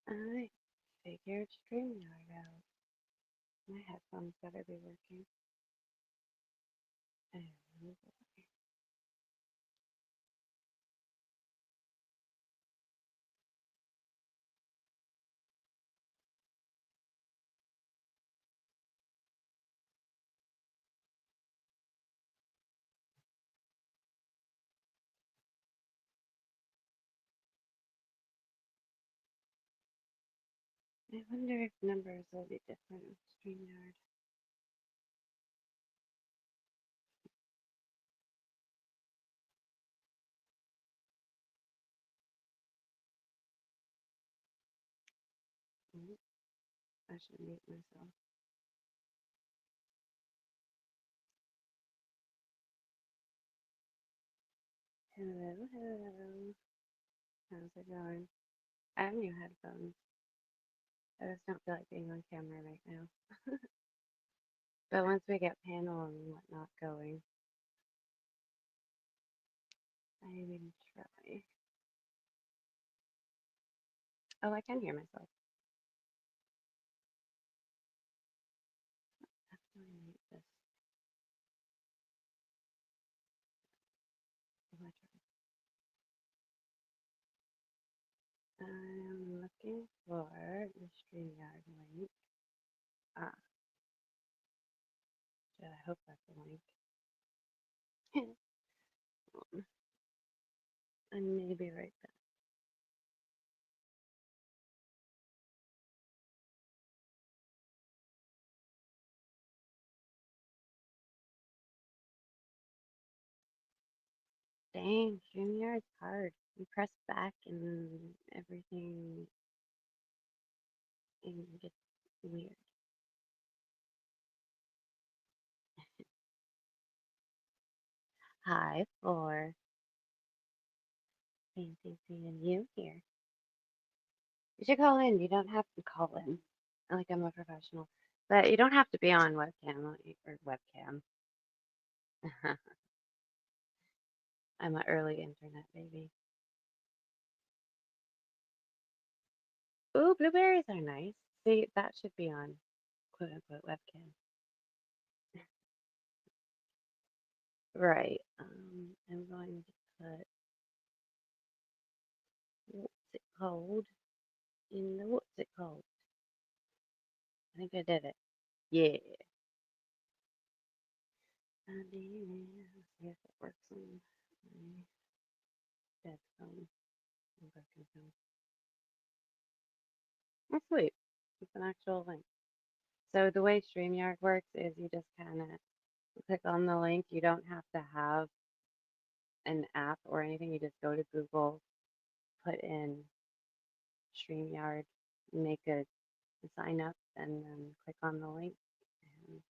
I figured StreamYard out. My headphones better be working. Oh, boy. I wonder if numbers will be different with StreamYard. Oh, I should mute myself. Hello, hello. How's it going? I have new headphones. I just don't feel like being on camera right now. But once we get panel and whatnot going, I will try. Oh, I can hear myself. Definitely mute this. I'm looking for the StreamYard link. Ah, I hope that's the link. I may be right back. Dang, StreamYard's hard. You press back and everything and gets weird. Hi, for fancy seeing you here. You should call in. You don't have to call in. Like I'm a professional. But you don't have to be on webcam or webcam. I'm an early internet baby. Ooh, blueberries are nice. See, that should be on quote unquote webcam. Right. I'm going to put what's it called in the what's it called? I think I did it. Yeah. Let's see if it works on my dead phone. Broken phone. Oh, sweet. It's an actual link. So the way StreamYard works is you just kind of click on the link. You don't have to have an app or anything. You just go to Google, put in StreamYard, make a sign up, and then click on the link. And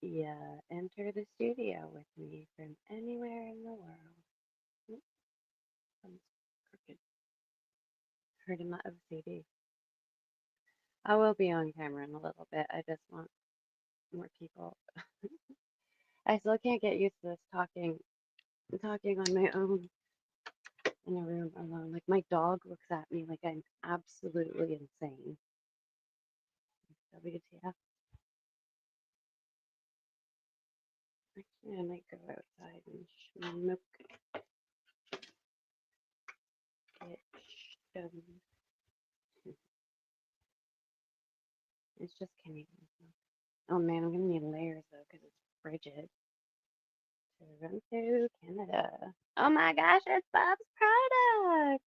yeah, enter the studio with me from anywhere in the world. Oops, I'm crooked. Hurting my OCD. I will be on camera in a little bit. I just want more people. I still can't get used to this talking on my own in a room alone. Like my dog looks at me like I'm absolutely insane. WTF. Actually, I might go outside and smoke it. It's just Canadian smoke. Oh man, I'm gonna need layers though because it's frigid. Toronto, Canada. Oh my gosh, it's Bob's product.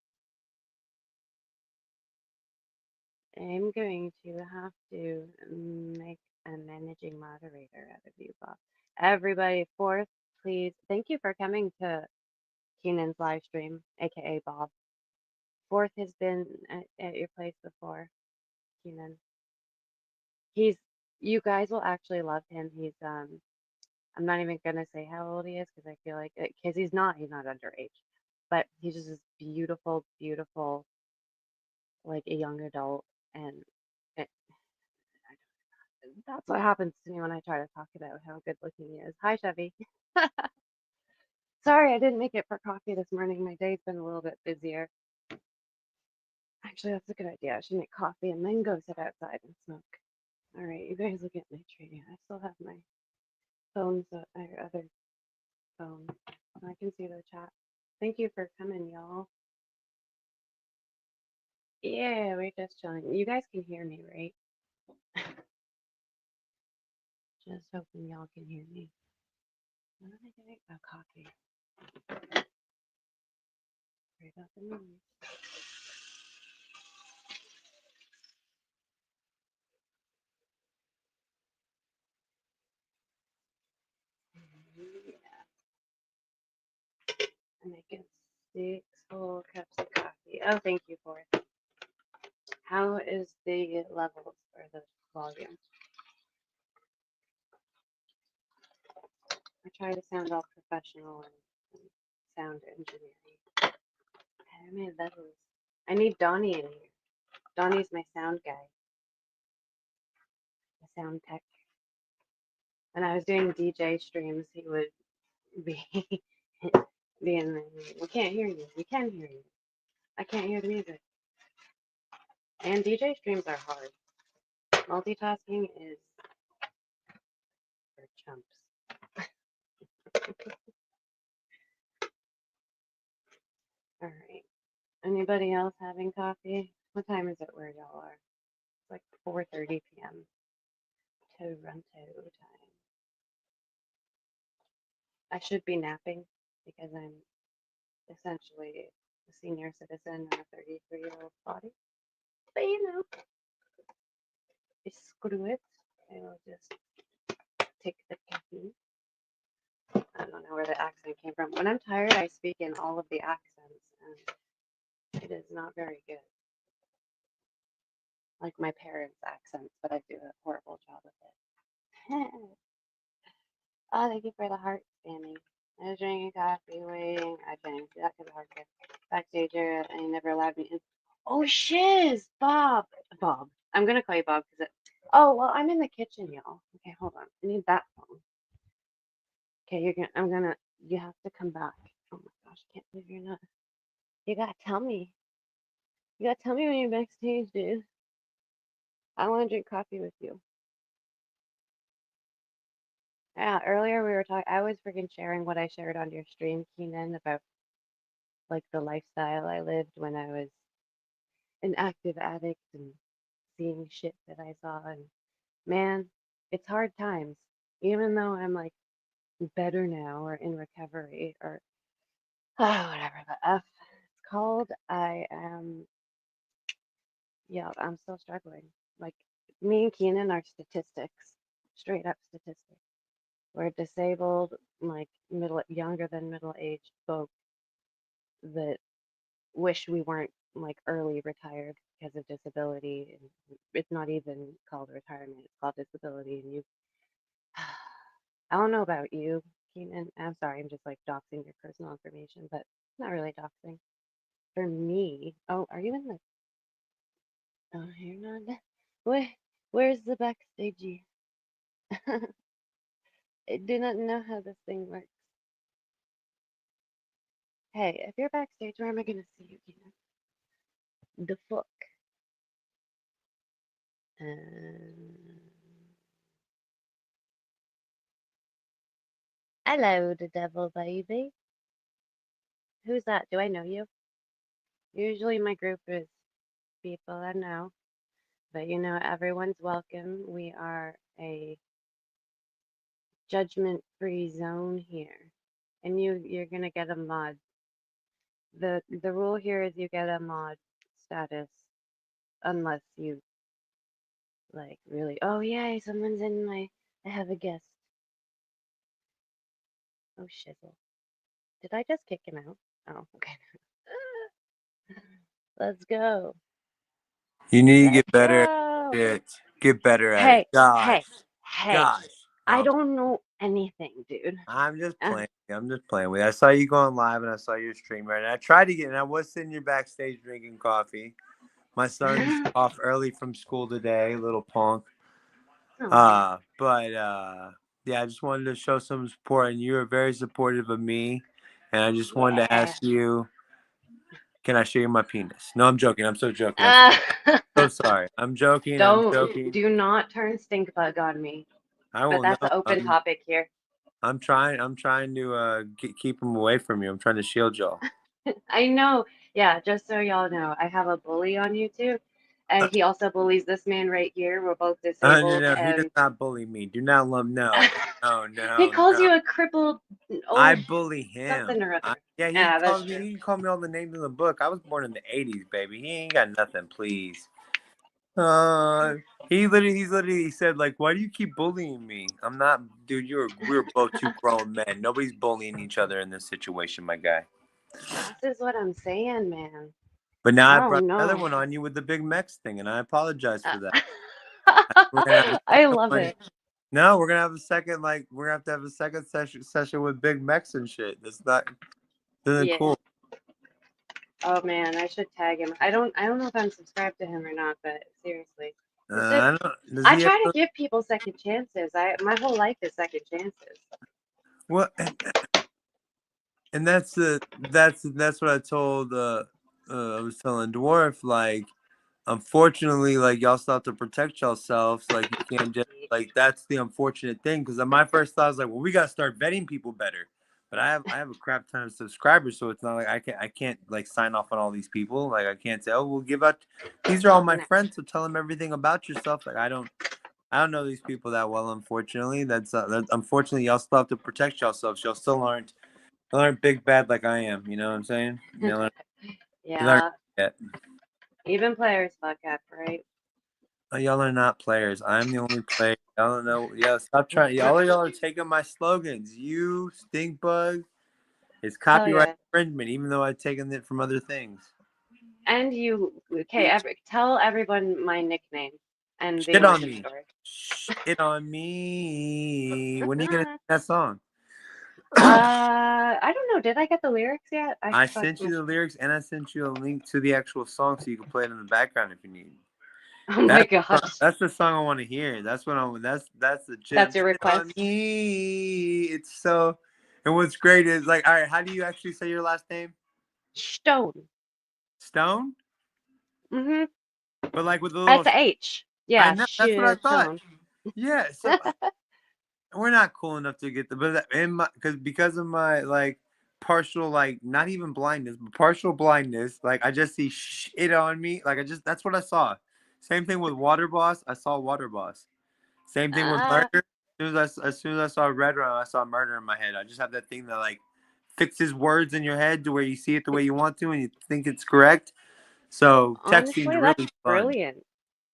I'm going to have to make a managing moderator out of you, Bob. Everybody, fourth, please. Thank you for coming to Keenan's live stream, aka Bob. Fourth has been at your place before, Keenan. He's, you guys will actually love him. I'm not even gonna say how old he is because I feel like, because he's not underage, but he's just this beautiful, beautiful, like a young adult, and it, that's what happens to me when I try to talk about how good looking he is. Hi, Chevy. Sorry, I didn't make it for coffee this morning. My day's been a little bit busier. Actually, that's a good idea. I should make coffee and then go sit outside and smoke. All right, you guys look at my tree. I still have my phones, other phone. I can see the chat. Thank you for coming, y'all. Yeah, we're just chilling. You guys can hear me, right? Just hoping y'all can hear me. What am I doing? Oh, coffee. Sorry about the noise. Yeah, I'm making 6 whole cups of coffee. Oh, thank you for it. How is the levels or the volume? I try to sound all professional and sound engineering. How many levels? I need Donnie in here. Donnie's my sound guy, the sound tech. When I was doing DJ streams, he would be being there. We can't hear you. We can hear you. I can't hear the music. And DJ streams are hard. Multitasking is for chumps. All right. Anybody else having coffee? What time is it where y'all are? It's like 4:30 p.m. Toronto time. I should be napping because I'm essentially a senior citizen in a 33-year-old body. But screw it. I will just take the caffeine. I don't know where the accent came from. When I'm tired, I speak in all of the accents, and it is not very good. Like my parents' accents, but I do a horrible job of it. Oh, thank you for the heart spamming. I was drinking coffee, waiting. I didn't see that because of hard care. Backstage area, and he never allowed me in. Oh, shiz, Bob. Bob. I'm gonna call you Bob because it. Oh well, I'm in the kitchen, y'all. Okay, hold on. I need that phone. Okay, you're gonna. I'm gonna. You have to come back. Oh my gosh, I can't believe you're not. You gotta tell me. You gotta tell me when you're backstage, dude. I want to drink coffee with you. Yeah, earlier we were talking. I was freaking sharing what I shared on your stream, Keenan, about like the lifestyle I lived when I was an active addict and seeing shit that I saw. And man, it's hard times. Even though I'm like better now or in recovery or whatever the F it's called, I am, yeah, I'm still struggling. Like me and Keenan are statistics, straight up statistics. We're disabled, like younger than middle aged folk that wish we weren't like early retired because of disability. And it's not even called retirement, it's called disability. And you, I don't know about you, Keenan. I'm sorry, I'm just like doxing your personal information, but not really doxing. For me, oh, are you in the, oh, you're not, where, where's the backstage? I do not know how this thing works. Hey, if you're backstage, where am I gonna see you, Keenan? The fuck? Hello, the devil baby. Who's that? Do I know you? Usually my group is people I know, but everyone's welcome. We are a judgment-free zone here. And you're gonna get a mod. The rule here is you get a mod status unless you like really, oh yay, someone's in I have a guest. Oh shizzle. Did I just kick him out? Oh, okay. Let's go. You need to Let's get better go. at it. Get better at Hey, it. Gosh. hey. Gosh. I don't know anything, dude. I'm just playing. I'm just playing with you. I saw you going live and I saw your stream right. And I tried to get and I was sitting here backstage drinking coffee. My son's off early from school today, little punk. Yeah, I just wanted to show some support and you were very supportive of me. And I just wanted to ask you Can I show you my penis? No, I'm joking. I'm so joking. I'm Uh, so sorry. I'm joking. I'm don't joking. do not turn stink bug on me. I But won't that's know. an open topic here. I'm trying. I'm trying to keep them away from you. I'm trying to shield y'all. I know. Yeah, just so y'all know, I have a bully on YouTube, and he also bullies this man right here. We're both No, disabled, no, he does and not bully me. Do not lump. No, no, he no, calls no. you a crippled I old bully him. something or other. Yeah, Yeah, that's true. he called me all the names in the book. I was born in the '80s, baby. He ain't got nothing. Please. Uh, he's literally said like, "Why do you keep bullying me?" I'm not, dude. We're both two grown men. Nobody's bullying each other in this situation, my guy. This is what I'm saying, man. But now I Oh brought another no. one on you with the big Mex thing, and I apologize for that. Uh, We're gonna have a I second love one. it. No, we're gonna have a second. Like we're gonna have to have a second session with big Mex and shit. That's not isn't Yeah. cool. Oh man, I should tag him. I don't know if I'm subscribed to him or not, but seriously. It's just I don't. Does I he have? try to give people second chances. My whole life is second chances. What? And that's what I told. I was telling Dwarf like. Unfortunately, like y'all still have to protect yourselves. Like you can't just like that's the unfortunate thing. Because my first thought was like, well, we gotta start vetting people better. But I have a crap ton of subscribers, so it's not like I can't like sign off on all these people. Like I can't say, oh, we'll give out. These are all my No. friends, so tell them everything about yourself. Like I don't know these people that well. Unfortunately, unfortunately y'all still have to protect yourselves. Y'all aren't big bad like I am. You know what I'm saying? Y'all aren't Yeah. yet. Even players fuck up, right? Y'all are not players. I'm the only player. Y'all don't know. Yeah, stop trying. Y'all are taking my slogans. You stink bug. It's Hell copyright yeah. infringement, even though I've taken it from other things. And you, okay, tell everyone my nickname and the Shit on origin me. story. Shit on me. When are you gonna sing that song? I don't know. Did I get the lyrics yet? I I forgot sent so you much. the lyrics and I sent you a link to the actual song so you can play it in the background if you need. Oh my gosh. That's the song I want to hear. That's the gem. That's your Shit on request. me. It's so. And what's great is like, all right, how do you actually say your last name? Stone. Stone, Mm-hmm. but like with a little. It's a H. I Yeah, know that's what I thought. stone. Yeah, so we're not cool enough to get the, but in my because of my like partial like not even blindness, but partial blindness. Like I just see shit on me. Like that's what I saw. Same thing with Water Boss. I saw Water Boss. Same thing with Ah, Murder. As soon as I saw Red Rum, I saw Murder in my head. I just have that thing that like fixes words in your head to where you see it the way you want to and you think it's correct. So texting's honestly, that's really fun. brilliant.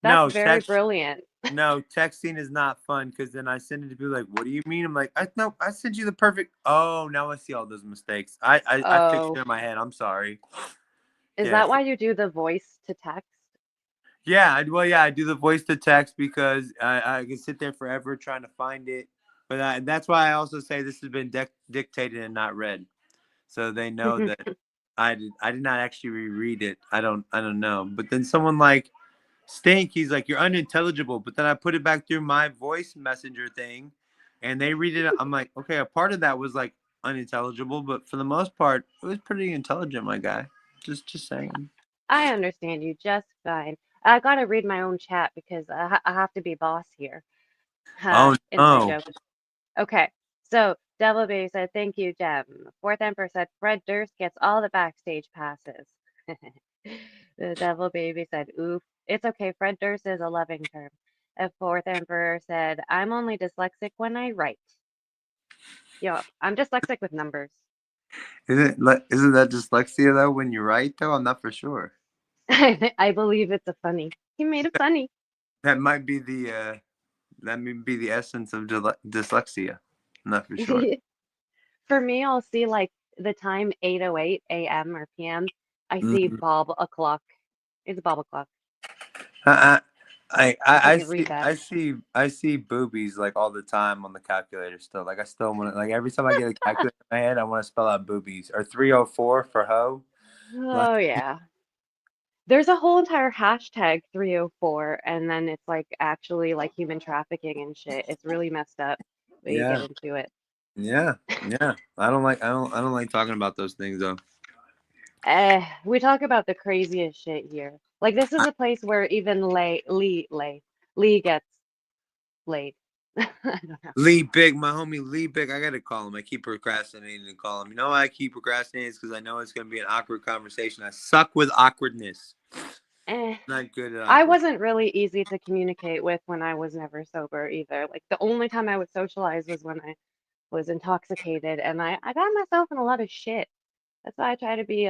That's No, very brilliant. no, texting is not fun because then I send it to people like, "What do you mean?" I'm like, no, I sent you the perfect." Oh, now I see all those mistakes. I fixed it Oh, in my head. I'm sorry. is Yeah, that why you do the voice to text? yeah. I do the voice to text because I can sit there forever trying to find it. But that's why I also say this has been dictated and not read, so they know that I did not actually reread it. I don't know. But then someone like Stink, he's like, "You're unintelligible." But then I put it back through my voice messenger thing and they read it. I'm like, okay, a part of that was like unintelligible, but for the most part, it was pretty intelligent, my guy. Just saying. I understand you just fine. I gotta read my own chat because I have to be boss here. Oh Inside no. joke. Okay, so Devil Baby said, "Thank you, Gem." Fourth Emperor said, "Fred Durst gets all the backstage passes." The Devil Baby said, "Oof, it's okay. Fred Durst is a loving term." A fourth Emperor said, "I'm only dyslexic when I write." Yeah, I'm dyslexic with numbers. Isn't that dyslexia though when you write though? I'm not for sure. I believe it's a funny. He made it funny. That might be the essence of dyslexia. I'm not for sure. For me, I'll see like the time 8:08 a.m. or p.m. I see Mhm. Bob o'clock. It's Bob o'clock. I, If I I can see read that. I see boobies like all the time on the calculator still. Like I still want to like every time I get a calculator in my head, I want to spell out boobies or 304 for hoe. Like Oh yeah. There's a whole entire hashtag 304 and then it's like actually like human trafficking and shit. It's really messed up, but you get yeah, into it. yeah. I don't like talking about those things though. We talk about the craziest shit here. Like this is a place where even Lee gets laid. I don't know. Lee Big, my homie Lee Big. I gotta call him. I keep procrastinating to call him. You know why I keep procrastinating? Because I know it's gonna be an awkward conversation. I suck with awkwardness. Eh. Not good at I awkward. wasn't really easy to communicate with when I was never sober either. Like the only time I would socialize was when I was intoxicated, and I got myself in a lot of shit. That's why I try to be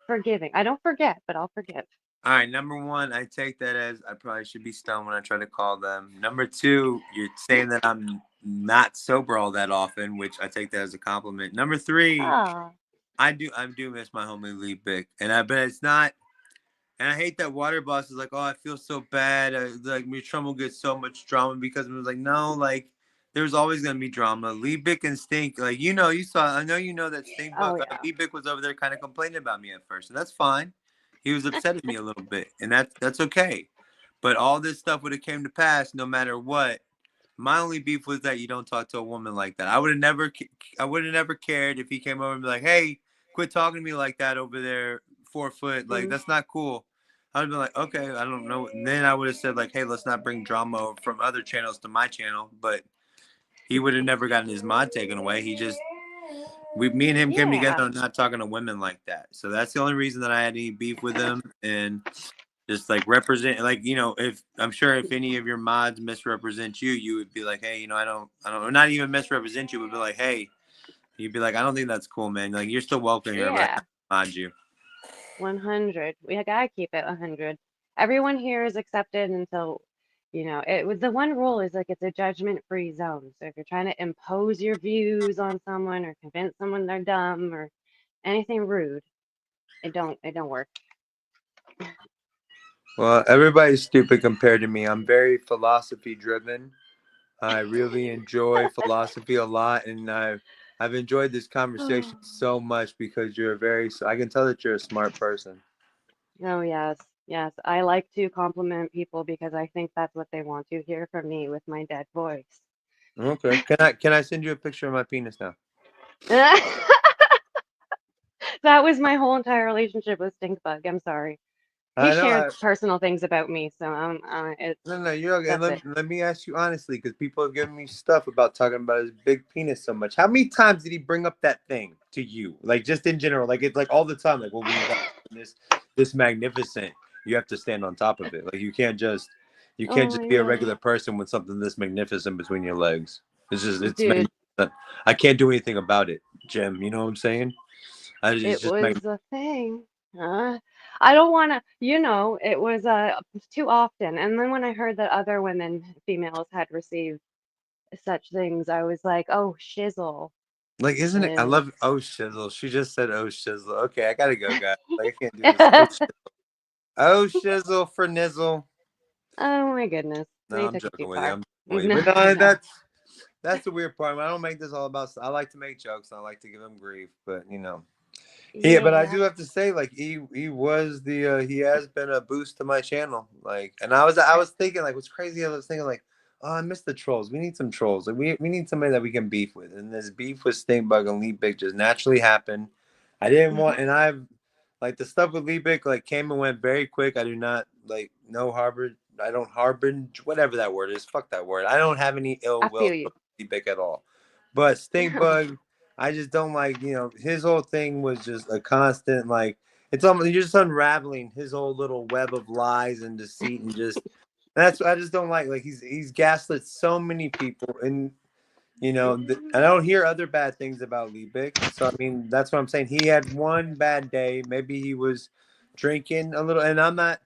forgiving. I don't forget, but I'll forgive. All right, number one, I take that as I probably should be stoned when I try to call them. Number two, you're saying that I'm not sober all that often, which I take that as a compliment. Number three, Ah, I do miss my homie Lee Bick, and I bet it's not. And I hate that Water Boss is like, oh, I feel so bad. Like me Trumbull gets so much drama because it was like, no, like there's always gonna be drama. Lee Bick and Stink, like you saw. I know you know that oh yeah, Lee Bick was over there kind of complaining about me at first, and that's fine. He was upset at me a little bit, and that's okay. But all this stuff would have came to pass no matter what. My only beef was that you don't talk to a woman like that. I would have never cared if he came over and be like, "Hey, quit talking to me like that over there, 4 foot. Like mm, that's not cool." I'd be like, "Okay, I don't know." And then I would have said like, "Hey, let's not bring drama from other channels to my channel." But he would have never gotten his mod taken away. Me and him came yeah, together on not talking to women like that. So that's the only reason that I had any beef with him. And just like represent, like, if I'm sure if any of your mods misrepresent you, you would be like, hey, I don't not even misrepresent you, would be like, hey, you'd be like, I don't think that's cool, man. Like, you're still welcome here, but I yeah. have to mod you. 100. We gotta keep it 100. Everyone here is accepted until, it was the one rule is like it's a judgment-free zone. So if you're trying to impose your views on someone or convince someone they're dumb or anything rude, it don't work. Well, everybody's stupid compared to me. I'm very philosophy driven. I really enjoy philosophy a lot, and I've enjoyed this conversation so much because I can tell that you're a smart person. Oh, yes. Yes. I like to compliment people because I think that's what they want to hear from me with my dead voice. Okay. Can I send you a picture of my penis now? That was my whole entire relationship with Stinkbug. I'm sorry. He I know. shared personal things about me, so No, you're okay. that's Let, it. let me ask you honestly, because people have given me stuff about talking about his big penis so much. How many times did he bring up that thing to you? Like just in general, like it's like all the time. Like, well, when you got this magnificent, you have to stand on top of it. Like you can't Oh just my be a God. regular person with something this magnificent between your legs. It's Dude, magnificent. I can't do anything about it, Jim. You know what I'm saying? It's it just was magnificent. a thing. Uh, I don't want to, it was too often. And then when I heard that other females had received such things, I was like, oh, shizzle. Like, isn't it? I Shiz. love Oh Shizzle. She just said Oh Shizzle. Okay, I gotta go, guys. Like, I can't do this. Oh shizzle for nizzle. Oh my goodness. No, They I'm took it too joking with you. far. I'm joking with you. No, But no, no. that's the weird part. I don't make this all about. I like to make jokes. And I like to give him grief, but But I Yeah. do have to say, like he has been a boost to my channel. Like, and I was thinking, like, what's crazy? I was thinking, like, oh, I miss the trolls. We need some trolls. Like, we need somebody that we can beef with. And this beef with Stinkbug and Lee Big just naturally happened. I didn't Hmm. want, and I've like the stuff with Lee Big like came and went very quick. I do not like no harbor. I don't harbor whatever that word is. Fuck that word. I don't have any ill I will feel you. for Lee Big at all. But Stinkbug. I just don't like, his whole thing was just a constant, like, it's almost, you're just unraveling his whole little web of lies and deceit and just, that's what I just don't like. Like, he's gaslit so many people. And, I don't hear other bad things about Liebig. So, I mean, that's what I'm saying. He had one bad day. Maybe he was drinking a little, and I'm not,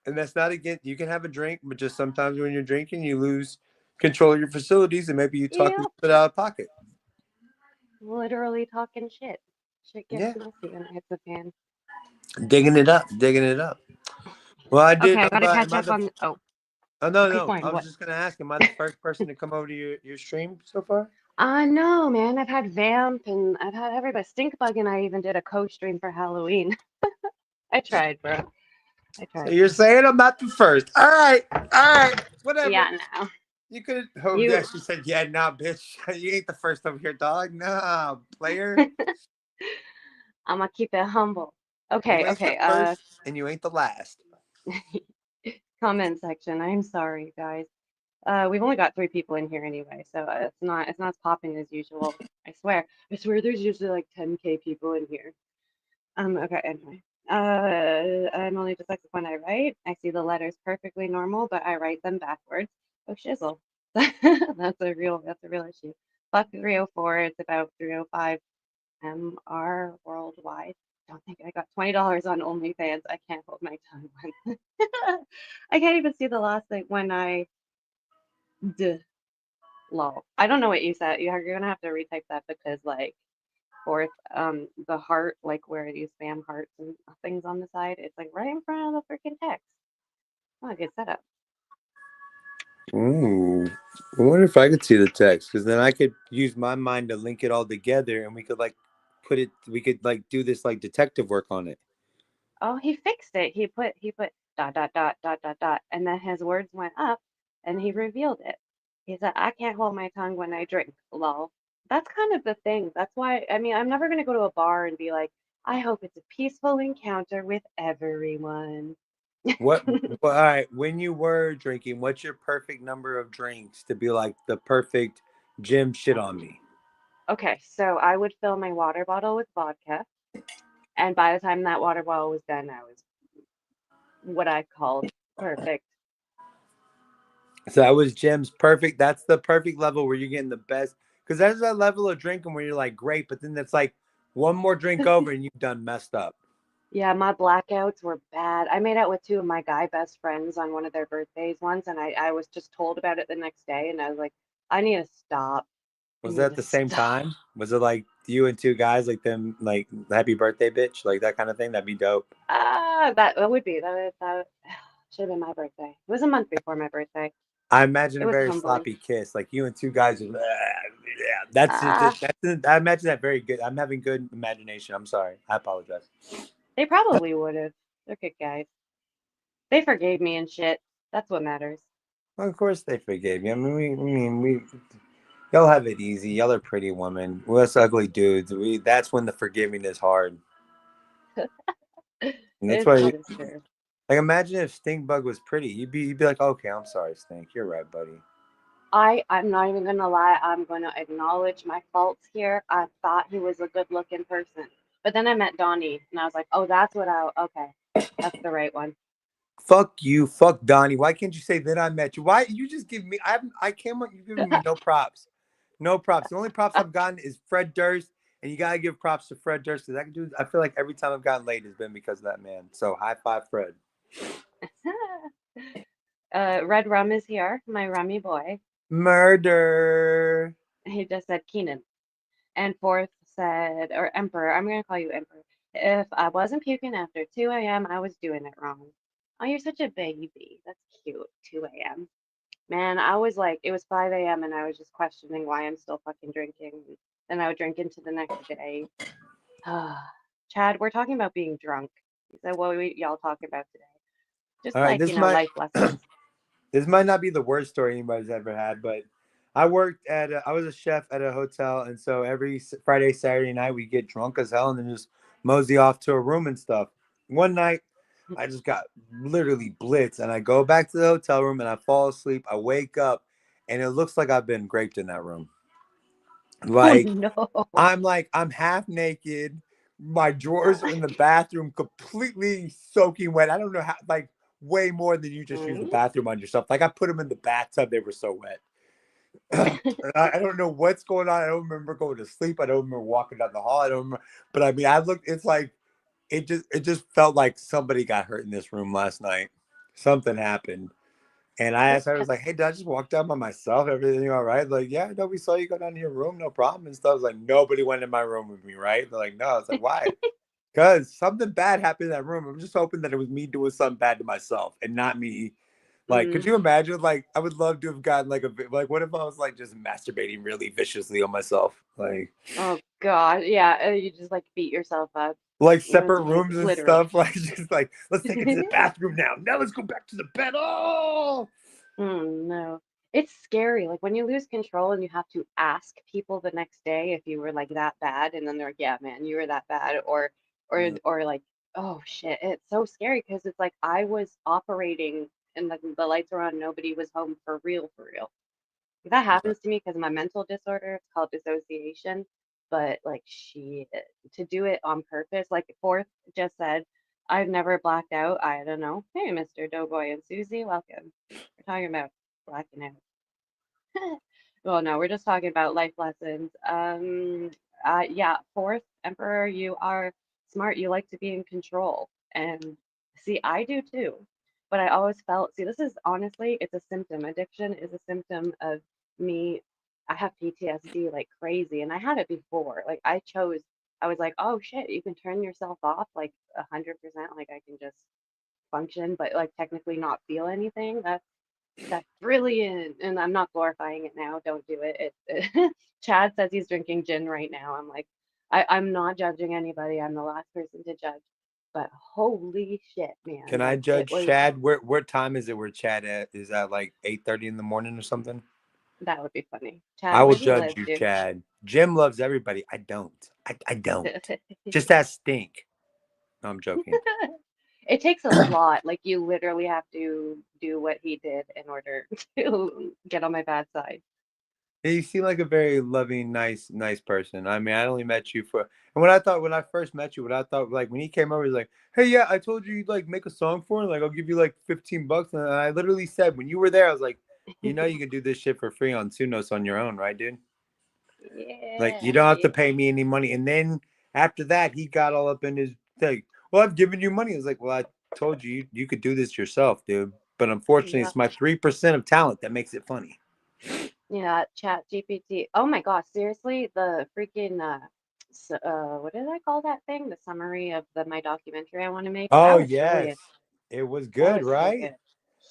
and that's not again, you can have a drink, but just sometimes when you're drinking, you lose control of your facilities and maybe you talk a Yep. little bit out of pocket. Literally talking shit. Shit gets Yeah. messy when it hits the fan. Digging it up, digging it up. Well, I Okay, did. I gotta Am catch I up the? on. Oh, Oh no, keep no. going. I was What? just gonna ask. Am I the first person to come over to your stream so far? No, man. I've had Vamp and I've had everybody. Stinkbug and I even did a co-stream for Halloween. I tried, bro. I So tried. you're saying I'm not the first. All right, whatever. Yeah, no. You could have. Oh, yeah. You. She said, "Yeah, nah, bitch. You ain't the first over here, dog. Nah, player." I'm gonna keep it humble. You Okay, ain't the okay. first and you ain't the last. Comment section. I'm sorry, guys. We've only got 3 people in here anyway, so it's not as popping as usual. I swear there's usually like 10K people in here. Okay, anyway. I'm only dyslexic when I write. I see the letters perfectly normal, but I write them backwards. Oh, shizzle. That's a real issue. Fuck 304, it's about 305 MR worldwide. Don't think I got $20 on OnlyFans. I can't hold my tongue when I can't even see the last thing when I d lol. I don't know what you said. You're gonna have to retype that because like fourth, the heart, like where you spam hearts and things on the side, it's like right in front of the freaking text. Oh, good setup. Ooh. I wonder if I could see the text because then I could use my mind to link it all together and we could like we could like do this like detective work on it. Oh, he fixed it. He put dot dot dot dot dot dot, and then his words went up, and he revealed it. He said, "I can't hold my tongue when I drink." Lol. That's kind of the thing. That's why, I mean, I'm never gonna go to a bar and be like, "I hope it's a peaceful encounter with everyone." What? Well, all right. When you were drinking, what's your perfect number of drinks to be like the perfect gym shit on me? Okay, so I would fill my water bottle with vodka, and by the time that water bottle was done, I was what I called perfect. So that was Jim's perfect. That's the perfect level where you're getting the best. Because there's that level of drinking where you're like, great, but then it's like one more drink over and you've done messed up. Yeah, my blackouts were bad. I made out with 2 of my guy best friends on one of their birthdays once, and I was just told about it the next day, and I was like, I need to stop. I Was need that at to the same stop. time? Was it like you and two guys, like them, like happy birthday, bitch, like that kind of thing? That'd be dope. That would be that should have been my birthday. It was a month before my birthday. I imagine It a was very humbling. sloppy kiss, like you and two guys. Yeah, that's it. Ah, I imagine that very good. I'm having good imagination. I'm sorry. I apologize. they probably would have. They're good guys. They forgave me and shit. That's what matters. Well, of course they forgave you. I mean, we y'all have it easy. Y'all are pretty women. We're us ugly dudes. That's when the forgiving is hard. And that's why, That is true. like, imagine if Stink Bug was pretty. You'd be like, okay, I'm sorry, Stink. You're right, buddy. I'm not even gonna lie, I'm gonna acknowledge my faults here. I thought he was a good looking person. But then I met Donnie and I was like, oh, okay. That's the right one. Fuck you. Fuck Donnie. Why can't you say that I met you? Why you just give me? I came up. You giving me no props. No props. The only props I've gotten is Fred Durst, and you gotta give props to Fred Durst because I can do. I feel like every time I've gotten laid has been because of that man. So high five, Fred. Red Rum is here, my rummy boy. Murder. He just said Keenan. And fourth said, or Emperor, I'm gonna call you Emperor. If I wasn't puking after 2 a.m., I was doing it wrong. Oh, you're such a baby. That's cute. 2 a.m. Man, I was like, it was 5 a.m. and I was just questioning why I'm still fucking drinking. Then I would drink into the next day. Chad, we're talking about being drunk. Is that what y'all talking about today? Just All right, like, life lessons. this might not be the worst story anybody's ever had, but I was a chef at a hotel, and so every Friday, Saturday night we get drunk as hell and then just mosey off to a room and stuff. One night, I just got literally blitzed, and I go back to the hotel room and I fall asleep. I wake up, and it looks like I've been raped in that room. Oh Like no. I'm half naked. My drawers are in the bathroom, completely soaking wet. I don't know how, like way more than you just use the Mm. bathroom on yourself. Like I put them in the bathtub; they were so wet. I don't know what's going on. I don't remember going to sleep. I don't remember walking down the hall. I don't remember, but I mean, I looked. It's like it just felt like somebody got hurt in this room last night. Something happened. And I asked her, I was like, hey, did I just walk down by myself? Everything all right? Like, yeah, no, we saw you go down to your room, no problem and stuff. I was like, nobody went in my room with me, right? They're like, no. I was like, why? Because something bad happened in that room. I'm just hoping that it was me doing something bad to myself and not me. Like, could Mm. you imagine? Like, I would love to have gotten like, what if I was like just masturbating really viciously on myself? Oh God. Yeah, you just like beat yourself up. Like That's separate rooms and literally. stuff. Like, just like, let's take it to the bathroom now. Now let's go back to the bed. Oh, Mm, no. It's scary. Like when you lose control and you have to ask people the next day if you were like that bad, and then they're like, "Yeah, man, you were that bad," Yeah. or like, "Oh shit," it's so scary because it's like I was operating and the lights were on, nobody was home for real, for real. That Right. happens to me because of my mental disorder. It's called dissociation. But like she to do it on purpose, like Fourth just said, I've never blacked out. I don't know. Hey, Mr. Doughboy and Susie, welcome. We're talking about blacking out. Well, no, we're just talking about life lessons. Yeah, fourth emperor, you are smart. You like to be in control. And see, I do too. But I always felt, see, this is honestly, it's a symptom. Addiction is a symptom of me. I have PTSD like crazy, and I had it before. Like I was like, oh shit, you can turn yourself off like 100%. Like I can just function, but like technically not feel anything. That's brilliant. And I'm not glorifying it now. Don't do it. Chad says he's drinking gin right now. I'm like, I'm not judging anybody. I'm the last person to judge. But holy shit, man. Can I Like it judge was, Chad? What time is it where Chad at? Is that like 8:30 in the morning or something? that would be funny. I Chad, will where do you judge live, you, dude? Chad. Jim loves everybody. I don't. I don't. Just that stink. No, I'm joking. It takes a lot. Like you literally have to do what he did in order to get on my bad side. You seem like a very loving, nice person. I mean, I only met you for, and what I thought when I first met you, what I thought like when he came over, he's like, "Hey, yeah, I told you you'd like make a song for him. Like, I'll give you like $15." And I literally said when you were there, I was like, you know, you can do this shit for free on Sunos on your own, right, dude? Like, you Yeah, don't have to yeah. pay me any money. And then after that, he got all up in his thing. Well, I've given you money. I was like, well, I told you you could do this yourself, dude. But unfortunately, Yeah. it's my 3% of talent that makes it funny. Yeah, Chat GPT. Oh my gosh, seriously, the freaking what did I call that thing? The summary of my documentary I want to make. Oh That was yes, brilliant. it was That good, was so right? good.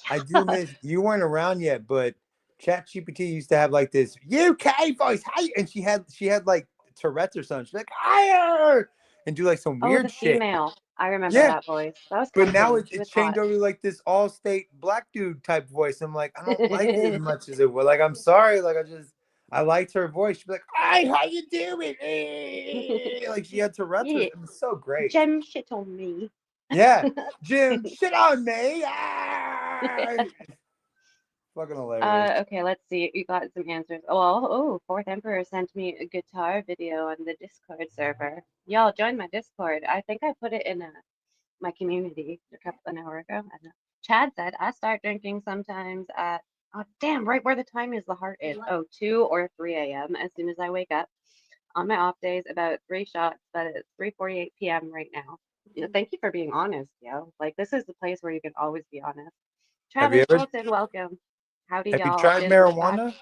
I do miss you weren't around yet, but ChatGPT used to have like this UK voice, hi, and she had like Tourette's or something. She's like higher and do like some Oh, weird the shit. female. I remember Yeah, that voice. That was but now comforting. it's She it's was changed hot. over to like this all state black dude type voice. I'm like, I don't like it as much as it was. Like, I'm sorry, like I liked her voice. She'd be like, hi, how you doing? Like she had Tourette's. Yeah, It was so great. gem shit on me. Yeah, Jim, shit on me. Ah! Fucking hilarious. Okay, let's see. You got some answers. Oh, Fourth Emperor sent me a guitar video on the Discord server. Y'all join my Discord. I think I put it in my community an hour ago. I don't know. Chad said I start drinking sometimes at oh damn right where the time is the heart is. Oh, 2 or 3 a.m. as soon as I wake up. On my off days, about 3 shots, but it's 3:48 p.m. right now. Thank you for being honest, yo. Like this is the place where you can always be honest. Have you Travis ever Fulton, welcome. Howdy, have you y'all. tried Is back. marijuana?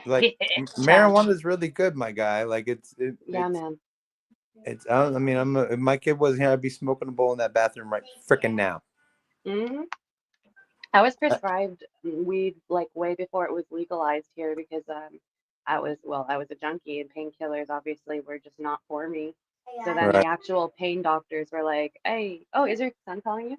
Like Chad. marijuana is really good, my guy. Like Yeah, man. it's. I mean, if my kid wasn't here, I'd be smoking a bowl in that bathroom right freaking now. Hmm. I was prescribed weed like way before it was legalized here because I was a junkie and painkillers obviously were just not for me. So then Right. the actual pain doctors were like, "Hey, oh, is your son calling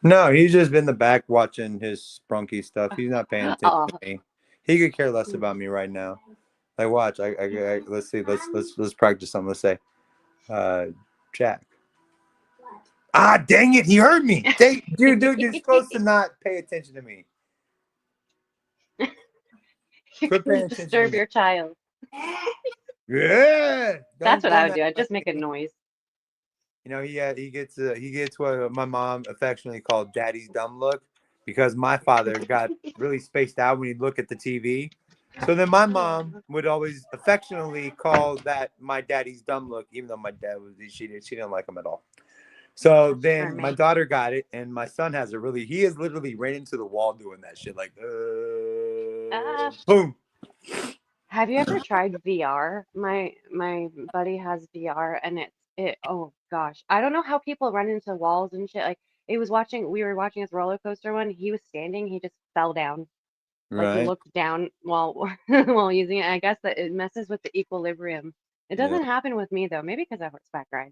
No, he's just been in the back watching his sprunky stuff. you?" He's not paying attention to Oh, me. He could care less about me right now. Like, watch. Let's see. Let's practice something. Let's say, uh, Jack. Ah, dang it! He heard me. Dude, you're supposed to not pay attention to me. you're Quit gonna paying attention to disturb me. your child. Yeah, That's what I don't would mess do. I'd with just make a me. noise. You know, he gets what my mom affectionately called "Daddy's dumb look" because my father got really spaced out when he'd look at the TV. So then my mom would always affectionately call that my daddy's dumb look, even though my dad was she didn't like him at all. So That's then my charming. daughter got it, and my son has a really he is literally right into the wall doing that shit like Uh, boom. have you ever tried VR? My buddy has VR and it oh gosh. I don't know how people run into walls and shit. Like we were watching this roller coaster one. He was standing, he just fell down. Like he Right. looked down while while using it. I guess that it messes with the equilibrium. It Yeah. doesn't happen with me though. Maybe because I horseback ride.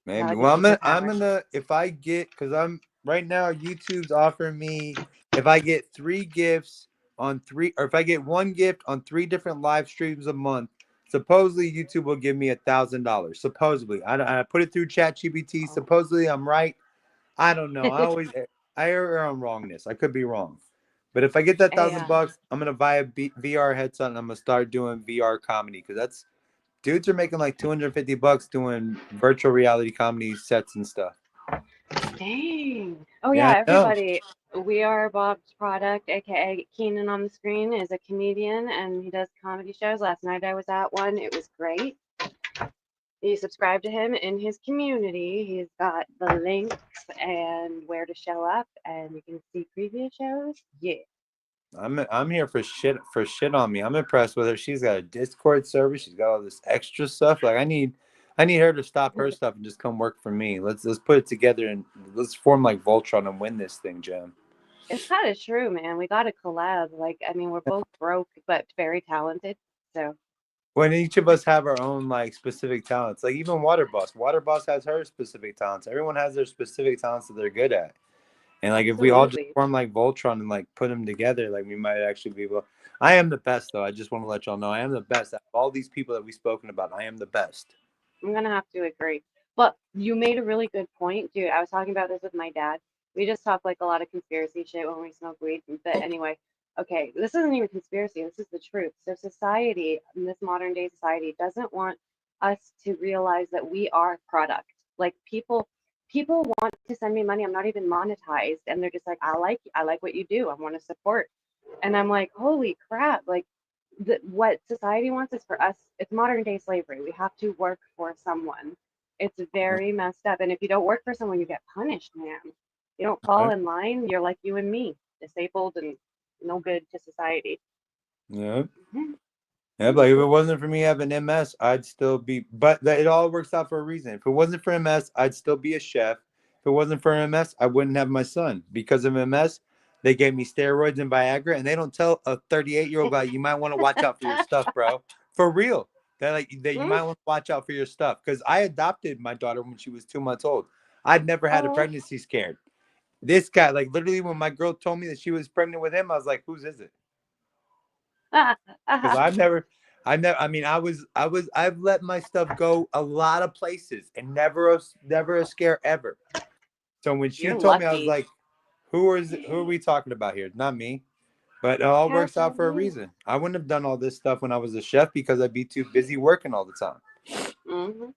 I Maybe. like a Well, I'm superpower. gonna if I get because I'm right now YouTube's offering me if I get 3 gifts on three, or if I get one gift on 3 different live streams a month, supposedly YouTube will give me $1,000. Supposedly, I put it through ChatGPT. Oh. Supposedly, I'm right. I don't know. I err on wrongness. I could be wrong. But if I get that Hey, thousand bucks, I'm gonna buy a VR headset and I'm gonna start doing VR comedy because that's dudes are making like $250 doing virtual reality comedy sets and stuff. dang. Oh Yeah, yeah, I know. everybody. We Are Bob's Product, aka Keenan on the screen, is a comedian and he does comedy shows. Last night I was at one. It was great. You subscribe to him in his community. He's got the links and where to show up, and you can see previous shows. Yeah. I'm here for shit on me. I'm impressed with her. She's got a Discord server. She's got all this extra stuff. Like I need her to stop her stuff and just come work for me. Let's put it together and let's form like Voltron and win this thing, Jim. It's kind of true, man. We got to collab. Like, I mean, we're both broke, but very talented. So, When each of us have our own like specific talents, like even Water Boss has her specific talents. Everyone has their specific talents that they're good at. And like if we all just absolutely. form like Voltron and like put them together, like we might actually be able. I am the best though. I just want to let y'all know I am the best. Out of all these people that we've spoken about, I am the best. I'm gonna have to agree. But you made a really good point, dude. I was talking about this with my dad. We just talk like a lot of conspiracy shit when we smoke weed. But anyway, okay, this isn't even conspiracy. This is the truth. So society, in this modern day society, doesn't want us to realize that we are product. Like people want to send me money. I'm not even monetized, and they're just like, I like what you do. I want to support. And I'm like, holy crap! Like what society wants is for us, it's modern day slavery. We have to work for someone. It's very messed up. And if you don't work for someone, you get punished, man. You don't fall Right? in line, you're like you and me, disabled and no good to society. Yeah. Mhm. Yeah, like if it wasn't for me having MS, I'd still be. But it all works out for a reason. If it wasn't for MS, I'd still be a chef. If it wasn't for MS, I wouldn't have my son. Because of MS, they gave me steroids and Viagra, and they don't tell a 38-year-old guy you might want to watch out for your stuff, bro. For real, that you Mm. might want to watch out for your stuff. Because I adopted my daughter when she was 2 months old. I'd never had a Oh. pregnancy scared. This guy, like literally, when my girl told me that she was pregnant with him, I was like, "Whose is it?" Ah, Because ah, I mean, I've let my stuff go a lot of places and never a scare ever. So when she you're told me, I was lucky. like, who are we talking about here? Not me. But it all works out for a Absolutely. reason. I wouldn't have done all this stuff when I was a chef because I'd be too busy working all the time. Hmm.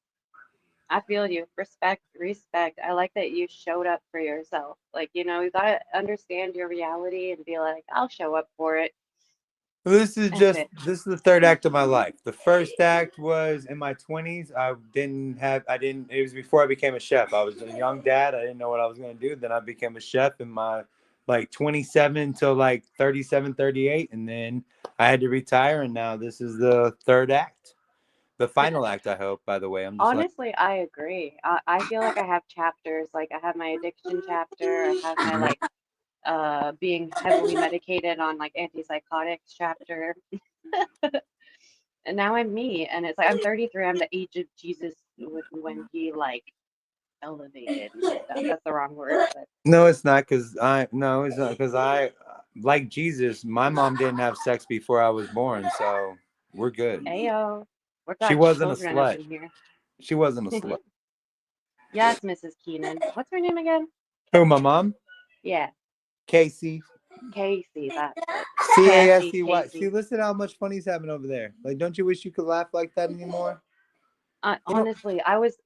I feel you. Respect, respect. I like that you showed up for yourself. Like, you gotta understand your reality and be like, I'll show up for it. F it. This is the third act of my life. The first act was in my 20s. I didn't it was before I became a chef. I was a young dad. I didn't know what I was going to do. Then I became a chef in my like 27 till like 37, 38, and then I had to retire and now this is the third act. The final act, I hope, by the way. I'm just like Honestly, I agree. I feel like I have chapters. Like I have my addiction chapter. I have my like being heavily medicated on like antipsychotics chapter. And now I'm me. And it's like I'm 33. I'm the age of Jesus when he like elevated and stuff. That's the wrong word, but no, it's not because I no, it's not because I like Jesus. My mom didn't have sex before I was born, so we're good. ayo, we're She God's wasn't a children up slut. in here. She wasn't a slut. Yes, Mrs. Keenan. What's her name again? Who, my mom? Yeah, Casey. Casey. That's it. Cassie, Casey. See, Casey. listen how much fun he's having over there. Like, don't you wish you could laugh like that anymore? You know, Honestly,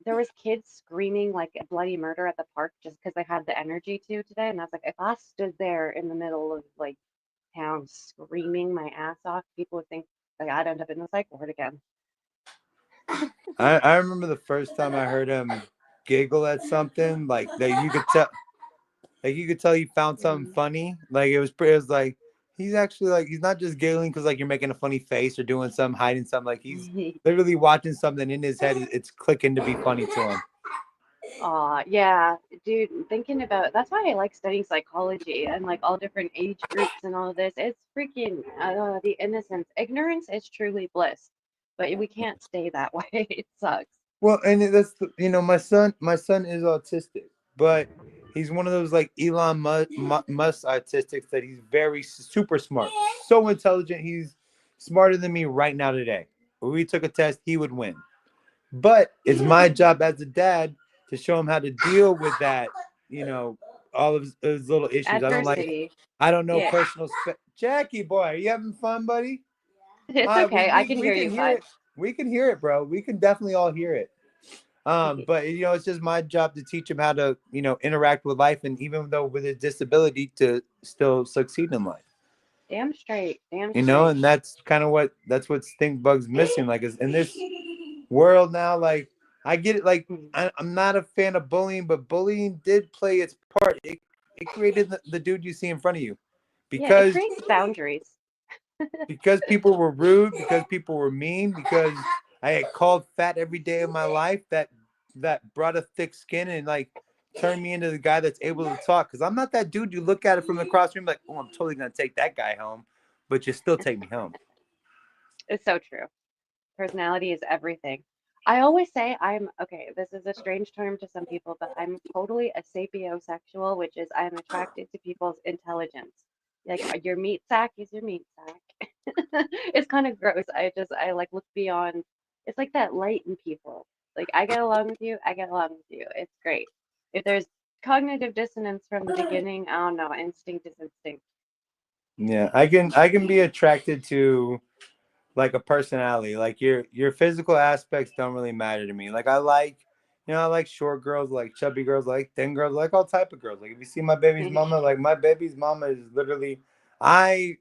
there was kids screaming like bloody murder at the park just because they had the energy to today, and I was like, if I stood there in the middle of like town screaming my ass off, people would think like I'd end up in the psych ward again. I remember the first time I heard him giggle at something like that. You could tell he found something Mm. funny. Like it was like he's actually like he's not just giggling because like you're making a funny face or doing something, hiding something. Like he's literally watching something in his head. It's clicking to be funny to him. Aw, yeah, dude, thinking about that's why I like studying psychology and like all different age groups and all of this. It's freaking the innocence. Ignorance is truly bliss, but we can't stay that way. It sucks. Well, and that's my son is autistic, but He's one of those like Elon Musk autistics that he's very super smart, so intelligent. He's smarter than me right now today. If we took a test, he would win. But it's my job as a dad to show him how to deal with that. You know, all of his little issues. Adversity. I don't know Yeah. personal. Jackie, boy, are you having fun, buddy? It's okay. I can We hear can you hear fine. it. We can hear it, bro. We can definitely all hear it. But it's just my job to teach him how to, interact with life, and even though with his disability, to still succeed in life. Damn straight. Damn straight. And that's kind of what Stink Bug's missing. Like, is in this world now. Like, I get it. Like, Mhm. I'm not a fan of bullying, but bullying did play its part. It created the dude you see in front of you, Yeah, it because creates boundaries. people were rude, because people were mean, because I had called fat every day of my life. That brought a thick skin and like turned me into the guy that's able to talk. Because I'm not that dude you look at it from across the room like, oh, I'm totally gonna take that guy home, but you still take me home. It's so true. Personality is everything. I always say I'm okay, this is a strange term to some people, but I'm totally a sapiosexual, which is I'm attracted to people's intelligence. Like your meat sack is your meat sack. It's kind of gross. I like look beyond. It's like that light in people. Like I get along with you, I get along with you. It's great. If there's cognitive dissonance from the beginning, I don't know, instinct is instinct. Yeah, I can be attracted to like a personality. Like your physical aspects don't really matter to me. Like I like short girls, like chubby girls, like thin girls, like all type of girls. Like if you see my baby's mama, like my baby's mama is literally I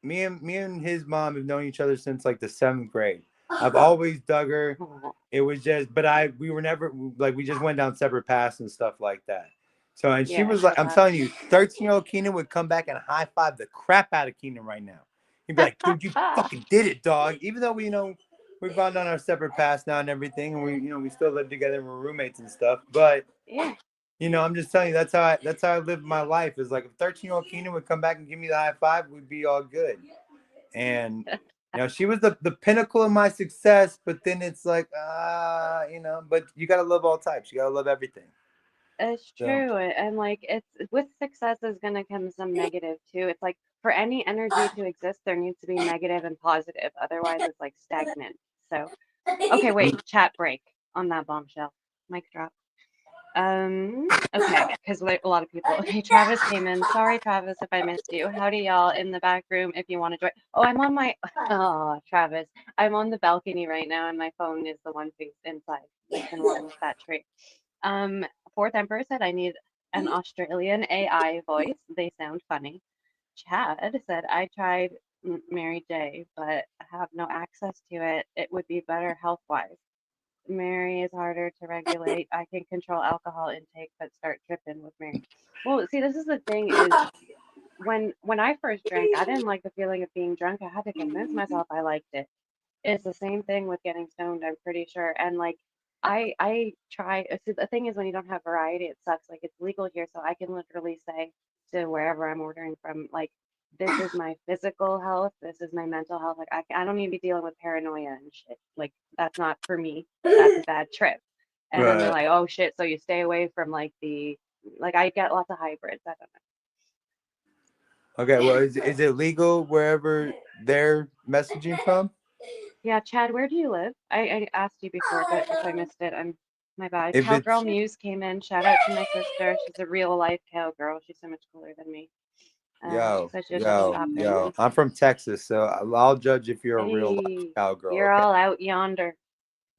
me and his mom have known each other since like the seventh grade. I've always dug her. Oh, It was just, but we were never like we just went down separate paths and stuff like that. So and she yeah, was it's like, like I'm telling you, 13-year-old Keenan would come back and high five the crap out of Keenan right now. He'd be like, dude, you that. fucking did it, dog. Even though we've gone down our separate paths now and everything, and we still live together and we're roommates and stuff. But Yeah. I'm just telling you, that's how I live my life. Is like if 13-year-old Keenan would come back and give me the high five, we'd be all good. And she was the pinnacle of my success. But then it's like, but you gotta love all types. You gotta love everything. It's So true. And like it's with success is gonna come some negative too. It's like for any energy to exist, there needs to be negative and positive. Otherwise it's like stagnant. So okay, wait, chat break on that bombshell. Mic drop. Okay, because like a lot of people. Okay, Travis came in. Sorry, Travis, if I missed you. Howdy, y'all, in the back room if you want to join. Oh, I'm on my. Oh, Travis, I'm on the balcony right now, and my phone is the one face inside, nice and warm with that tree. Um, Fourth Emperor said I need an Australian AI voice. They sound funny. Chad said I tried Mary J, but I have no access to it. It would be better health-wise. Mary is harder to regulate. I can control alcohol intake, but start tripping with Mary. Well, see, this is the thing is when I first drank, I didn't like the feeling of being drunk. I had to convince myself I liked it. It's the same thing with getting stoned, I'm pretty sure. And like I try see, the thing is when you don't have variety, it sucks. Like it's legal here, so I can literally say to wherever I'm ordering from, like, this is my physical health, this is my mental health. Like I don't need to be dealing with paranoia and shit. Like that's not for me. That's a bad trip. And then they're right. like, oh shit, so you stay away from like the like I get lots of hybrids. I don't Okay. Well, is it legal wherever they're messaging from? Yeah, Chad, where do you live? I asked you before, but if I missed it, I'm my bad. If it's Cowgirl Muse came in. Shout out to my sister. She's a real life cowgirl. She's so much cooler than me. She yo said she was just yo stopping. yo, I'm from Texas, so I'll judge if you're a real life Hey, cowgirl. you're Okay. all out yonder.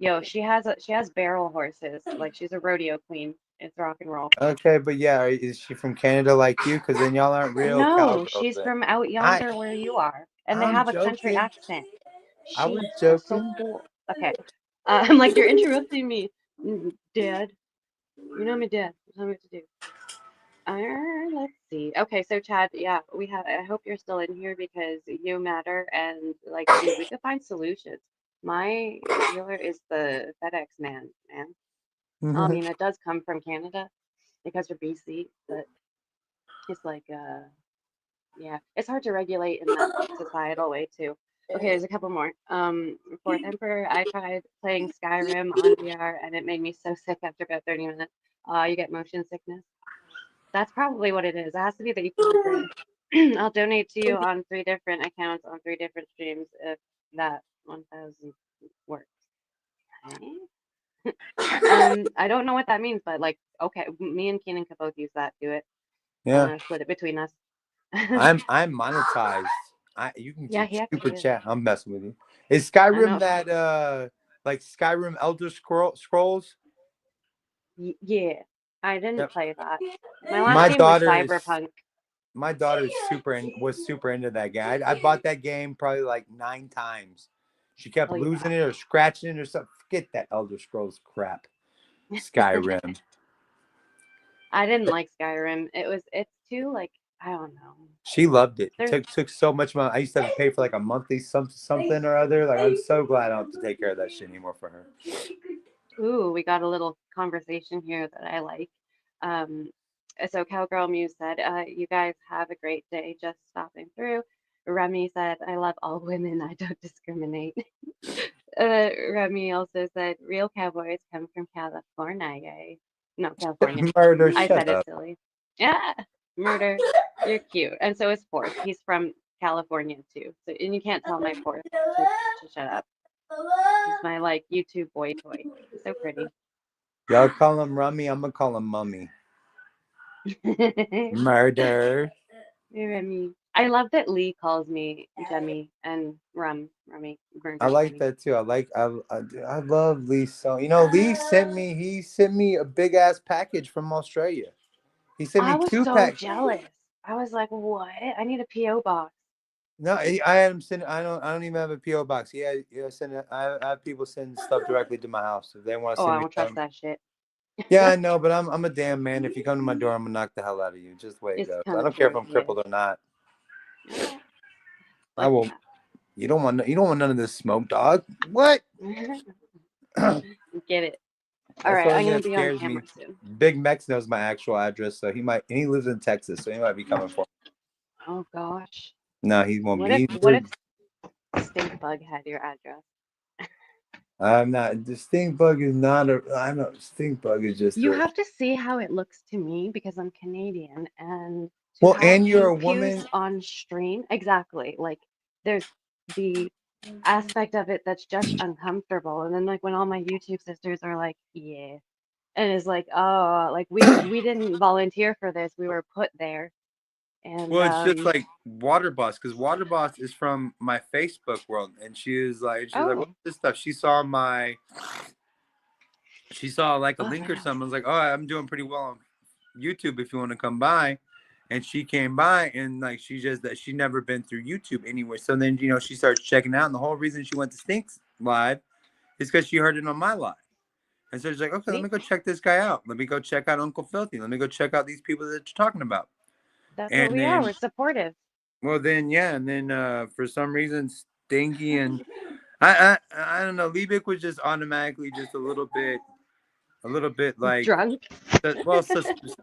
Yo, she has barrel horses. Like she's a rodeo queen. It's rock and roll. Okay, but yeah, is she from Canada like you? Because then y'all aren't real No, cowgirls. she's Then from out I yonder where you are, and they I'm have a country joking. accent. I was Sheesh, that's so joking. cool. Okay, I'm like you're interrupting me, Dad. You're not my dad. Tell me what to do. Let's see. Okay, so Chad, yeah, we have. I hope you're still in here because you matter, and like, dude, we could find solutions. My dealer is the FedEx man, man. I mean, it does come from Canada because we're BC, but it's like, yeah, it's hard to regulate in that societal way too. Okay, there's a couple more. Fourth Emperor, I tried playing Skyrim on VR, and it made me so sick after about 30 minutes. You get motion sickness. That's probably what it is. It has to be the equilibrium. I'll donate to you on 3 different accounts on 3 different streams if that 1,000 works. Okay. I don't know what that means, but like, okay, me and Keenan could both use that. Do it. Yeah, Split it between us. I'm monetized. You can Yeah, he super actually is. chat. I'm messing with you. Is I Skyrim know. that like Skyrim Elder Scrolls? Yeah, I didn't Yep. play that. My last My game was daughter is Cyberpunk. my daughter's was super into that game. I bought that game probably like 9 times. She kept Oh yeah. losing it or scratching it or something. Forget that Elder Scrolls crap. Skyrim. I didn't like Skyrim. It's too like I don't know. She loved it. There's Took so much money. I used to have to pay for like a monthly something or other. Like I'm so glad I don't have to take care of that shit anymore for her. ooh, we got a little conversation here that I like. Um, so Cowgirl Muse said, "You guys have a great day. Just stopping through." Remy said, "I love all women. I don't discriminate." Remy also said, "Real cowboys come from California." No, California. Murder, I shut said it up. silly. Yeah, murder. You're cute. And so is Fourth. He's from California too. So and you can't tell my Fourth to shut up. He's my like YouTube boy toy. He's so pretty. Y'all call him Rummy. I'm gonna call him Mummy. Murder. Remy. I love that Lee calls me Jemmy and Rummy, I murder like Rummy. that too. I love Lee so. You know, Lee sent me. He sent me a big ass package from Australia. He sent I me was two so packs. jealous. I was like, what? I need a PO box. No, I had him send. I don't even have a PO box. Send. I have people send stuff directly to my house if they want to Oh, send I me don't trust something. that shit. Yeah, I know, but I'm a damn man. If you come to my door, I'm gonna knock the hell out of you. Just the way it It's goes. I kind of don't care if true. I'm Yeah. crippled or not. Oh, I fuck will. yeah. You don't want. You don't want none of this smoke, dog. What? That's Get it. All the right, only I'm thing gonna that be on scares me. camera soon. Big Mex knows my actual address, so he might. And he lives in Texas, so he might be coming for Oh gosh. me. No, he won't What be. if He what lives. if Stink Bug had your address? I'm not. The stink bug is not a. I know. Stink bug is just You a. have to see how it looks to me because I'm Canadian and to Well, have and you're pew a pews woman. on stream. Exactly. Like there's the aspect of it that's just uncomfortable. And then like when all my YouTube sisters are like, yeah. And it's like, oh, like we didn't volunteer for this. We were put there. And Well, it's just like Water Boss, because Water Boss is from my Facebook world, and she's like, oh, what's this stuff? She saw like a oh link or no. something. I was like, oh, I'm doing pretty well on YouTube if you want to come by. And she came by, and like she just that she never been through YouTube anywhere. So then she starts checking out, and the whole reason she went to Stinks live is because she heard it on my live. And so she's like, okay, let See, me go check this guy out. Let me go check out Uncle Filthy. Let me go check out these people that you're talking about. that's what And we are. then We're supportive. Well, then, yeah, and then for some reason, Stinky and I don't know. Liebig was just automatically just a little bit like, Drunk. well,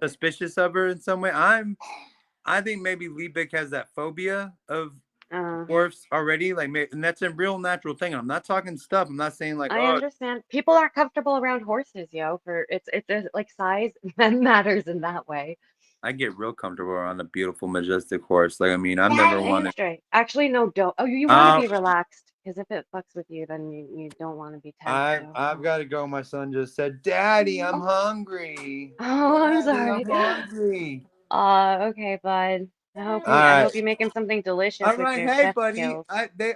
suspicious of her in some way. I think maybe Liebig has that phobia of Uh, dwarfs already, like, and that's a real natural thing. I'm not talking stuff. I'm not saying like, I oh, understand. People aren't comfortable around horses, yo. For it's like size matters in that way. I get real comfortable around a beautiful, majestic horse. Like, I mean, I've never Damn wanted. straight. Actually, no, don't. Oh, you want to Uh, be relaxed because if it fucks with you, then you don't want to be tense, yo. I've So. got to go. My son just said, "Daddy, I'm Oh, hungry. oh, I'm Daddy, I'm sorry. hungry." Okay, bud. All I right, hope you make him something delicious all with right. your Hey, chef buddy. skills.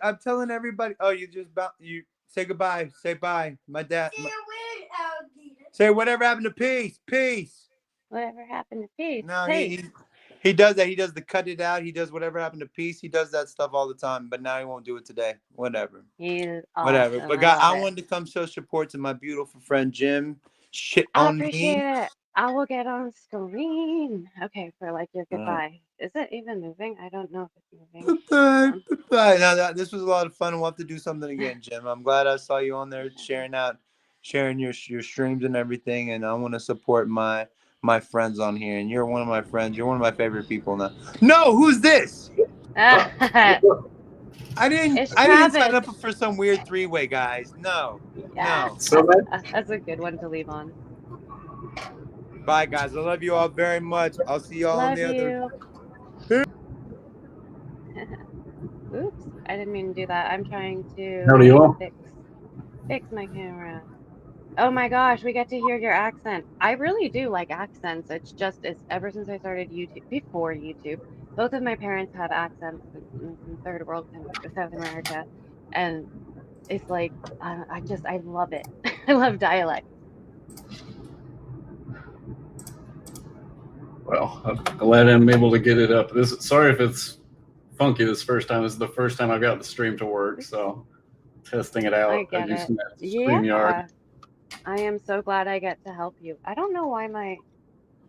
I'm telling everybody. Oh, you say goodbye. Say bye. My dad. Say whatever happened to peace. Peace. Whatever happened to peace? No, Peace. he does that. He does the cut it out. He does whatever happened to peace. He does that stuff all the time. But now he won't do it today. Whatever. He's Whatever. awesome. But I God, love I it. wanted to come show support to my beautiful friend Jim. Shit I on me. appreciate it. I will get on screen. Okay, for like your Uh, goodbye. Is it even moving? I don't know if it's moving. Hold Bye-bye. on. Bye-bye. Now this was a lot of fun. We'll have to do something again, Jim. I'm glad I saw you on there sharing your streams and everything. And I want to support my friends on here. And you're one of my friends. You're one of my favorite people now. No, who's this? It's I didn't sign Travis. up for some weird three-way, guys. No. Yeah, No. that's a good one to leave on. Bye, guys. I love you all very much. I'll see you all on Love the other. you. Oops, I didn't mean to do that. I'm trying How do to you all? fix my camera. Oh my gosh, we get to hear your accent. I really do like accents. It's ever since I started YouTube, before YouTube, both of my parents have accents in third world country, South America, and it's like I love it. I love dialect. Well, I'm glad I'm able to get it up. Sorry if it's funky this first time. This is the first time I've got the stream to work, Oops, so testing it I out get it. using that StreamYard. Yeah, I am so glad I get to help you. I don't know why my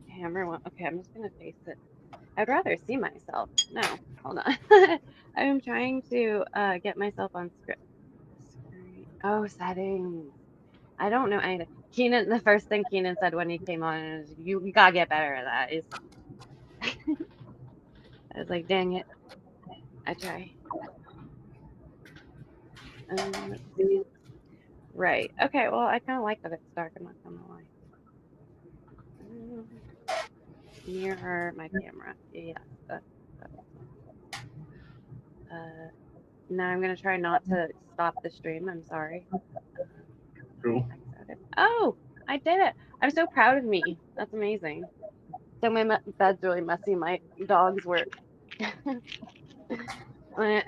camera went. Okay, I'm just gonna face it. I'd rather see myself. No, hold on. I'm trying to get myself on script. Screen. Oh, settings. I don't know anything. Keenan, the first thing Keenan said when he came on is, "You gotta get better at that." Is I was like, "Dang it, I try." Let's see. Right. Okay. Well, I kind of like that it's dark. I'm not gonna lie. Um, Mirror my camera. Yes, that makes sense. Now I'm gonna try not to stop the stream. I'm sorry. Uh, Cool. X out it. Oh, I did it. I'm so proud of me. That's amazing. So my bed's really messy. My dogs were, and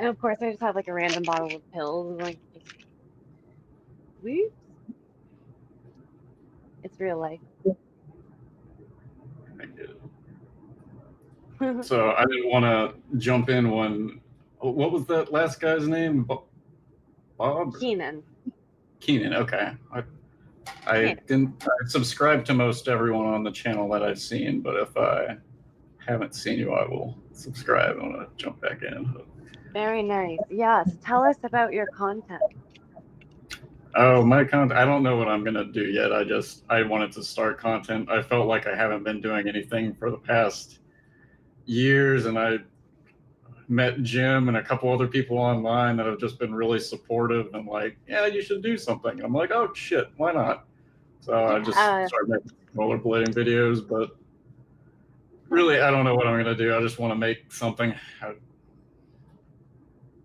of course I just have like a random bottle of pills, like just whoops. It's real life. I get it. So I didn't want to jump in when. What was that last guy's name? Bob? Keenan. Keenan. Okay. I Keenan. didn't I subscribe to most everyone on the channel that I've seen, but if I haven't seen you, I will subscribe. I want to jump back in. Very nice. Yes. Tell us about your content. Oh, my content. I don't know what I'm gonna do yet. I wanted to start content. I felt like I haven't been doing anything for the past years, and I met Jim and a couple other people online that have just been really supportive and like, yeah, you should do something. And I'm like, oh shit, why not? So I just Yeah. started making rollerblading videos, but really, I don't know what I'm gonna do. I just want to make something.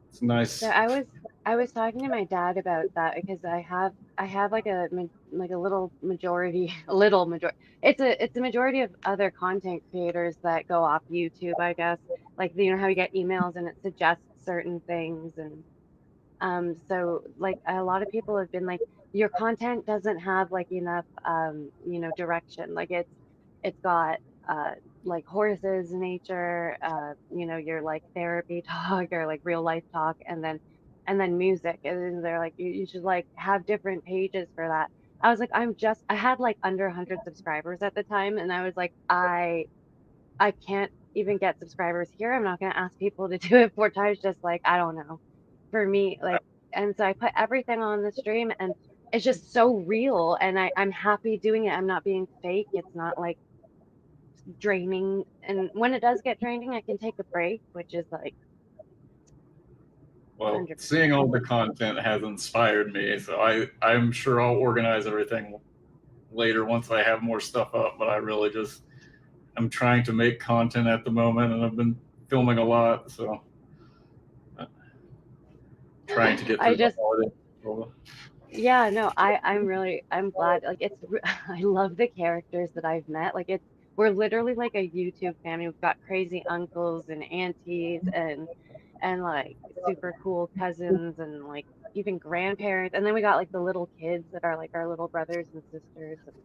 It's So nice. I was talking to my dad about that because I have like like a little majority a little majority it's a majority of other content creators that go off YouTube, I guess. Like you know how you get emails and it suggests certain things, and so like a lot of people have been like, your content doesn't have like enough you know, direction. Like it's got like horses, nature, you know, your like therapy talk or like real life talk, and then music. And then they're like, you should like have different pages for that. I was like, I had like under 100 subscribers at the time, and I was like, I can't even get subscribers here. I'm not gonna ask people to do it 4 times, just like I don't know. For me, like, and so I put everything on the stream, and it's just so real, and I'm happy doing it. I'm not being fake. It's not like draining. And when it does get draining, I can take a break, which is like Well, 100%. seeing all the content has inspired me, so I'm sure I'll organize everything later once I have more stuff up. But I really just I'm trying to make content at the moment, and I've been filming a lot, so trying to get I through the just holiday. Yeah, no, I'm glad. Like I love the characters that I've met. Like we're literally like a YouTube family. We've got crazy uncles and aunties and like super cool cousins and like even grandparents. And then we got like the little kids that are like our little brothers and sisters. And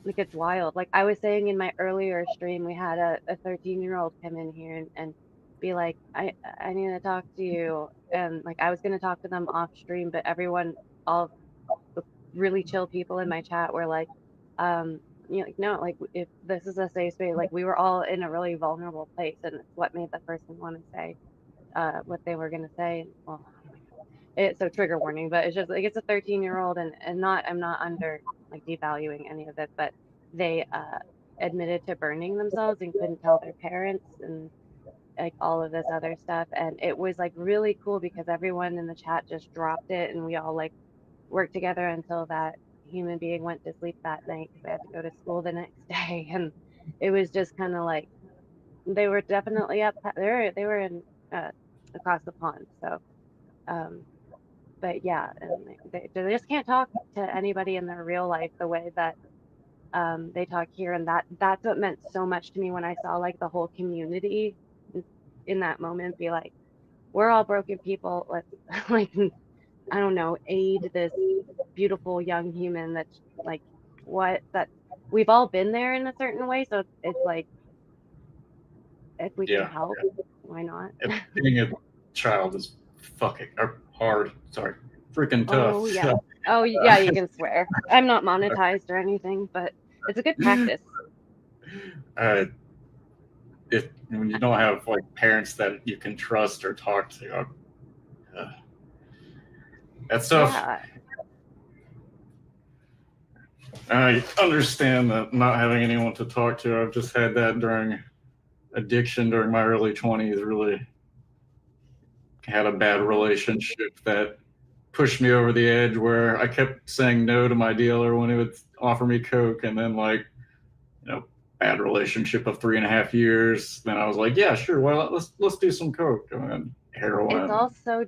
like it's wild. Like I was saying in my earlier stream, we had a 13-year-old come in here and be like, I need to talk to you. And like I was gonna talk to them off stream, but everyone, all the really chill people in my chat were like, um, you know, like no, like if this is a safe space, like we were all in a really vulnerable place, and it's what made the person want to say what they were gonna say. And well, oh my God, it's so trigger warning, but it's just like it's a 13-year-old, and not I'm not under like devaluing any of it, but they admitted to burning themselves and couldn't tell their parents and like all of this other stuff, and it was like really cool because everyone in the chat just dropped it, and we all like worked together until that human being went to sleep that night because I had to go to school the next day, and it was just kind of like they were definitely up. They were in across the pond. So, um, but yeah, and they just can't talk to anybody in their real life the way that they talk here, and that's what meant so much to me when I saw like the whole community in that moment be like, we're all broken people. Let's like I don't know, aid this beautiful young human that's like what that we've all been there in a certain way. So it's like if we can Yeah. help, why not? Being a child is fucking or hard. Sorry, freaking tough. Oh yeah. Oh yeah, you can swear. I'm not monetized or anything, but it's a good practice. uh, if when you don't have like parents that you can trust or talk to, uh, that's tough. Yeah. I understand that not having anyone to talk to. I've just had that during addiction during my early 20s. Really had a bad relationship that pushed me over the edge where I kept saying no to my dealer when he would offer me coke, and then like bad relationship of 3.5 years. Then I was like, yeah, sure, well let's do some coke and then It's heroin. also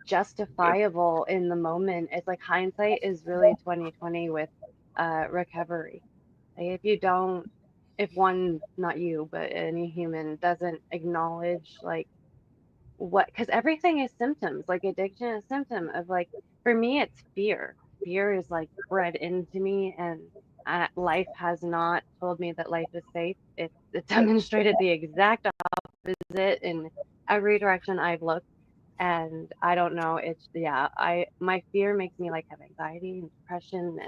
justifiable in the moment. It's like hindsight is really 2020 with recovery. Like if you don't, if one, not you, but any human doesn't acknowledge like what, because everything is symptoms, like addiction is a symptom of like, for me, it's fear. Fear is like bred into me, and life has not told me that life is safe. It demonstrated the exact opposite in every direction I've looked. And I don't know, it's yeah, my fear makes me like have anxiety and depression,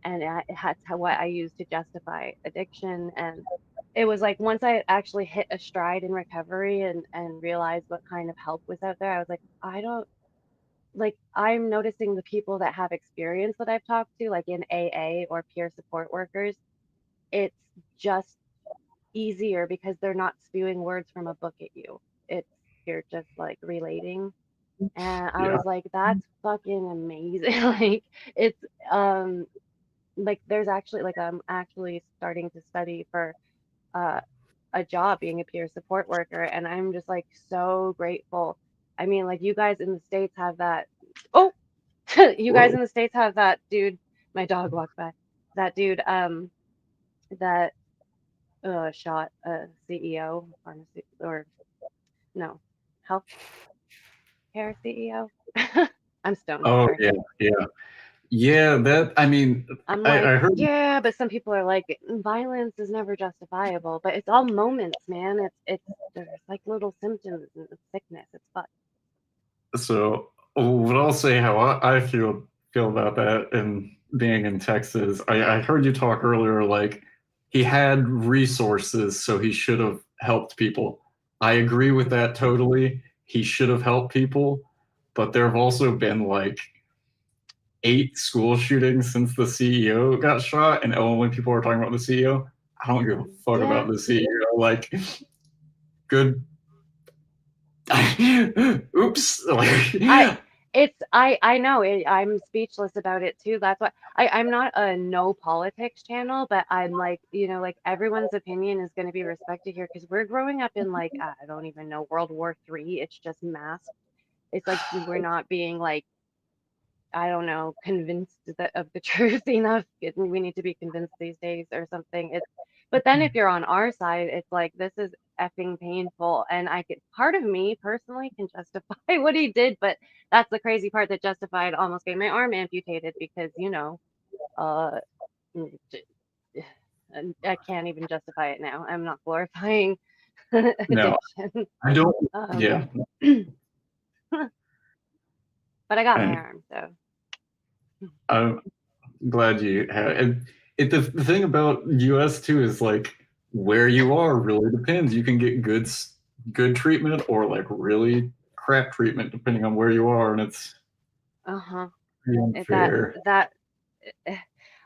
and that's how what I use to justify addiction. And it was like once I actually hit a stride in recovery and realized what kind of help was out there, I was like, I don't like I'm noticing the people that have experience that I've talked to, like in AA or peer support workers, it's just easier because they're not spewing words from a book at you. It's you're just like relating. And I Yeah. was like, that's fucking amazing. Like it's um like there's actually like I'm actually starting to study for uh a job being a peer support worker, and I'm just like so grateful. I mean, like you guys in the States have that. Oh, you guys Whoa. in the States have that dude. My dog walked by. That dude, that shot a CEO, pharmacy, or no, healthcare CEO. I'm stoned, Oh sorry. yeah, yeah, yeah. That I mean, I'm I, like, I heard. yeah, but some people are like, violence is never justifiable, but it's all moments, man. It's there's like little symptoms and sickness. It's fucked. So what I'll say how I feel about that and being in Texas. I heard you talk earlier like he had resources, so he should have helped people. I agree with Mhm. that totally. He should have helped people, but there have also been like 8 school shootings since the CEO got shot. And oh, when people are talking about the CEO, I don't give a fuck Yeah, about the CEO. Like, good. Oops. I Like, I know I'm speechless about it too. That's why I'm not a no politics channel, but I'm like, like everyone's opinion is going to be respected here because we're growing up in like I don't even know World War III. It's just masked. It's like we're not being like I don't know, convinced of the truth enough. We need to be convinced these days or something. But then if you're on our side, it's like this is effing painful, and I could part of me personally can justify what he did, but that's the crazy part that justified almost getting my arm amputated because uh, mm, and I can't even justify it now. I'm not glorifying no, addiction, I don't. um, Yeah. but I got my I, arm, so. I'm glad you have. And the thing about US too is like where you are really depends. You can get good treatment or like really crap treatment depending on where you are, and it's Uh-huh. pretty That unfair. that eh,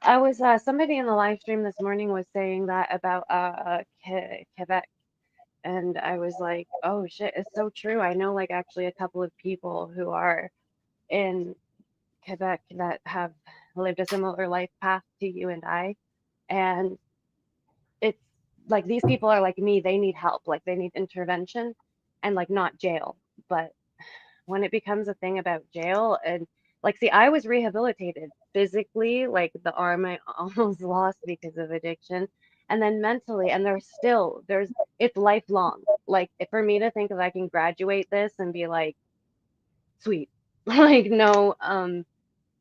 I was somebody in the live stream this morning was saying that about Quebec, and I was like, oh shit, it's so true. I know like actually a couple of people who are in Quebec that have lived a similar life path to you and I. And it's like these people are like me, they need help, like they need intervention and like not jail. But when it becomes a thing about jail and like, see, I was rehabilitated physically, like the arm I almost lost because of addiction, and then mentally, and there's it's lifelong. Like for me to think that I can graduate this and be like, sweet, like no,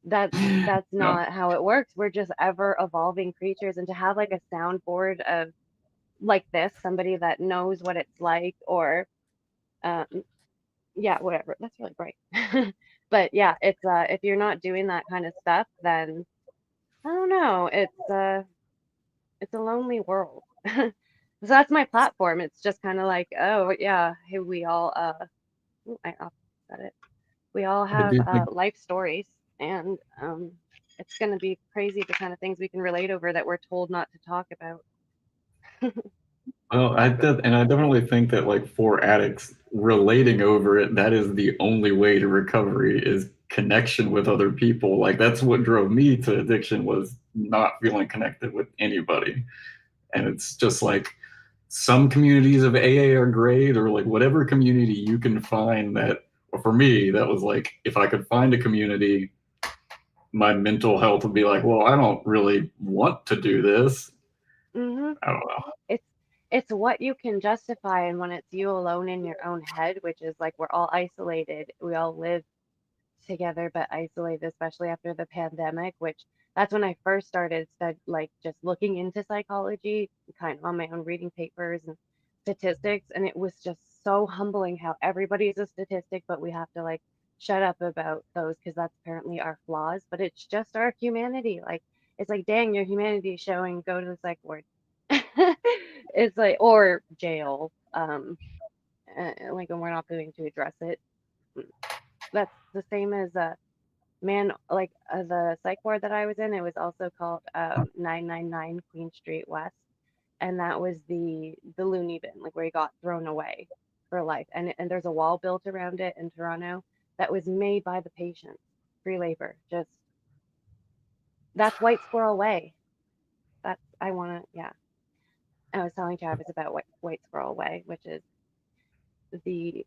that's No. not how it works. We're just ever evolving creatures, and to have like a soundboard of like this, somebody that knows what it's like, or um, yeah, whatever. That's really bright. But yeah, it's if you're not doing that kind of stuff, then I don't know. It's a lonely world. So that's my platform. It's just kind of like, oh yeah, hey, we all ooh, I said it. We all I have do think. life stories, and it's gonna be crazy the kind of things we can relate over that we're told not to talk about. Well, and I definitely think that like for addicts, relating over it, that is the only way to recovery is connection with other people. Like that's what drove me to addiction was not feeling connected with anybody. And it's just like some communities of AA are great, or like whatever community you can find that. Or for me, that was like if I could find a community, my mental health would be like, well, I don't really want to do this. Hmm. I don't know. It's it's what you can justify, and when it's you alone in your own head, which is like we're all isolated. We all live together but isolated, especially after the pandemic, which that's when I first started like just looking into psychology, kind of on my own, reading papers and statistics, and it was just so humbling how everybody's a statistic, but we have to like shut up about those because that's apparently our flaws, but it's just our humanity. Like it's like, dang, your humanity is showing, go to the psych ward. It's like, or jail, like, and we're not going to address it. That's the same as man, like the psych ward that I was in, it was also called 999 Queen Street West, and that was the loony bin, like where you got thrown away for life. And there's a wall built around it in Toronto that was made by the patients, free labor. Just that's White Squirrel Way. That's I want to, yeah. I was telling Travis about White Squirrel Way, which is the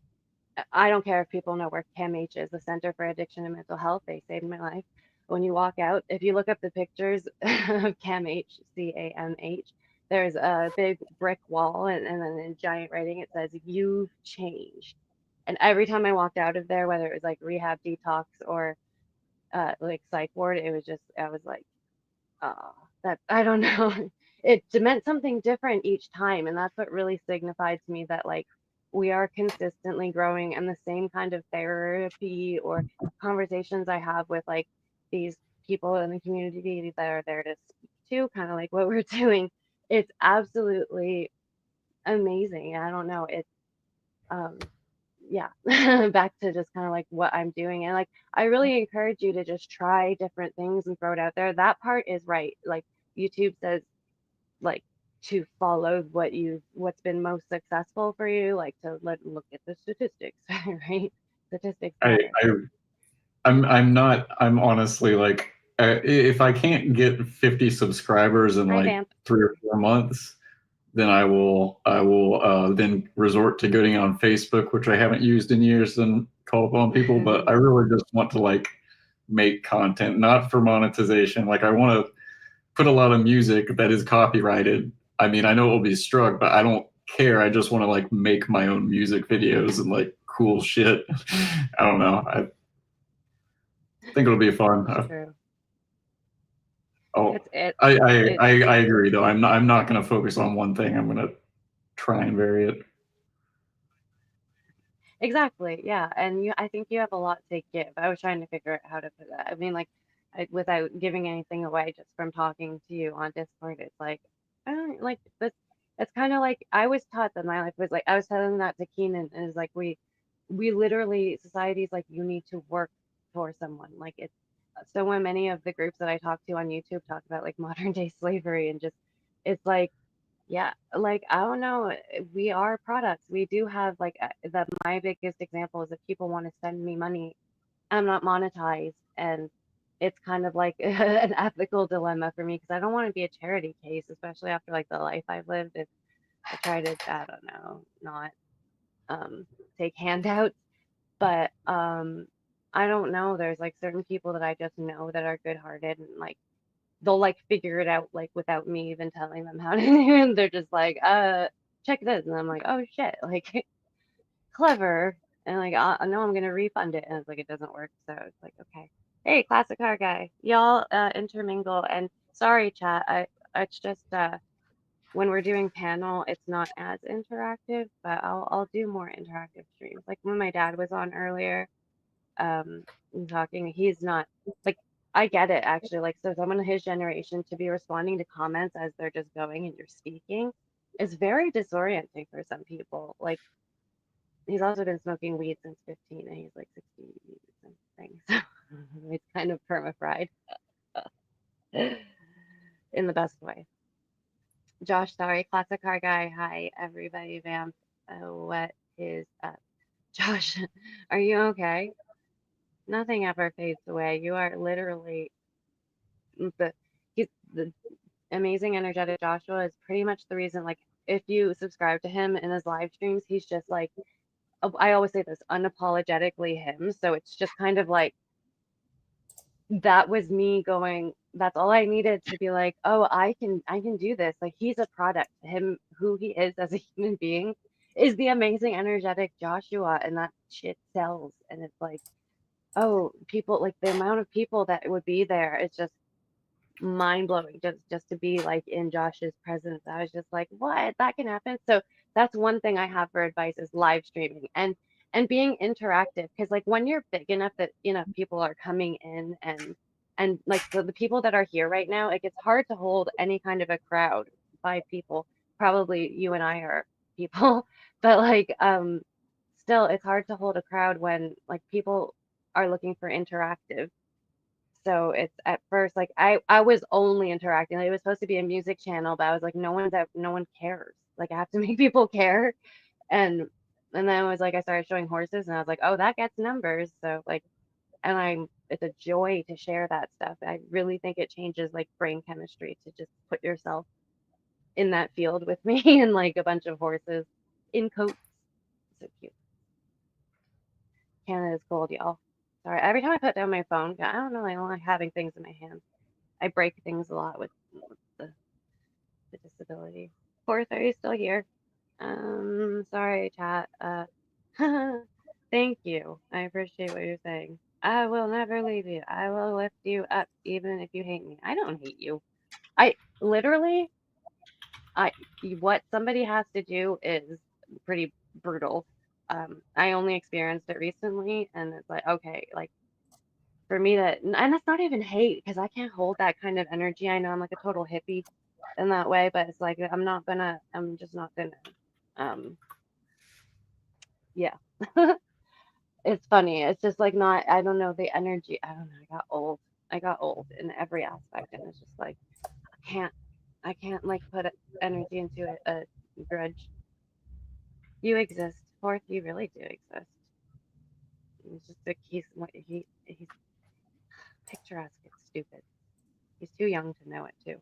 I don't care if people know where CAMH is, the Center for Addiction and Mental Health. They saved my life. When you walk out, if you look up the pictures of CAMH, CAMH, there's a big brick wall, and then in giant writing it says, "You've changed." And every time I walked out of there, whether it was like rehab detox or like psych ward, it was just, I was like, oh, that I don't know. It meant something different each time, and that's what really signified to me that like we are consistently growing, and the same kind of therapy or conversations I have with like these people in the community that are there to speak to, kind of like what we're doing, it's absolutely amazing. I don't know. It's um yeah, back to just kind of like what I'm doing. And like, I really encourage you to just try different things and throw it out there. That part is right. Like, YouTube says, like, to follow what's been most successful for you, like to look at the statistics, right? Statistics I, matter. I I'm not. I'm honestly like, if I can't get 50 subscribers in Hi, like Vamp. 3 or 4 months, then I will then resort to getting on Facebook, which I haven't used in years, and call upon people. But I really just want to like make content, not for monetization. Like I want to put a lot of music that is copyrighted. I mean, I know it will be struck, but I don't care. I just want to like make my own music videos and like cool shit. I don't know. I think it'll be fun. It's true. Oh, It's it. I agree though. I'm not going to focus on one thing. I'm going to try and vary it. Exactly. Yeah. And I think you have a lot to give. I was trying to figure out how to put that. I mean, like, without giving anything away, just from talking to you on Discord, it's like, I don't like this. It's kind of like I was taught that my life was like, I was telling that to Keenan, is like, we literally, society's like, you need to work for someone. Like, it's so when many of the groups that I talk to on YouTube talk about like modern day slavery and just, it's like, yeah, like I don't know, we are products. We do have like my biggest example is if people want to send me money, I'm not monetized, and it's kind of like an ethical dilemma for me because I don't want to be a charity case, especially after like the life I've lived. If I try to, I don't know, not um take handouts, but I don't know. There's like certain people that I just know that are good-hearted and like they'll like figure it out like without me even telling them how to do it. They're just like, check this, and I'm like, oh shit, like clever, and like I know I'm gonna refund it, and it's like it doesn't work, so it's like okay. Hey, classic car guy, y'all intermingle, and sorry, chat. It's just when we're doing panel, it's not as interactive, but I'll do more interactive streams. Like when my dad was on earlier, and talking, he's not like I get it actually. Like so someone his generation to be responding to comments as they're just going and you're speaking is very disorienting for some people. Like he's also been smoking weed since 15 and he's like 60 something. So it's kind of perma-fried in the best way. Josh, sorry, classic car guy. Hi, everybody, vamp. What is up? Josh, are you okay? Nothing ever fades away. You are literally the he's the amazing energetic Joshua is pretty much the reason like if you subscribe to him in his live streams, he's just like I always say this unapologetically him. So it's just kind of like that was me going, that's all I needed to be like, oh, I can do this. Like he's a product. Him who he is as a human being is the amazing energetic Joshua and that shit sells. And it's like, oh, people like the amount of people that would be there, it's just mind blowing just to be like in Josh's presence. I was just like, what? That can happen. So that's one thing I have for advice is live streaming and being interactive because like when you're big enough that people are coming in and like the people that are here right now, like it's hard to hold any kind of a crowd, 5 people. Probably you and I are people, but like still it's hard to hold a crowd when like people are looking for interactive, so it's at first like I was only interacting. Like, it was supposed to be a music channel, but I was like, no one cares. Like I have to make people care. And then it was like I started showing horses and I was like, oh, that gets numbers. So like and it's a joy to share that stuff. I really think it changes like brain chemistry to just put yourself in that field with me and like a bunch of horses in coats. So cute. Canada's cold, y'all. Sorry. Every time I put down my phone, I don't know, I don't like having things in my hands. I break things a lot with the disability. Fourth, are you still here? Sorry, chat. Thank you. I appreciate what you're saying. I will never leave you. I will lift you up, even if you hate me. I don't hate you. I literally, I what somebody has to do is pretty brutal. I only experienced it recently, and it's like, okay, like for me to, and it's not even hate because I can't hold that kind of energy. I know I'm like a total hippie in that way, but it's like I'm just not gonna. Um, yeah, it's funny. It's just like not. I don't know the energy. I don't know. I got old. I got old in every aspect, and it's just like I can't. I can't like put energy into a grudge. You exist, Fourth. You really do exist. It's just like he's picturesque. It's stupid. He's too young to know it too.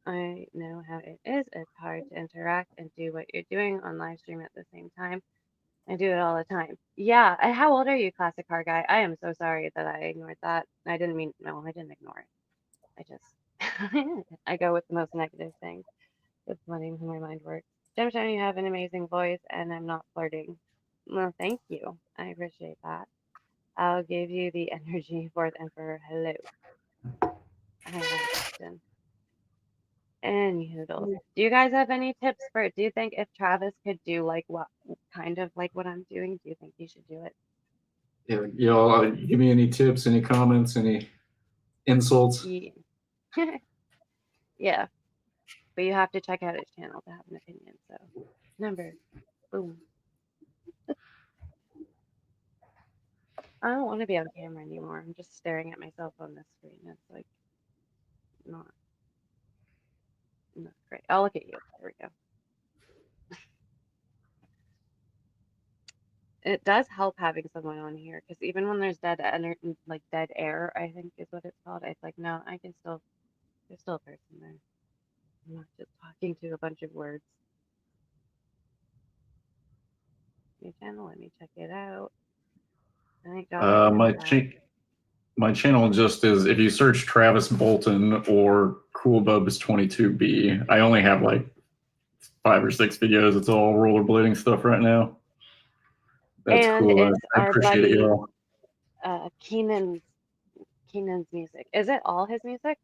I know how it is. It's hard to interact and do what you're doing on live stream at the same time. I do it all the time. Yeah. How old are you, classic car guy? I am so sorry that I ignored that. I didn't mean, no, I didn't ignore it. I just, I go with the most negative things. It's funny how my mind works. Gemstone, you have an amazing voice, and I'm not flirting. Well, thank you. I appreciate that. I'll give you the energy, Fourth Emperor. Hello. Hi, Captain. And noodles. Do you guys have any tips for it? Do you think if Travis could do like what kind of like what I'm doing, do you think he should do it? Yeah, y'all, give me any tips, any comments, any insults. Yeah. Yeah. But you have to check out his channel to have an opinion. So numbers. Boom. I don't want to be on camera anymore. I'm just staring at myself on this screen. It's like not great. I'll look at you. There we go. It does help having someone on here because even when there's like dead air, I think is what it's called. It's like, no, I can still, there's still a person there. I'm not just talking to a bunch of words. New channel, let me check it out. I think Josh is My coming back. my channel just is, if you search Travis Bolton or CoolBubs22B, I only have like 5 or 6 videos. It's all rollerblading stuff right now. That's And cool. it's I our appreciate it, buddy y'all. Keenan's music. Is it all his music?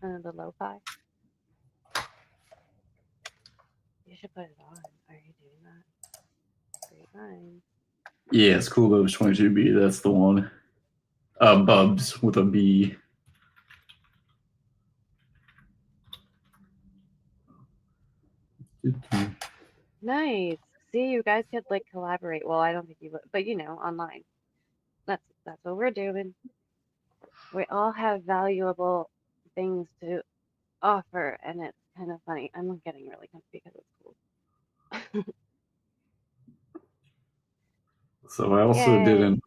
The lo-fi. You should put it on. Are you doing that? Great minds. Yeah, it's CoolBubs22B. That's the one. Bubs with a B. Nice. See, you guys could like collaborate. Well, I don't think you would, but online. That's what we're doing. We all have valuable things to offer, and it's kind of funny. I'm getting really comfy because it's cool. So I also did Yay. an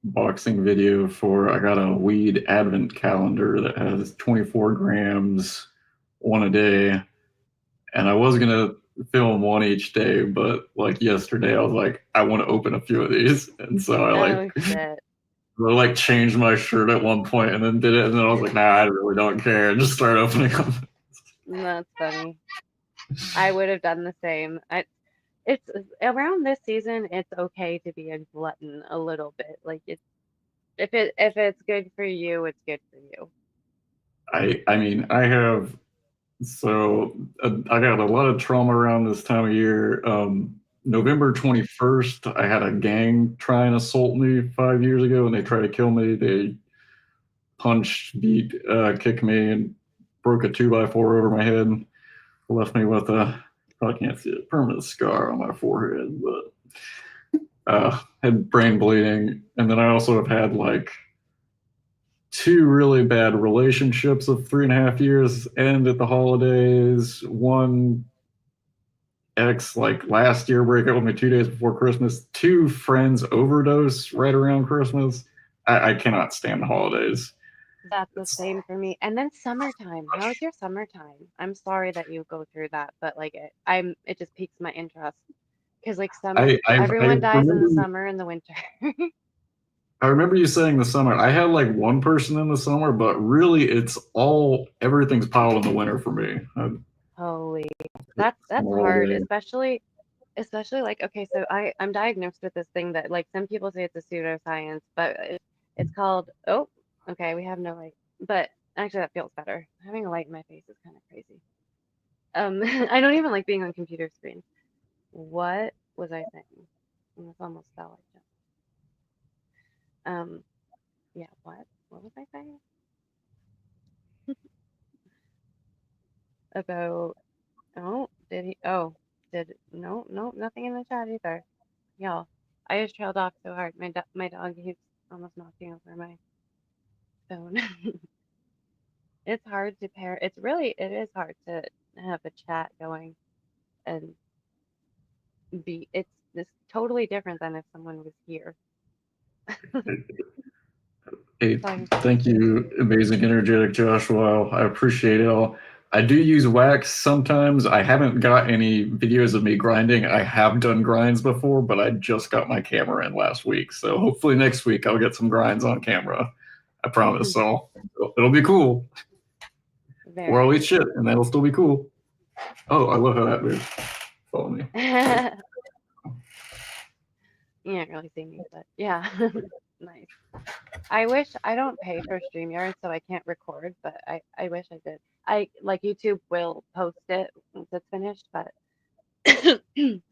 unboxing video for, I got a weed advent calendar that has 24 grams, one a day. And I was going to film one each day, but like yesterday, I was like, I want to open a few of these. And so Oh shit. I changed my shirt at one point and then did it. And then I was like, nah, I really don't care. And just start opening them. That's funny. I would have done the same. It's around this season, it's okay to be a glutton a little bit. Like if it's good for you, it's good for you. I mean, I have, so I got a lot of trauma around this time of year. November 21st, I had a gang try and assault me 5 years ago, and they tried to kill me. They punched, beat, kicked me, and broke a 2x4 over my head. Left me with a, I can't see it, permanent scar on my forehead, but had brain bleeding. And then I also have had like 2 really bad relationships of 3.5 years end at the holidays. One ex, like last year, break up with me 2 days before Christmas. 2 friends overdose right around Christmas. I cannot stand the holidays. That's the It's, same for me. And then summertime. How's your summertime? I'm sorry that you go through that, but like it just piques my interest because like I everyone dies in the remember summer and the winter. I remember you saying the summer. I had like one person in the summer, but really it's all, everything's piled in the winter for me. Holy, that's All hard, day. especially like okay, so I'm diagnosed with this thing that like some people say it's a pseudoscience, but it's called okay, we have no light, but actually that feels better. Having a light in my face is kind of crazy. I don't even like being on computer screens. What was I saying? This almost felt like that. Yeah, what was I saying about? Oh, did he? Oh, did no, nothing in the chat either. Y'all, I just trailed off so hard. My dog keeps almost knocking over my phone. It's hard to pair. It is hard to have a chat going and it's this totally different than if someone was here. Hey, Fine. thank you, amazing, energetic Joshua. I appreciate it all. I do use wax sometimes. I haven't got any videos of me grinding. I have done grinds before, but I just got my camera in last week. So hopefully next week I'll get some grinds on camera. I promise. So it'll be cool. Or Very I'll eat shit and that'll still be cool. Oh, I love how that moves. Follow me. nice. You can't really see me, but yeah, nice. I wish I don't pay for StreamYard, so I can't record, but I wish I did. I like YouTube will post it once it's finished, but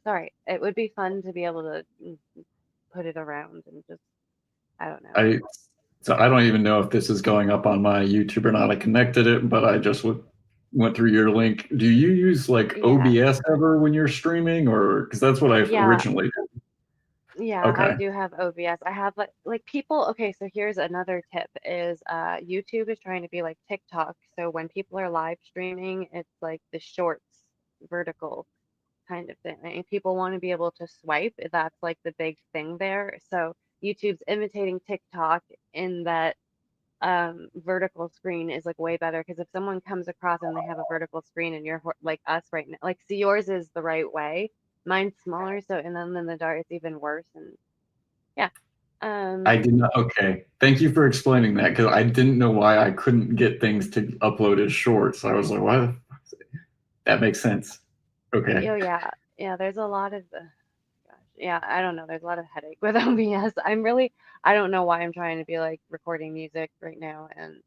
sorry, it would be fun to be able to put it around and just I don't know. I don't even know if this is going up on my YouTube or not. I connected it, but I just went through your link. Do you use like Yeah, OBS ever when you're streaming, or because that's what I yeah, originally did? yeah. I Okay. do have OBS. I have like people. Okay, so here's another tip: is YouTube is trying to be like TikTok. So when people are live streaming, it's like the shorts vertical kind of thing. And people want to be able to swipe. That's like the big thing there. So YouTube's imitating TikTok in that vertical screen is like way better because if someone comes across and they have a vertical screen and you're like us right now, like see yours is the right way. Mine's smaller, so and then in the dark it's even worse. And yeah. I did not. Okay, thank you for explaining that because I didn't know why I couldn't get things to upload as shorts. I was like, what? That makes sense. Okay. Oh yeah. There's a lot of gosh, yeah. I don't know. There's a lot of headache with OBS. I don't know why I'm trying to be like recording music right now and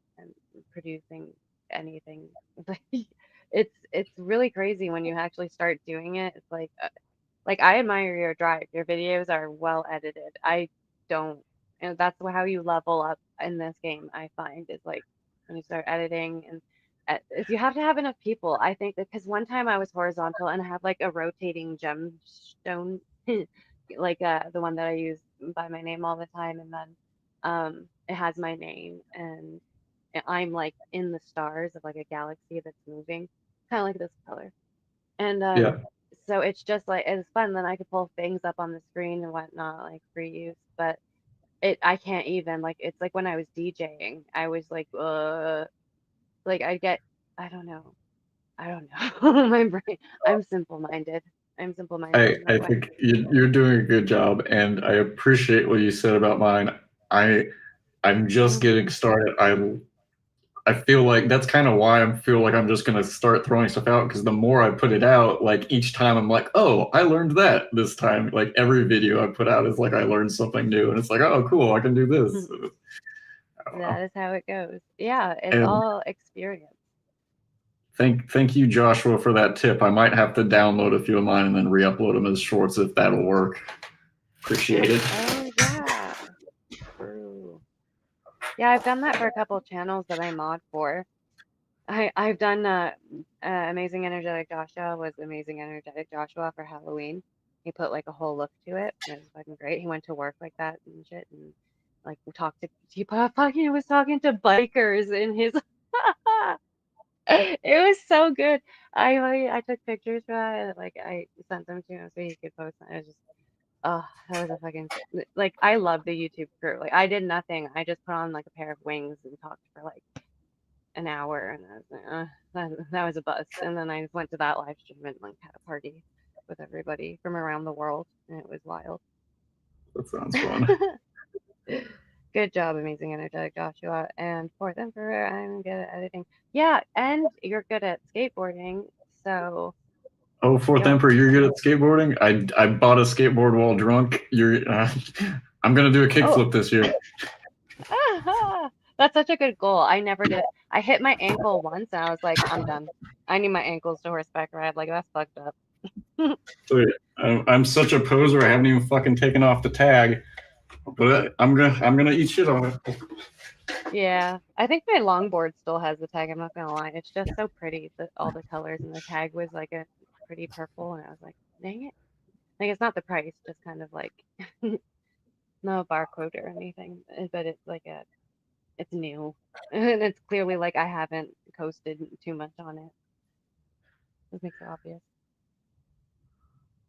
producing anything. It's really crazy when you actually start doing it. It's like I admire your drive. Your videos are well edited. I don't, and that's how you level up in this game. I find is like when you start editing and is you have to have enough people. I think that because one time I was horizontal and I have like a rotating gemstone, like the one that I use by my name all the time, and then it has my name and I'm like in the stars of like a galaxy that's moving, kind of like this color. And Yeah. so it's just like it's fun. Then I could pull things up on the screen and whatnot, like free use. But I can't even like it's like when I was DJing, I was like I get I don't know. I don't know. My brain I'm simple minded. I'm simple minded in I that way. think you're doing a good job, and I appreciate what you said about mine. I'm just Mhm. getting started. I feel like that's kind of why I feel like I'm just gonna start throwing stuff out because the more I put it out, like each time I'm like, oh, I learned that this time. Like every video I put out is like I learned something new, and it's like, oh, cool, I can do this. I don't know. That is how it goes. Yeah, it's And all experience. thank you, Joshua, for that tip. I might have to download a few of mine and then re-upload them as shorts if that'll work. Appreciate it. Oh yeah. True. Yeah, I've done that for a couple channels that I mod for. I've done Amazing Energetic Joshua was Amazing Energetic Joshua for Halloween. He put like a whole look to it. And it was fucking great. He went to work like that and shit and like we talked to he was talking to bikers in his it was so good. I took pictures for that. Like I sent them to him so he could post them. It was just oh, that was a fucking like I love the YouTube crew. Like I did nothing. I just put on like a pair of wings and talked for like an hour, and I was like, that was a bust. And then I went to that live stream and like had a party with everybody from around the world, and it was wild. That sounds fun. Good job, Amazing Energetic Joshua. And Fourth Emperor, I'm good at editing. Yeah, and you're good at skateboarding, so Oh, Fourth yep. Emperor, you're good at skateboarding. I bought a skateboard while drunk. I'm gonna do a Oh, kickflip this year. that's such a good goal. I never did. I hit my ankle once, and I was like, I'm done. I need my ankles to horseback ride. Like that's fucked up. Wait, I'm such a poser. I haven't even fucking taken off the tag, but I'm gonna eat shit on it. Yeah, I think my longboard still has the tag. I'm not gonna lie. It's just so pretty that all the colors and the tag was like a pretty purple, and I was like, dang it. Like it's not the price, just kind of like no barcode or anything, but it's like it's new, and it's clearly like I haven't coasted too much on it. This makes it obvious.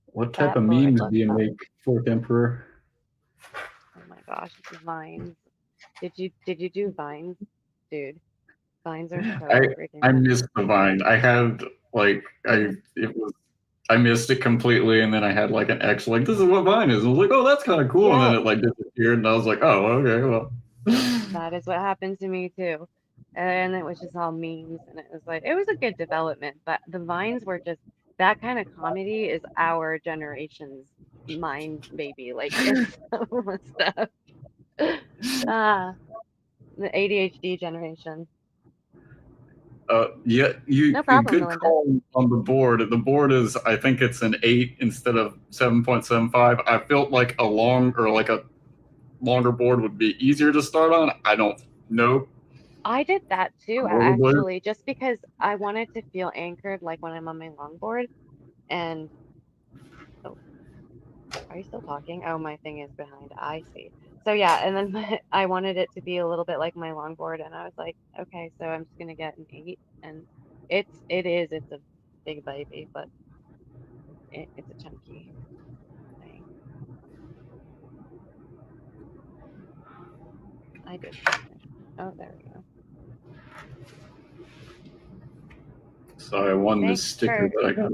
What type That of board memes do looks you fun. make, Fourth Emperor? Oh my gosh, Vines. Did you do Vines, dude? Vines are I so freaking I funny. missed the Vine. I had like I missed it completely, and then I had like an X like this is what Vine is. I was like, oh, that's kind of cool, and then Yeah, it like disappeared, and I was like, oh, okay, well. that is what happened to me too. And it was just all memes, and it was like it was a good development, but the Vines were just that kind of comedy is our generation's mind baby. Like it's some stuff. Ah, the ADHD generation. Yeah, No problem, good Melinda. call on the board. The board is, I think it's an 8 instead of 7.75. I felt like a longer board would be easier to start on. I don't know. I did that too, Probably. actually, just because I wanted to feel anchored like when I'm on my longboard. And oh, are you still talking? Oh, my thing is behind. I see. So yeah, and then I wanted it to be a little bit like my longboard, and I was like, okay, so I'm just gonna get an 8, and it's big baby, but it's a chunky thing. I did finish. Oh, there we go. So I won this Thanks sticker for. that I got.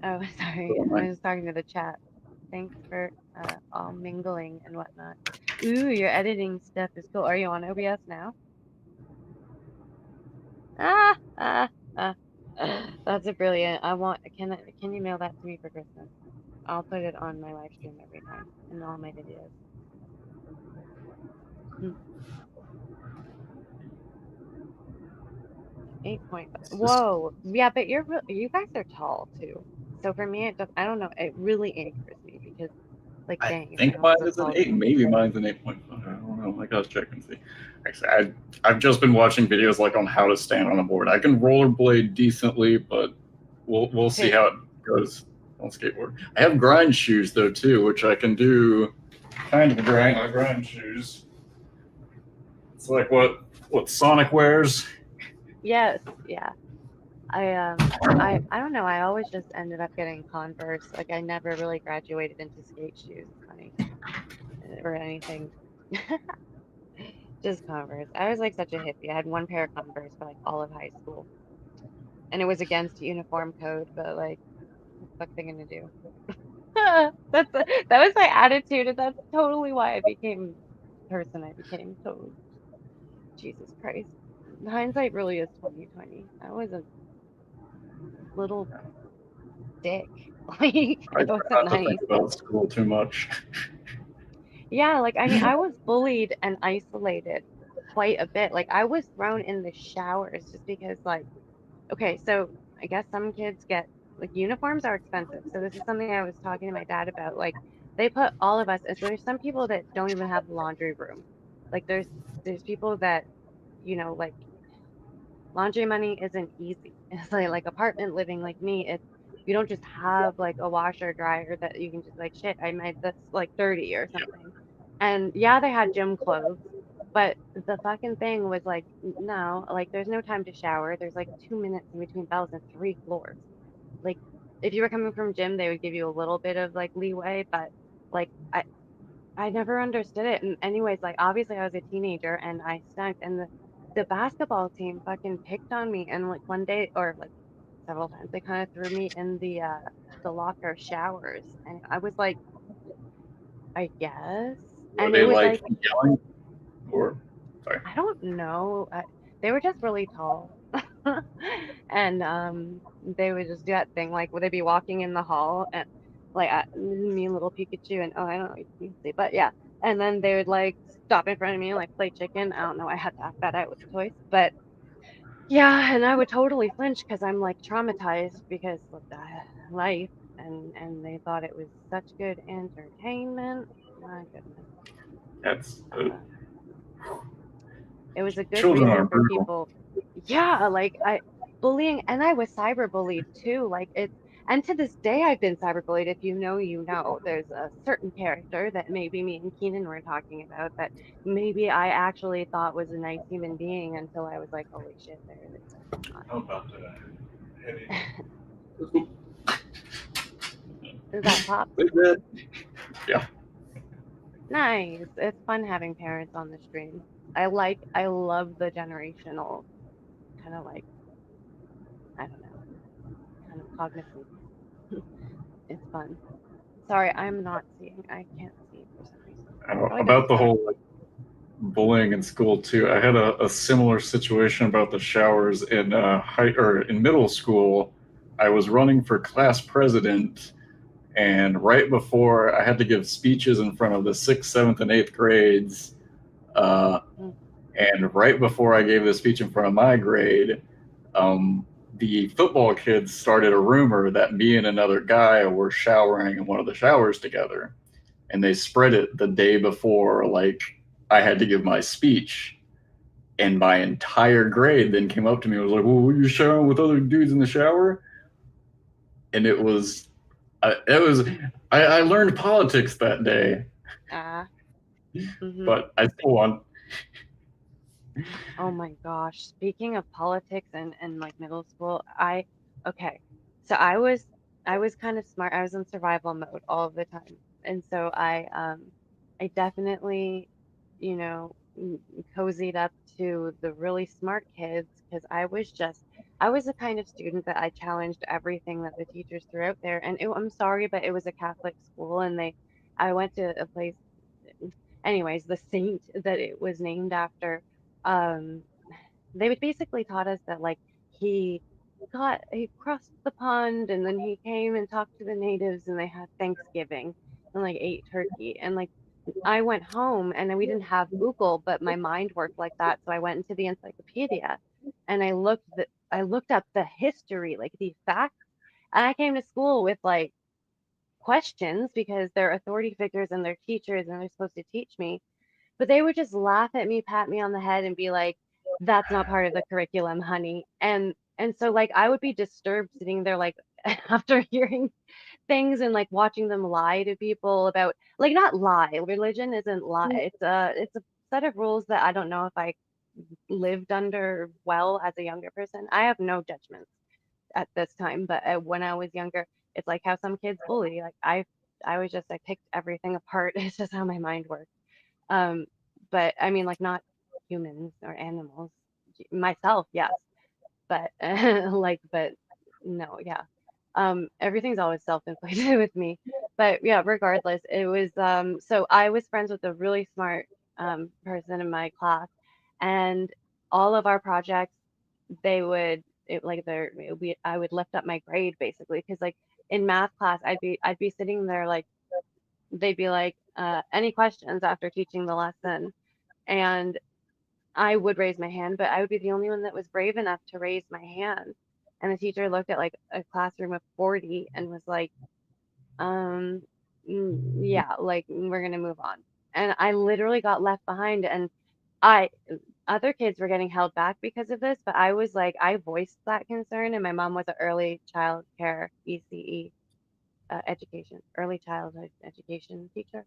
Oh, sorry. I was talking to the chat. Thanks for all mingling and whatnot. Ooh, your editing stuff is cool. Are you on OBS now? Ah, ah, ah. That's a brilliant. I want. Can you mail that to me for Christmas? I'll put it on my live stream every time in all my videos. 8.5. Whoa. Yeah, but you guys are tall too. So for me, I don't know. It really angers me because, like, I dang, if think anyone mine was as is an tall as 8. me. Maybe mine's an 8.5. I don't know. I gotta check and see. Actually, I've just been watching videos like on how to stand on a board. I can rollerblade decently, but we'll see how it goes on skateboard. I have grind shoes though too, which I can do kind of grind shoes. It's like what Sonic wears. Yes, yeah. I don't know. I always just ended up getting Converse. Like I never really graduated into skate shoes. It's funny or anything. Just Converse. I was like such a hippie. I had one pair of Converse for like all of high school, and it was against uniform code. But like, what the fuck they gonna do? That was my attitude, and that's totally why I became the person I became. Totally, Jesus Christ. Hindsight really is 2020. I was a little dick. Like I it try wasn't not to think nice. about school too much. Yeah, like I mean, I was bullied and isolated quite a bit. Like I was thrown in the showers just because like okay, so I guess some kids get like uniforms are expensive. So this is something I was talking to my dad about. Like they put all of us, and there's some people that don't even have laundry room. Like there's people that, like laundry money isn't easy. It's like apartment living like me, it's you don't just have like a washer dryer that you can just like shit, I made this like 30 or something. And yeah, they had gym clothes, but the fucking thing was like no, like there's no time to shower. There's like 2 minutes in between bells and three floors. Like if you were coming from gym, they would give you a little bit of like leeway, but like I never understood it. And anyways, like obviously I was a teenager and I stunk and the basketball team fucking picked on me and like one day or like several times they kind of threw me in the locker showers and I was like, I guess. Were And it they was like like, yelling or sorry? I don't know. They were just really tall. And they would just do that thing like would they be walking in the hall and like me and little Pikachu and oh I don't know if you can see but yeah and then they would like stop in front of me and like play chicken. I don't know. I had to act that out with the toys but yeah and I would totally flinch because I'm like traumatized because of that life and they thought it was such good entertainment. My goodness. That's Uh, it was a good children are reason for brutal. people. Yeah, like bullying, and I was cyberbullied too. Like it's, and to this day, I've been cyberbullied. If you know, you know. There's a certain character that maybe me and Keenan were talking about that maybe I actually thought was a nice human being until I was like, holy shit, they're How about that? not. Is that pop? Yeah, Nice. It's fun having parents on the stream. I love the generational kind of like, I don't know, kind of cognizance. It's fun. Sorry, I'm not seeing. I can't see for some reason. Oh, I can. about the Sorry. whole like, bullying in school too. I had a similar situation about the showers in in middle school. I was running for class president, and right before I had to give speeches in front of the sixth, seventh, and eighth grades. Uh, Mm. and right before I gave the speech in front of my grade, the football kids started a rumor that me and another guy were showering in one of the showers together, and they spread it the day before, like I had to give my speech. And my entire grade then came up to me and was like, "Well, were you showering with other dudes in the shower?" And I learned politics that day, Ah. Mm-hmm. but I still won. Oh my gosh. Speaking of politics and like middle school, Okay. So I was kind of smart. I was in survival mode all of the time. And so I definitely, cozied up to the really smart kids because I was the kind of student that I challenged everything that the teachers threw out there. And I'm sorry, but it was a Catholic school and I went to a place, anyways, the saint that it was named after. Um, they would basically taught us that like he he crossed the pond and then he came and talked to the natives and they had Thanksgiving and like ate turkey and like I went home and then we didn't have Google, but my mind worked like that. So I went into the encyclopedia and I looked up the history, like the facts, and I came to school with like questions because they're authority figures and they're teachers and they're supposed to teach me. But they would just laugh at me, pat me on the head, and be like, "That's not part of the curriculum, honey." And so like I would be disturbed sitting there like after hearing things and like watching them lie to people about like not lie. Religion isn't lie. It's a set of rules that I don't know if I lived under well as a younger person. I have no judgments at this time, but when I was younger, it's like how some kids bully. Like I was just I picked everything apart. It's just how my mind works. Um, but I mean, like not humans or animals. Myself, yes, but but no, yeah. Everything's always self-inflicted with me. But yeah, regardless, it was so I was friends with a really smart person in my class, and all of our projects, they would it like they're it would be I would lift up my grade basically because like in math class I'd be sitting there like they'd be like, any questions after teaching the lesson? And I would raise my hand, but I would be the only one that was brave enough to raise my hand. And the teacher looked at like a classroom of 40 and was like, um, yeah, like we're gonna move on. And I literally got left behind and I other kids were getting held back because of this, but I was like, I voiced that concern, and my mom was an early child care ECE education, early childhood education teacher.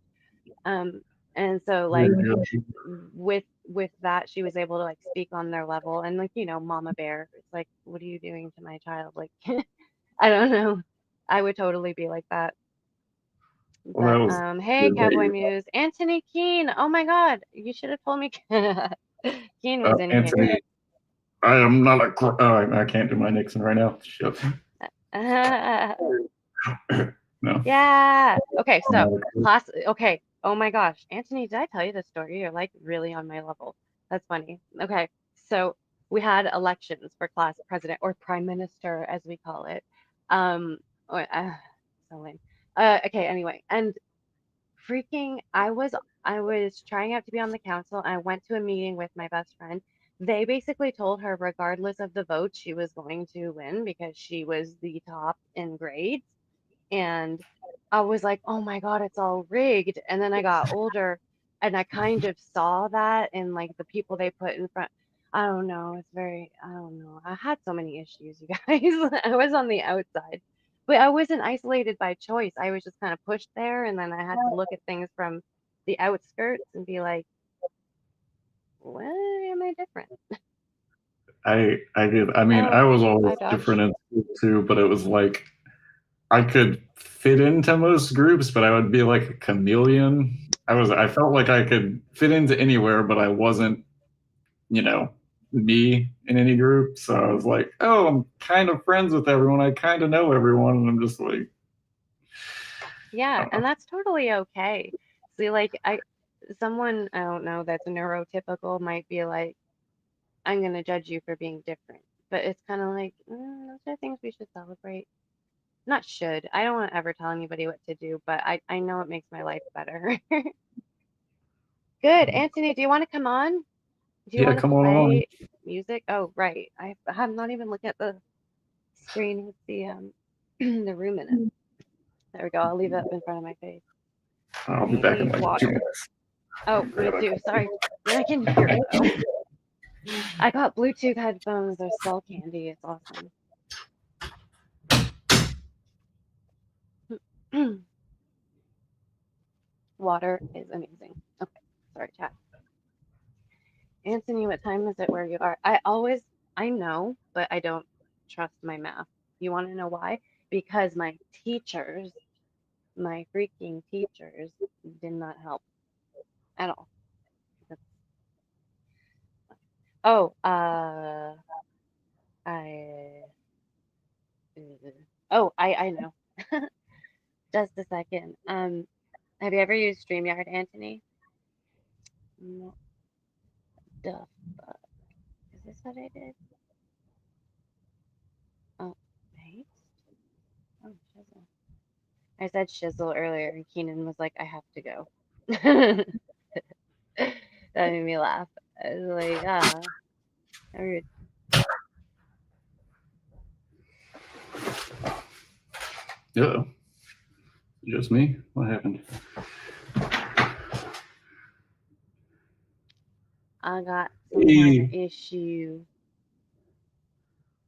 Um, and so like with that, she was able to like speak on their level and like, mama bear, it's like, what are you doing to my child? Like, I don't know. I would totally be like that. Well, But that was hey, good that Cowboy you. Muse, Anthony Keene. Oh my God, you should have told me Keene was in here. Anthony, I am not a. I can't do my Nixon right now. Shit. No, Yeah. Okay, I'm so not a. class. Okay. Oh my gosh, Anthony, did I tell you this story? You're like really on my level. That's funny. Okay, so we had elections for class president or prime minister, as we call it. Or, so lame. Okay. Anyway, and freaking, I was trying out to be on the council. And I went to a meeting with my best friend. They basically told her, regardless of the vote, she was going to win because she was the top in grades. And I was like, oh my God, it's all rigged. And then I got older and I kind of saw that in like the people they put in front. I don't know. I don't know. I had so many issues, you guys. I was on the outside, but I wasn't isolated by choice. I was just kind of pushed there. And then I had to look at things from the outskirts and be like, why am I different? I did. I mean, I Oh, was always I dodged. different in school too, but it was like I could fit into most groups, but I would be like a chameleon. I felt like I could fit into anywhere, but I wasn't, you know, me in any group. So I was like, oh, I'm kind of friends with everyone. I kind of know everyone, and I'm just like, I Yeah, don't and know. that's totally okay. See, like someone I don't know that's neurotypical might be like, I'm gonna judge you for being different, but it's kind of like those are things we should celebrate. Not should. I don't want to ever tell anybody what to do, but I know it makes my life better. Good, Anthony. Do you want to come on? Do you Yeah, want to come on along. play music? Oh, right. I'm not even looking at the screen with the the room in it. There we go. I'll leave it up in front of my face. I'll be I back in need like 2 minutes. water. Oh, me too. Sorry. I can hear it though. I got Bluetooth headphones. They're skull candy. It's awesome. Water is amazing. Okay, sorry, chat. Anthony, what time is it where you are? I know, but I don't trust my math. You want to know why? Because my teachers, my freaking teachers, did not help at all. That's- Oh, I. Oh, I know. Just a second. Have you ever used StreamYard, Anthony? No, the fuck. Is this what I did? Oh, paste? Oh, shizzle. I said shizzle earlier, and Keenan was like, I have to go. That made me laugh. I was like, rude. Yeah. Just me? What happened? I got some kind of Hey, issue.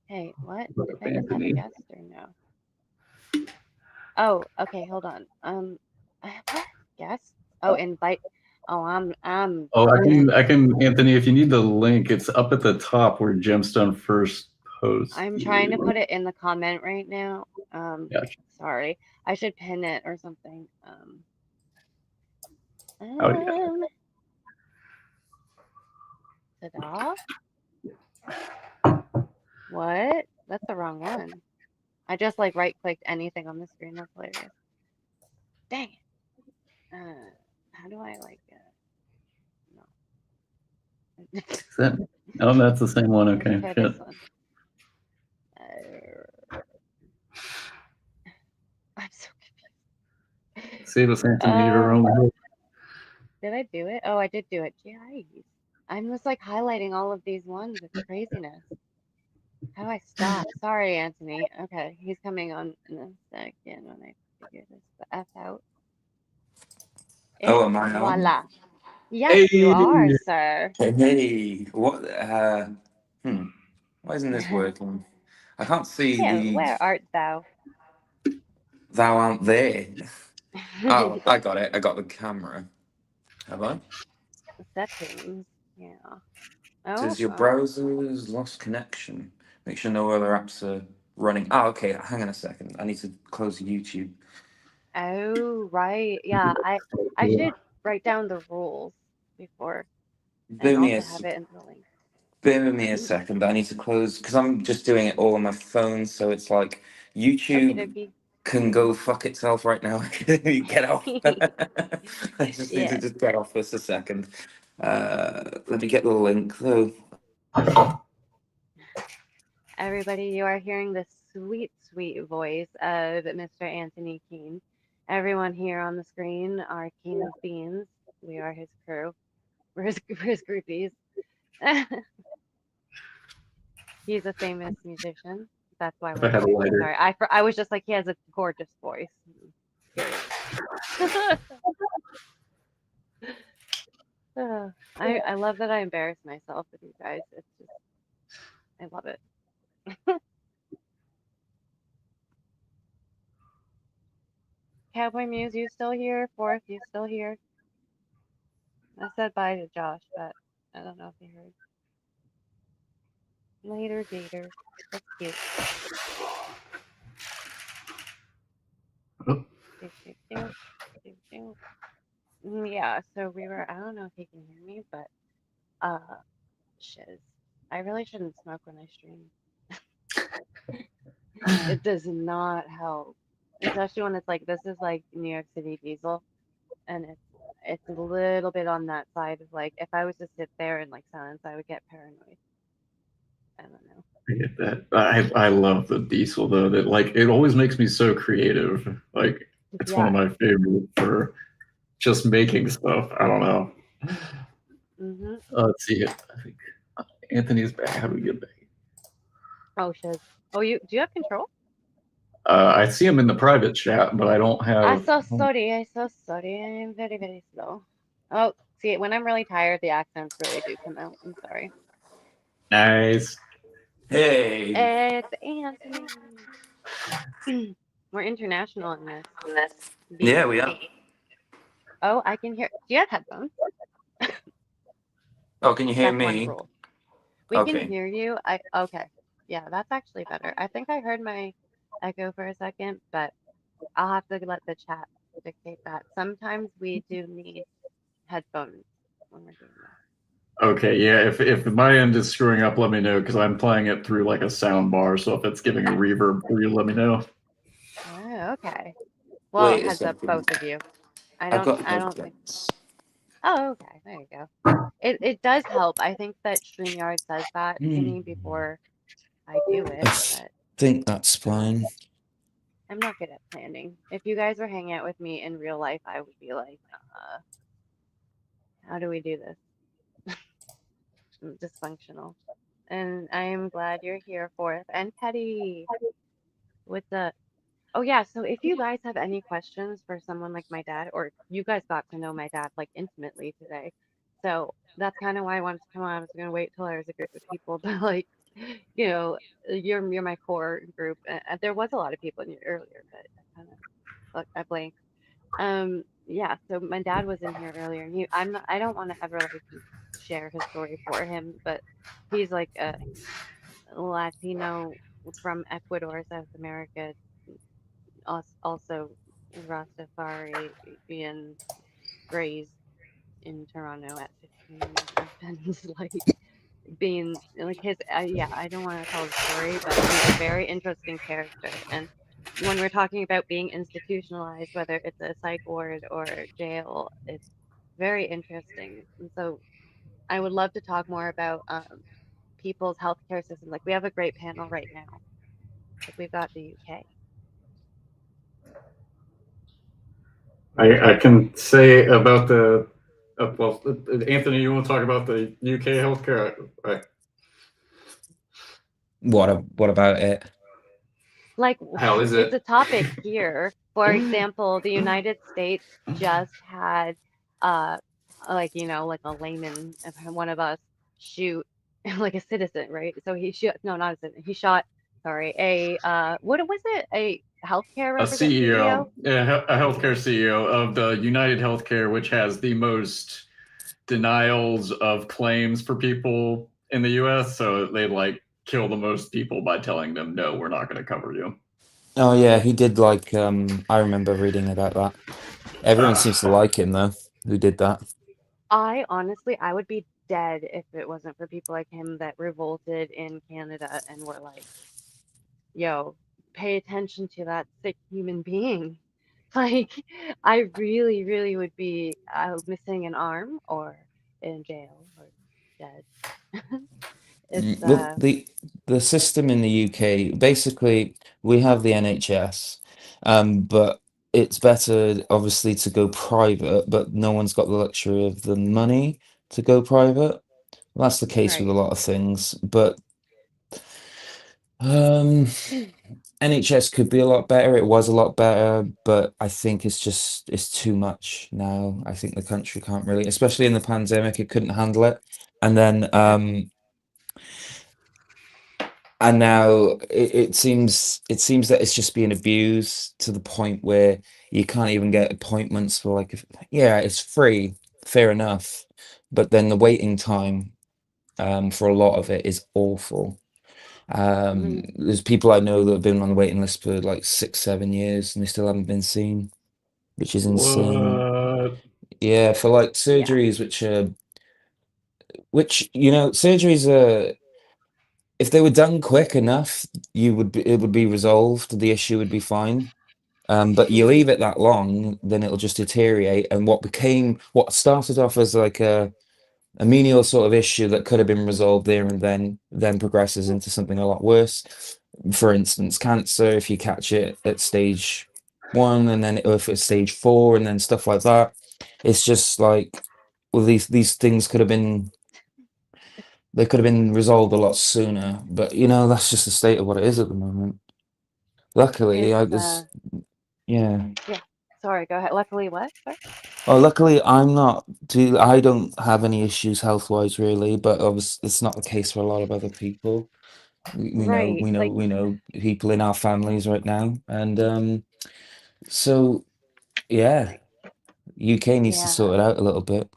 Hey, what? what's Did up, I just have a Anthony? guest or no? Oh, okay, hold on. What? Guest? Oh, invite. Oh, I'm Oh, I busy. can, Anthony, if you need the link, it's up at the top where Gemstone first I'm trying to posted. put it in the comment right now. Yeah. Sorry. I should pin it or something. Oh, yeah. Ta-da? What? That's the wrong one. I just like right-clicked anything on the screen. That's hilarious. Dang it. How do I like no. Is that, oh, that's the same one. Let's Okay. try this Shit. one. I'm so confused. Save us, Anthony. You're only. Did I do it? Oh, I did do it. Jeez. I'm just like highlighting all of these ones. It's craziness. How do I stop? Sorry, Anthony. Okay, he's coming on in a second when I figure this the F out. Oh, And am I on? voila. Yes, you Hey. are, sir. Hey, what? Why isn't this working? I can't see Yeah, the where art thou? thou aren't there. Oh, I got it. I got the camera. Have I? Settings. Yeah. Oh, Says your browser's lost connection. Make sure no other apps are running. Oh, okay. Hang on a second. I need to close YouTube. oh, right. Yeah, I should write down the rules before and Bear me a, also s- have it in the link. bear with me a Mm, second. I need to close because I'm just doing it all on my phone. So it's like okie YouTube dokie. can go fuck itself right now. Get off. I just need to Yes. just get off this a second. Let me get the link though. Everybody, you are hearing the sweet, sweet voice of Mr. Anthony Keene. Everyone here on the screen are Keen's Beans. We are his crew. We're his groupies. He's a famous musician. That's why If we're I had a here. lighter. Sorry, I was just like, he has a gorgeous voice. Period. I love that I embarrass myself with you guys. It's just, I love it. Cowboy Muse, you still here? Fourth, you still here? I said bye to Josh, but I don't know if he heard. Later, Gator. That's cute. Oh, Do, do, do, do, do. Yeah, so we were, I don't know if he can hear me, but, shiz. I really shouldn't smoke when I stream. It does not help. Especially when it's like, this is like New York City diesel, and it's a little bit on that side of like, if I was to sit there in like silence, I would get paranoid. I don't know. I get that. I love the diesel though. That like it always makes me so creative. Like it's one of Yeah. my favorite for just making stuff. I don't know. Mm-hmm. Let's see. I think Anthony's back. How do we get back? Oh, shiz. Oh, do you have control? I see him in the private chat, but I don't I'm have. so sorry. I'm so sorry. I'm very, very slow. Oh, see, when I'm really tired, the accents really do come out. I'm sorry. Nice. Hey. It's Anthony. We're international in this. Yeah, Bean. we are. Oh, I can hear. Do you have headphones? Oh, can you hear That's one me? rule. We can Okay. hear you. Okay. Yeah, that's actually better. I think I heard my echo for a second, but I'll have to let the chat dictate that. Sometimes we do need headphones when we're doing this. Okay, yeah. If my end is screwing up, let me know because I'm playing it through like a sound bar. So if it's giving a reverb for you, let me know. Oh, okay. Well, Wait a heads up, second. both of you. I've got I don't think. headphones. Oh, okay. There you go. It does help. I think that StreamYard says that to Hmm. me before I do I it, but think that's fine. I'm not good at planning. If you guys were hanging out with me in real life, I would be like, how do we do this? Dysfunctional. And I am glad you're here for it. And Petty with the oh yeah, so if you guys have any questions for someone like my dad, or you guys got to know my dad like intimately today, so that's kind of why I wanted to come on. I was gonna wait till there was a group of people, but like, you're my core group. There was a lot of people in here earlier, but I kind of like I blanked. Yeah, so my dad was in here earlier, and I don't want to ever like share his story for him, but he's like a Latino from Ecuador, South America, also Rastafarian raised in Toronto at 15 and is like being like his yeah, I don't want to tell his story, but he's a very interesting character. And when we're talking about being institutionalized, whether it's a psych ward or jail, it's very interesting. And so I would love to talk more about people's healthcare system. Like we have a great panel right now. Like we've got the UK. I can say about the well, Anthony, you want to talk about the UK healthcare? What about it? Like How is it's it? a topic here. For example, the United States just had uh like like a layman, one of us shoot like a citizen, right? So he shot no, not a citizen. He shot, sorry, a what was it? A healthcare A CEO? CEO, a healthcare CEO of the United Healthcare, which has the most denials of claims for people in the US. So they like kill the most people by telling them, no, we're not going to cover you. Oh yeah, he did like I remember reading about that. Everyone seems to Uh, like him though, who did that. I honestly, I would be dead if it wasn't for people like him that revolted in Canada and were like, yo, pay attention to that sick human being. Like, I really, really would be missing an arm or in jail or dead. It's With the system in the UK, basically we have the NHS, but it's better obviously to go private, but no one's got the luxury of the money to go private. Well, that's the case with a right. lot of things, but um, NHS could be a lot better. It was a lot better, but I think it's too much now. I think the country can't really, especially in the pandemic, it couldn't handle it. And then Okay. and now it seems that it's just being abused to the point where you can't even get appointments for like yeah, it's free, fair enough, but then the waiting time for a lot of it is awful. Hmm. There's people I know that have been on the waiting list for like 6, 7 years and they still haven't been seen, which is insane. what? Yeah, for like Yeah. surgeries which surgeries are, if they were done quick enough, it would be resolved, the issue would be fine. But you Hmm. leave it that long, then it'll just deteriorate. And what started off as like a menial sort of issue that could have been resolved there and then progresses into something a lot worse. For instance, cancer, if you catch it at stage 1 and then if it's stage 4 and then stuff like that, it's just like, well, these things could have been resolved a lot sooner. But that's just the state of what it is at the moment. Luckily, It's yeah. yeah. Sorry, go ahead. Luckily, what? Sorry. Oh, luckily, I don't have any issues health-wise really, but obviously it's not the case for a lot of other people. We know, Right. we know, Like, we know people in our families right now, and so yeah, UK needs to yeah. sort it out a little bit.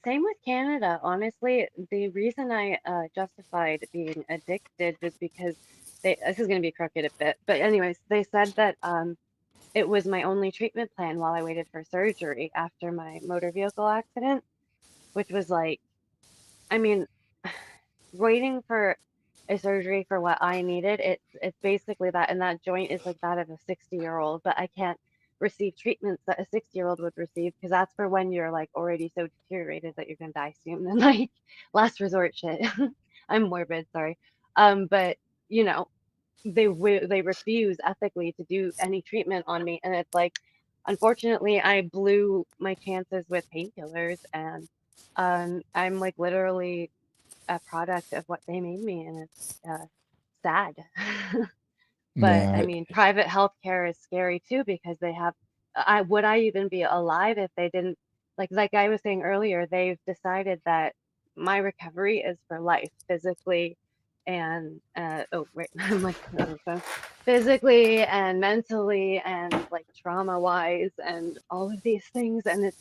Same with Canada. Honestly, the reason I justified being addicted was because this is going to be crooked a bit, but anyways, they said that it was my only treatment plan while I waited for surgery after my motor vehicle accident, which was like, I mean, waiting for a surgery for what I needed, it's basically that, and that joint is like that of a 60-year-old, but I can't receive treatments that a 60-year-old would receive because that's for when you're like already so deteriorated that you're gonna die soon and like last resort shit. I'm morbid, sorry. But you know, they refuse ethically to do any treatment on me, and it's like, unfortunately, I blew my chances with painkillers, and I'm like literally a product of what they made me, and it's sad. But I Yeah, mean, private healthcare is scary too because they have. I would I even be alive if they didn't like I was saying earlier, they've decided that my recovery is for life, physically and oh wait, I'm like on the phone, physically and mentally and like trauma wise and all of these things, and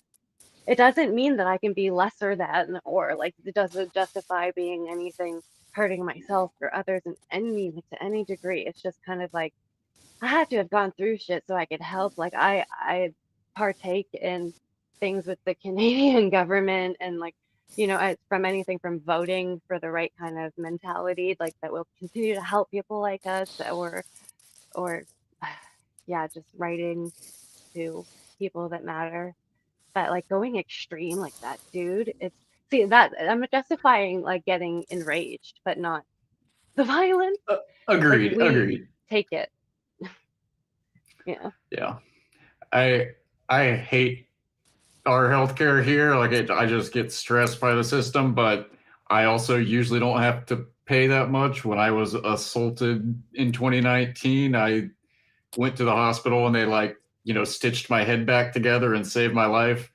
it doesn't mean that I can be lesser than or like it doesn't justify being anything hurting myself or others in any like to any degree. It's just kind of like I had to have gone through shit so I could help. Like I partake in things with the Canadian government and like from anything from voting for the right kind of mentality like that will continue to help people like us or yeah, just writing to people that matter. But like going extreme like that, dude, it's see that I'm justifying like getting enraged, but not the violence. Like Agreed. we Agreed. take it. Yeah. Yeah. I I hate our healthcare here. Like I just get stressed by the system, but I also usually don't have to pay that much. When I was assaulted in 2019, I went to the hospital and they stitched my head back together and saved my life.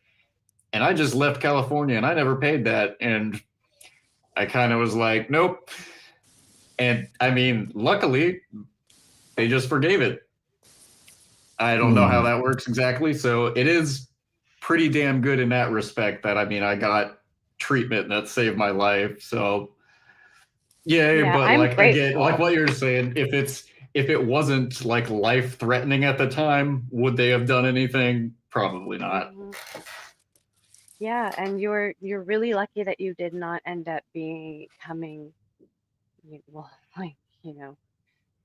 And I just left California and I never paid that. And I kind of was like, nope. And I mean, luckily, they just forgave it. I don't know how mm, that works exactly. So it is pretty damn good in that respect that I mean, I got treatment that saved my life. So, yay. Yeah, But I'm like, again, like grateful. what you're saying, if it wasn't like life threatening at the time, would they have done anything? Probably not. Hmm. Yeah, and you're really lucky that you did not end up becoming well, like, you know,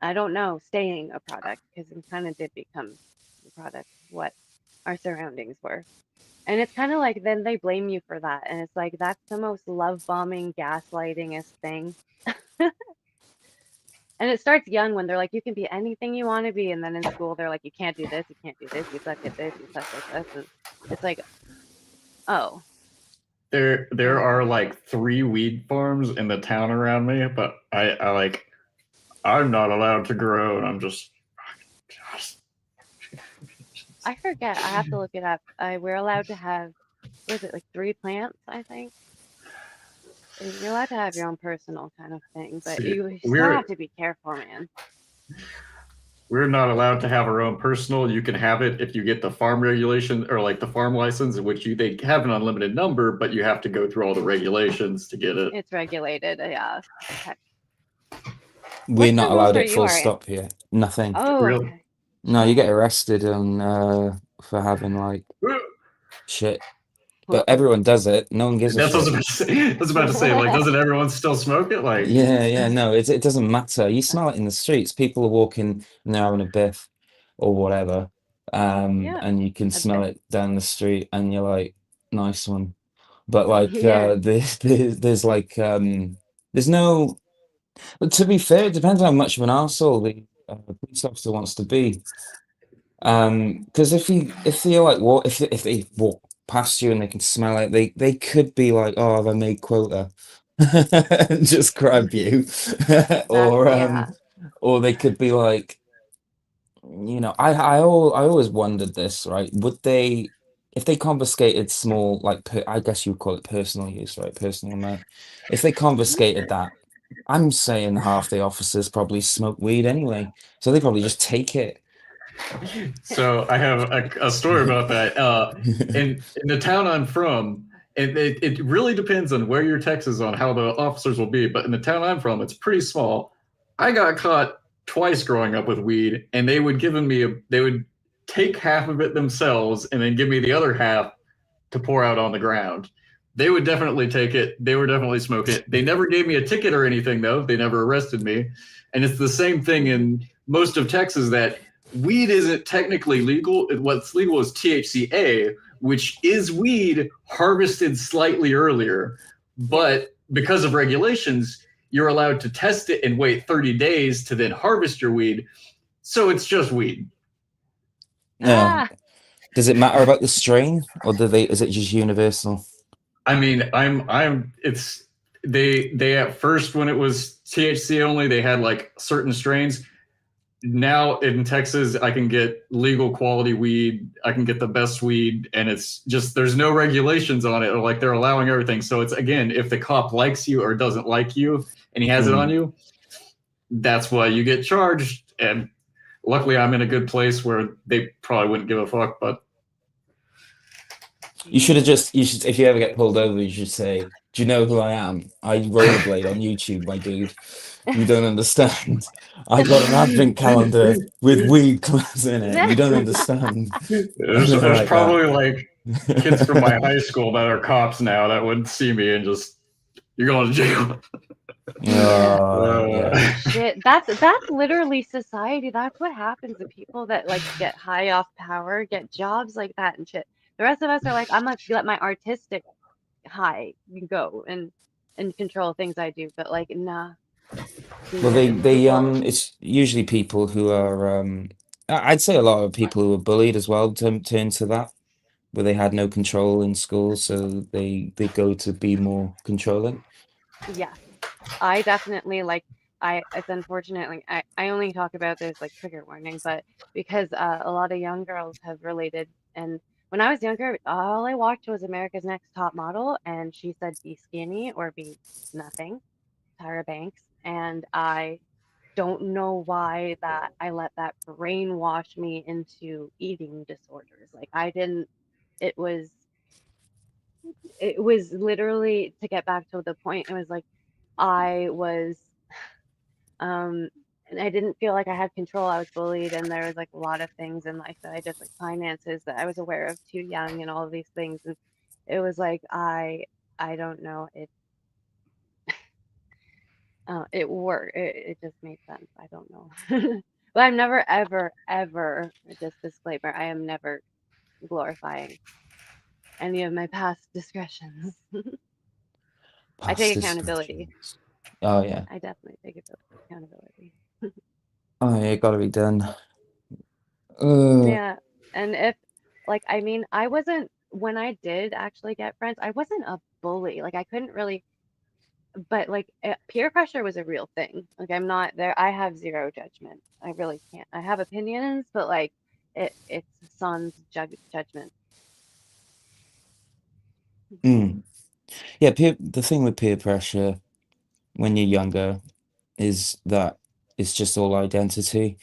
I don't know, staying a product because we kind of did become a product of what our surroundings were. And it's kind of like then they blame you for that. And it's like that's the most love bombing, gaslightingest thing. And it starts young when they're like, you can be anything you want to be. And then in school, they're like, you can't do this, you can't do this, you suck at this, you suck at this. And it's like, oh, There are um, like 3 weed farms in the town around me, but I like I'm not allowed to grow, and I'm just I forget. I have to look it up. We're allowed to have, was it like 3 plants, I think? You're allowed to have your own personal kind of thing, but see. you still have We're to be careful, man. we're not allowed to have our own personal. You can have it if you get the farm regulation or like the farm license, in which they have an unlimited number, but you have to go through all the regulations to get it. It's regulated. Yeah. Okay. we're What's the not rules allowed where it you full are in? stop here. Nothing. Oh, Real. okay. No, you get Shit. arrested on for having like shit. But Whoa. everyone does it. No one gives a That's what I was shit. about to say. I was about to say, like, doesn't everyone still smoke it? Like, Yeah, yeah, no, it doesn't matter. You smell it in the streets. People are walking and they're having a biff or whatever, Yeah. and you can A smell bit. it down the street, and you're like, nice one. But like, Yeah. there's like, there's no. But to be fair, it depends how much of an arsehole the police officer wants to be. Because if you're like what if they walk past you and they can smell it, they could be like, oh, have I made quota? And just grab you. That's, Or yeah. or they could be like, I always wondered this, right? Would they, if they confiscated small, like I guess you would call it personal use, right? Personal amount. If they confiscated that, I'm saying half the officers probably smoke weed anyway, so they probably just take it. so I have a story about that. In the town I'm from, it really depends on where your text is on how the officers will be. But in the town I'm from, it's pretty small. I got caught twice growing up with weed, and they would they would take half of it themselves and then give me the other half to pour out on the ground. They would definitely take it. They were definitely smoking it. They never gave me a ticket or anything, though. They never arrested me. And it's the same thing in most of Texas that weed isn't technically legal. What's legal is THCA, which is weed harvested slightly earlier. But because of regulations, you're allowed to test it and wait 30 days to then harvest your weed. So it's just weed. Yeah. Does it matter about the strain, or is it just universal? I mean, it's they at first, when it was THC only, they had like certain strains. Now in Texas, I can get legal quality weed. I can get the best weed, and it's just there's no regulations on it. Like they're allowing everything. So it's, again, if the cop likes you or doesn't like you and he has it on you, that's why you get charged. And luckily, I'm in a good place where they probably wouldn't give a fuck. But you should, if you ever get pulled over, you should say, "Do you know who I am? I rollerblade on YouTube, my dude. You don't understand. I got an advent calendar with weed clubs in it. You don't understand." There's like probably like kids from my high school that are cops now that would see me and just, you're going to jail. Yeah. Shit, that's literally society. That's what happens to people that like get high off power, get jobs like that and shit. The rest of us are like, I'm gonna let my artistic high go and control things I do, but like, nah. Well, it's usually people who are, I'd say a lot of people who were bullied as well turn to that, where they had no control in school, so they go to be more controlling. Yeah, I definitely like. It's unfortunate. Like I only talk about this like trigger warning, but because a lot of young girls have related, and when I was younger, all I watched was America's Next Top Model, and she said be skinny or be nothing, Tyra Banks, and I don't know why that I let that brainwash me into eating disorders. Like I didn't. It was literally, to get back to the point. It was like I was and I didn't feel like I had control. I was bullied, and there was like a lot of things in life that I just, like finances, that I was aware of too young, and all of these things. And it was like I don't know, it worked. It just made sense. I don't know. But I'm never ever, just disclaimer, I am never glorifying any of my past discretions. I Past take accountability. discussions. Oh yeah. I definitely take accountability. Oh yeah, it gotta be done. Yeah, and if, like, I mean, I wasn't, when I did actually get friends, I wasn't a bully. Like, I couldn't really, but like, peer pressure was a real thing. Like, I'm not there. I have zero judgment. I really can't. I have opinions, but like, it's sans judgment. Yeah, the thing with peer pressure when you're younger is that it's just all identity.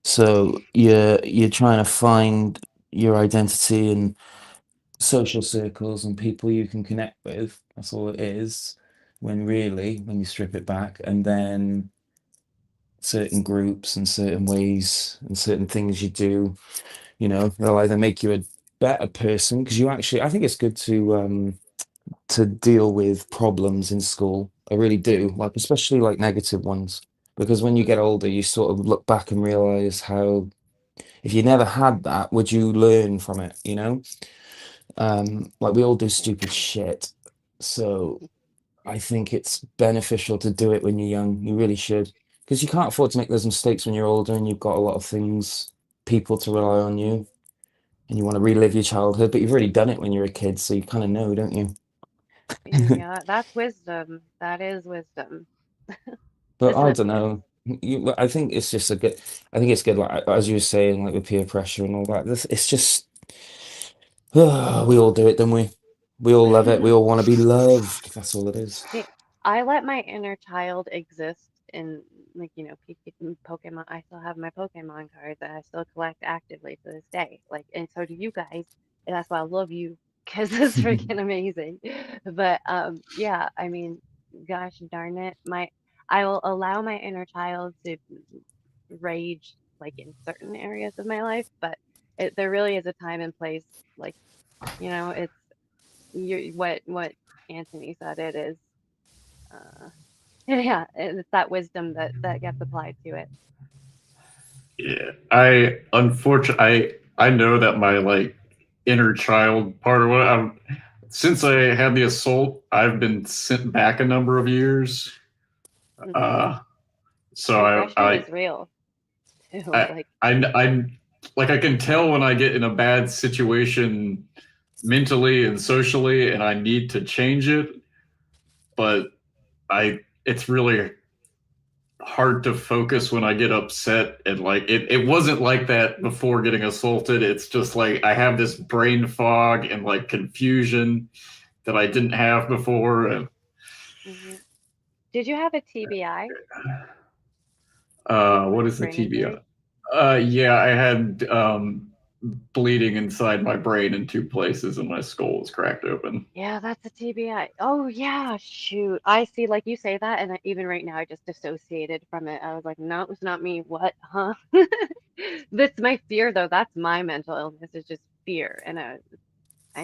So you're trying to find your identity in social circles and people you can connect with. That's all it is. When really, when you strip it back, and then certain groups and certain ways and certain things you do, they'll either make you a better person, because I think it's good to deal with problems in school. I really do, like especially like negative ones, because when you get older, you sort of look back and realize how, if you never had that, would you learn from it? Like we all do stupid shit, so I think it's beneficial to do it when you're young. You really should, because you can't afford to make those mistakes when you're older and you've got a lot of people to rely on you, and you want to relive your childhood, but you've already done it when you're a kid, so you kind of know, don't you? Yeah, that's wisdom. That is wisdom. But It's I an don't know. I think it's just a good. I think it's good, like as you were saying, like with peer pressure and all that. It's just we all do it, don't we? We all love it. We all want to be loved. That's all it is. See, I let my inner child exist in, like, Pokemon. I still have my Pokemon cards that I still collect actively to this day. Like, and so do you guys. And that's why I love you. because it's freaking amazing. But yeah, I mean, gosh darn it, I will allow my inner child to rage like in certain areas of my life, but there really is a time and place. Like, it's what Anthony said. It is, uh, yeah, it's that wisdom that gets applied to it. Yeah, I unfortunately I know that my like inner child part of what since I had the assault, I've been sent back a number of years. Hmm. Uh, so The aggression is real too. I, Like, I like I can tell when I get in a bad situation mentally and socially, and I need to change it. But it's really hard to focus when I get upset, and like it wasn't like that before getting assaulted. It's just like I have this brain fog and like confusion that I didn't have before. And hmm did you have a TBI, what like a is the brain TBI? injury? Yeah, I had bleeding inside my brain in two places, and my skull was cracked open. Yeah, that's a TBI. Oh yeah, shoot. I see, like you say that, and even right now, I just dissociated from it. I was like, no, it's not me. What? Huh? That's my fear, though. That's my mental illness, is just fear, and I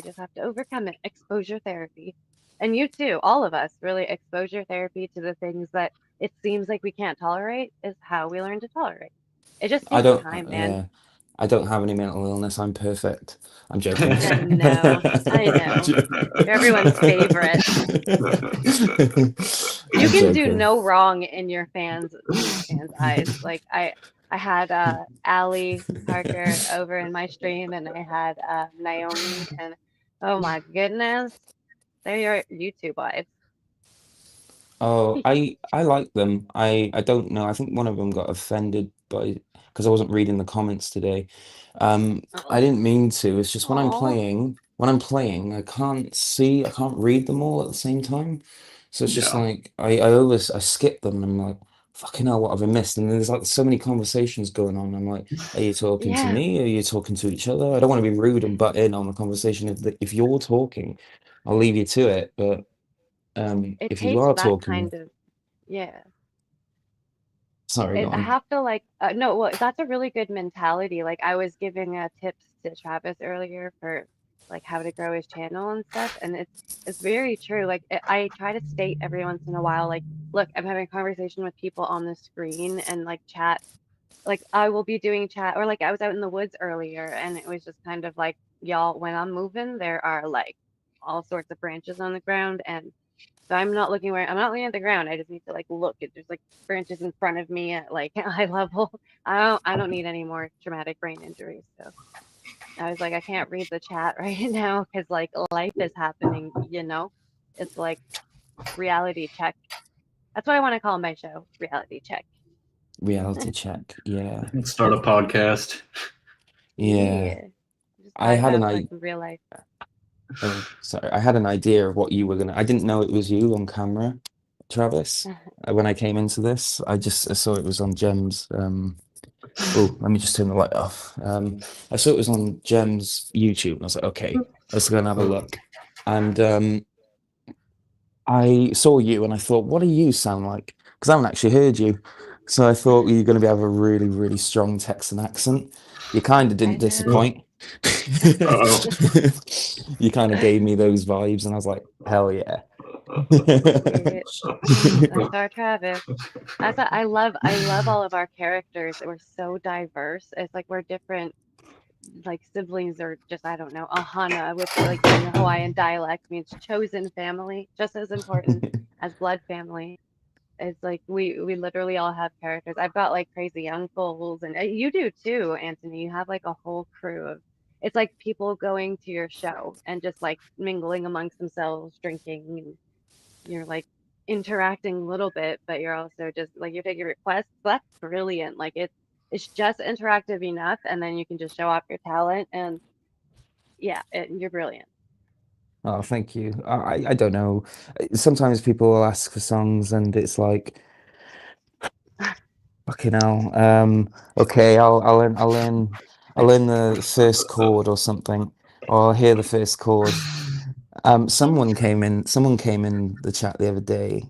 just have to overcome it. Exposure therapy, and you too, all of us, really, exposure therapy to the things that it seems like we can't tolerate is how we learn to tolerate. It just I takes don't, time, man. yeah, I don't have any mental illness. I'm perfect. I'm joking. I know, I know. You're everyone's favorite. You I'm can do joking. no wrong in your fans' eyes. Like I had Allie Parker over in my stream, and I had Naomi, and oh my goodness, they're your YouTube wives. Oh, I like them. I don't know. I think one of them got offended by because I wasn't reading the comments today. I Oh, didn't mean to. It's just oh, when I'm playing, I can't read them all at the same time. So it's just Yeah. like I skip them and I'm like, fucking hell, what have I missed? And there's like so many conversations going on. I'm like, are you talking to yeah. me? Are you talking to each other? I don't want to be rude and butt in on the conversation. If you're talking, I'll leave you to it. But It if you takes are that talking, kind of, yeah. sorry, go I on. have to like no, well, that's a really good mentality. Like I was giving tips to Travis earlier for like how to grow his channel and stuff, and it's very true. Like I try to state every once in a while, like, look, I'm having a conversation with people on the screen and like chat. Like I will be doing chat, or like I was out in the woods earlier, and it was just kind of like, y'all, when I'm moving, there are like all sorts of branches on the ground, and so I'm not looking at the ground. I just need to like look. There's like branches in front of me at like eye level. I don't need any more traumatic brain injuries. So I was like, I can't read the chat right now because like life is happening. It's like reality check. That's what I want to call my show, reality check. Reality check. Yeah. Let's start a podcast. Yeah. Yeah. Just I talk had an about like I real life. oh sorry. I had an idea of what you were gonna I didn't know it was you on camera, Travis. When I came into this, I saw it was on Gem's oh, let me just turn the light off. I saw it was on Gem's YouTube and I was like, okay, let's go and have a look. And I saw you and I thought, what do you sound like? Because I haven't actually heard you. So I thought you were going to have a really, really strong Texan accent. You kind of I didn't know. disappoint. Uh-oh. You kind of gave me those vibes, and I was like, hell yeah. Yeah, that's our Travis. I love all of our characters. We're so diverse. It's like we're different, like siblings, or just I don't know, Ohana, which like in Hawaiian dialect means chosen family, just as important as blood family. It's like we literally all have characters. I've got like crazy uncles, and you do too, Anthony. You have like a whole crew of. It's like people going to your show and just like mingling amongst themselves, drinking, you're like interacting a little bit, but you're also just like you're taking requests. That's brilliant. Like it's just interactive enough, and then you can just show off your talent. And yeah, you're brilliant. Oh, thank you. I don't know. Sometimes people will ask for songs, and it's like, fucking hell. Okay, I'll learn the first chord or something. I'll hear the first chord. Someone came in the chat the other day.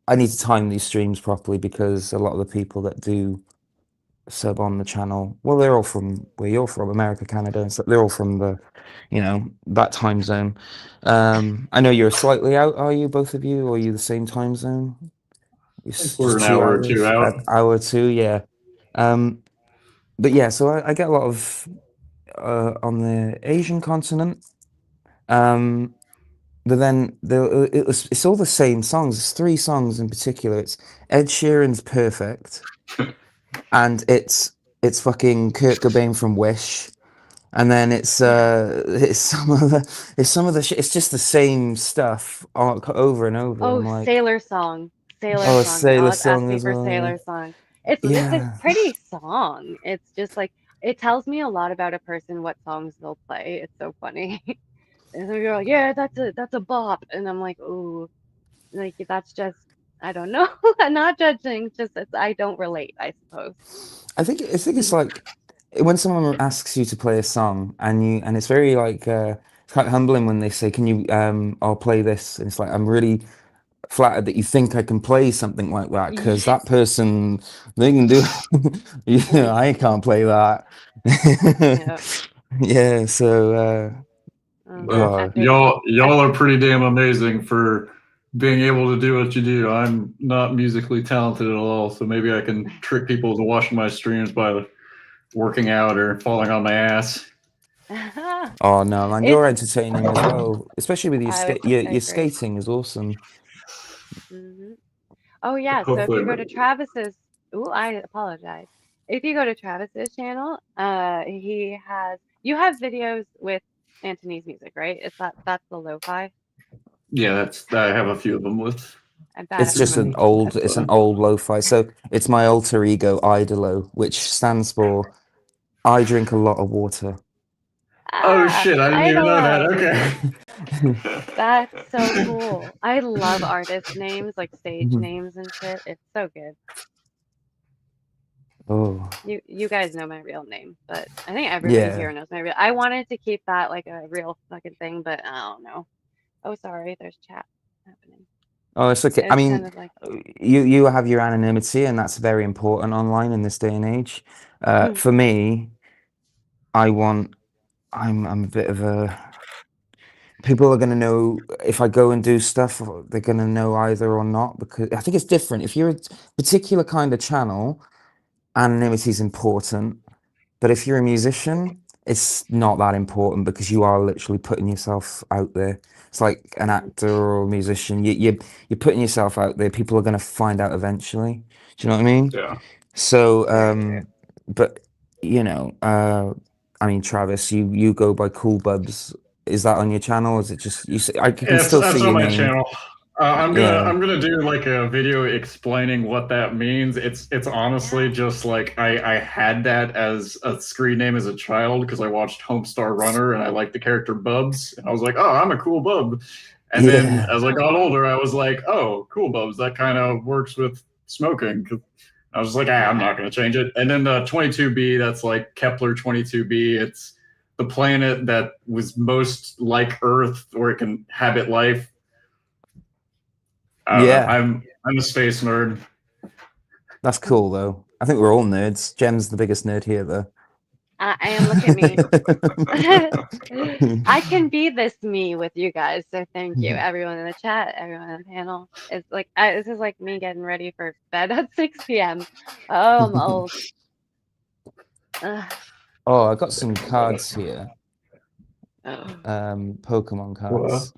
I need to time these streams properly because a lot of the people that do sub on the channel, well, they're all from where you're from, America, Canada, and so they're all from the, that time zone. I know you're slightly out, are you, both of you, or are you the same time zone? I think It's we're just an 2 hour or two hours, out. hour or two, yeah. But yeah, so I get a lot of on the Asian continent. But then it's all the same songs. It's 3 songs in particular. It's Ed Sheeran's Perfect, and it's fucking Kurt Cobain from Wish, and then it's some of the shit. It's just the same stuff over and over. And Oh, I'm like, Sailor Song. Sailor oh, a Song. Sailor Alex asked song me as for well. Sailor Song. It's a Yeah, pretty song. It's just like it tells me a lot about a person what songs they'll play. It's so funny. And some people are like, yeah, that's a bop. And I'm like, ooh, like that's just I don't know. I'm not judging, just I don't relate, I suppose. I think it's like when someone asks you to play a song and it's very like it's quite humbling when they say, "Can you I'll play this," and it's like I'm really flattered that you think I can play something like that because Yeah. that person they can do. Yeah, I can't play that. Yeah. Yeah, so Well, oh, Epic. y'all are pretty damn amazing for being able to do what you do. I'm not musically talented at all, so maybe I can trick people into watching my streams by working out or falling on my ass. oh no, man, It's you're entertaining as well, especially with your I your agree. skating is awesome. Hmm. Oh yeah, so if Hopefully, you go to Travis's, ooh, I apologize. If you go to Travis's channel, he has you have videos with Antony's music, right? Is that's the lo-fi? yeah, I have a few of them with. I bet It's I'm just gonna an make some old, edits. it's an old lo-fi. So it's my alter ego, Idolo, which stands for I drink a lot of water. Oh Ah, shit! I didn't even know that. Idolo. Okay. That's so cool. I love artist names, like stage names and shit. It's so good. Oh, You guys know my real name, but I think everybody yeah. here knows my real. I wanted to keep that like a real fucking thing, but I don't know. Oh, sorry, there's chat happening. Oh, it's okay. I It's kind mean, of like, you have your anonymity, and that's very important online in this day and age. For me, I want. I'm a bit of a. People are gonna know if I go and do stuff. They're gonna know either or not because I think it's different. If you're a particular kind of channel, anonymity is important. But if you're a musician, it's not that important because you are literally putting yourself out there. It's like an actor or a musician. You're putting yourself out there. People are going to find out eventually. Do you know what I mean? Yeah. So, very true. but I mean, Travis, you go by Cool Bubs. Is that on your channel? Is it just you? I can It's still see that's on your my name. channel. I'm gonna Yeah, I'm gonna do like a video explaining what that means. It's honestly Yeah. just like I had that as a screen name as a child because I watched Homestar Runner and I liked the character Bubs and I was like, oh, I'm a cool bub. And then yeah, as I got Oh, older, I was like, oh, cool Bubs. That kind of works with smoking. I was just like, I'm yeah. not gonna change it. And then the 22b, that's like Kepler 22b. It's the planet that was most like Earth, where it can habit life. I don't know. yeah. I'm a space nerd. That's cool though. I think we're all nerds. Jem's the biggest nerd here, though. I am. Look at me. I can be this me with you guys, so thank you, everyone in the chat, everyone on the panel. It's like this is like me getting ready for bed at 6 p.m. Oh, I'm old. Ugh. Oh, I got some cards here. Oh, Pokemon Well, cards.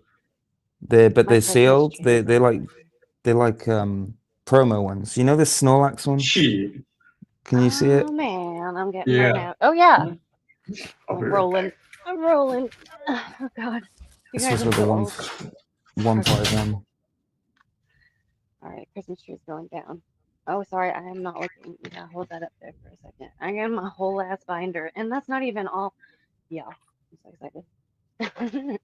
They're my Christmas sealed. tree is on fire. They're like promo ones. You know this Snorlax one? she. Can you see Oh it? man, I'm getting mine Yeah. out. Oh yeah, I'll be I'm right rolling. back. I'm rolling. Oh God, you This guys, was I'm with the so old. Okay, 151. all right, Christmas tree's going down. Oh, sorry, I am not looking. Yeah, hold that up there for a second. I got my whole ass binder, and that's not even all. Yeah, I'm so excited.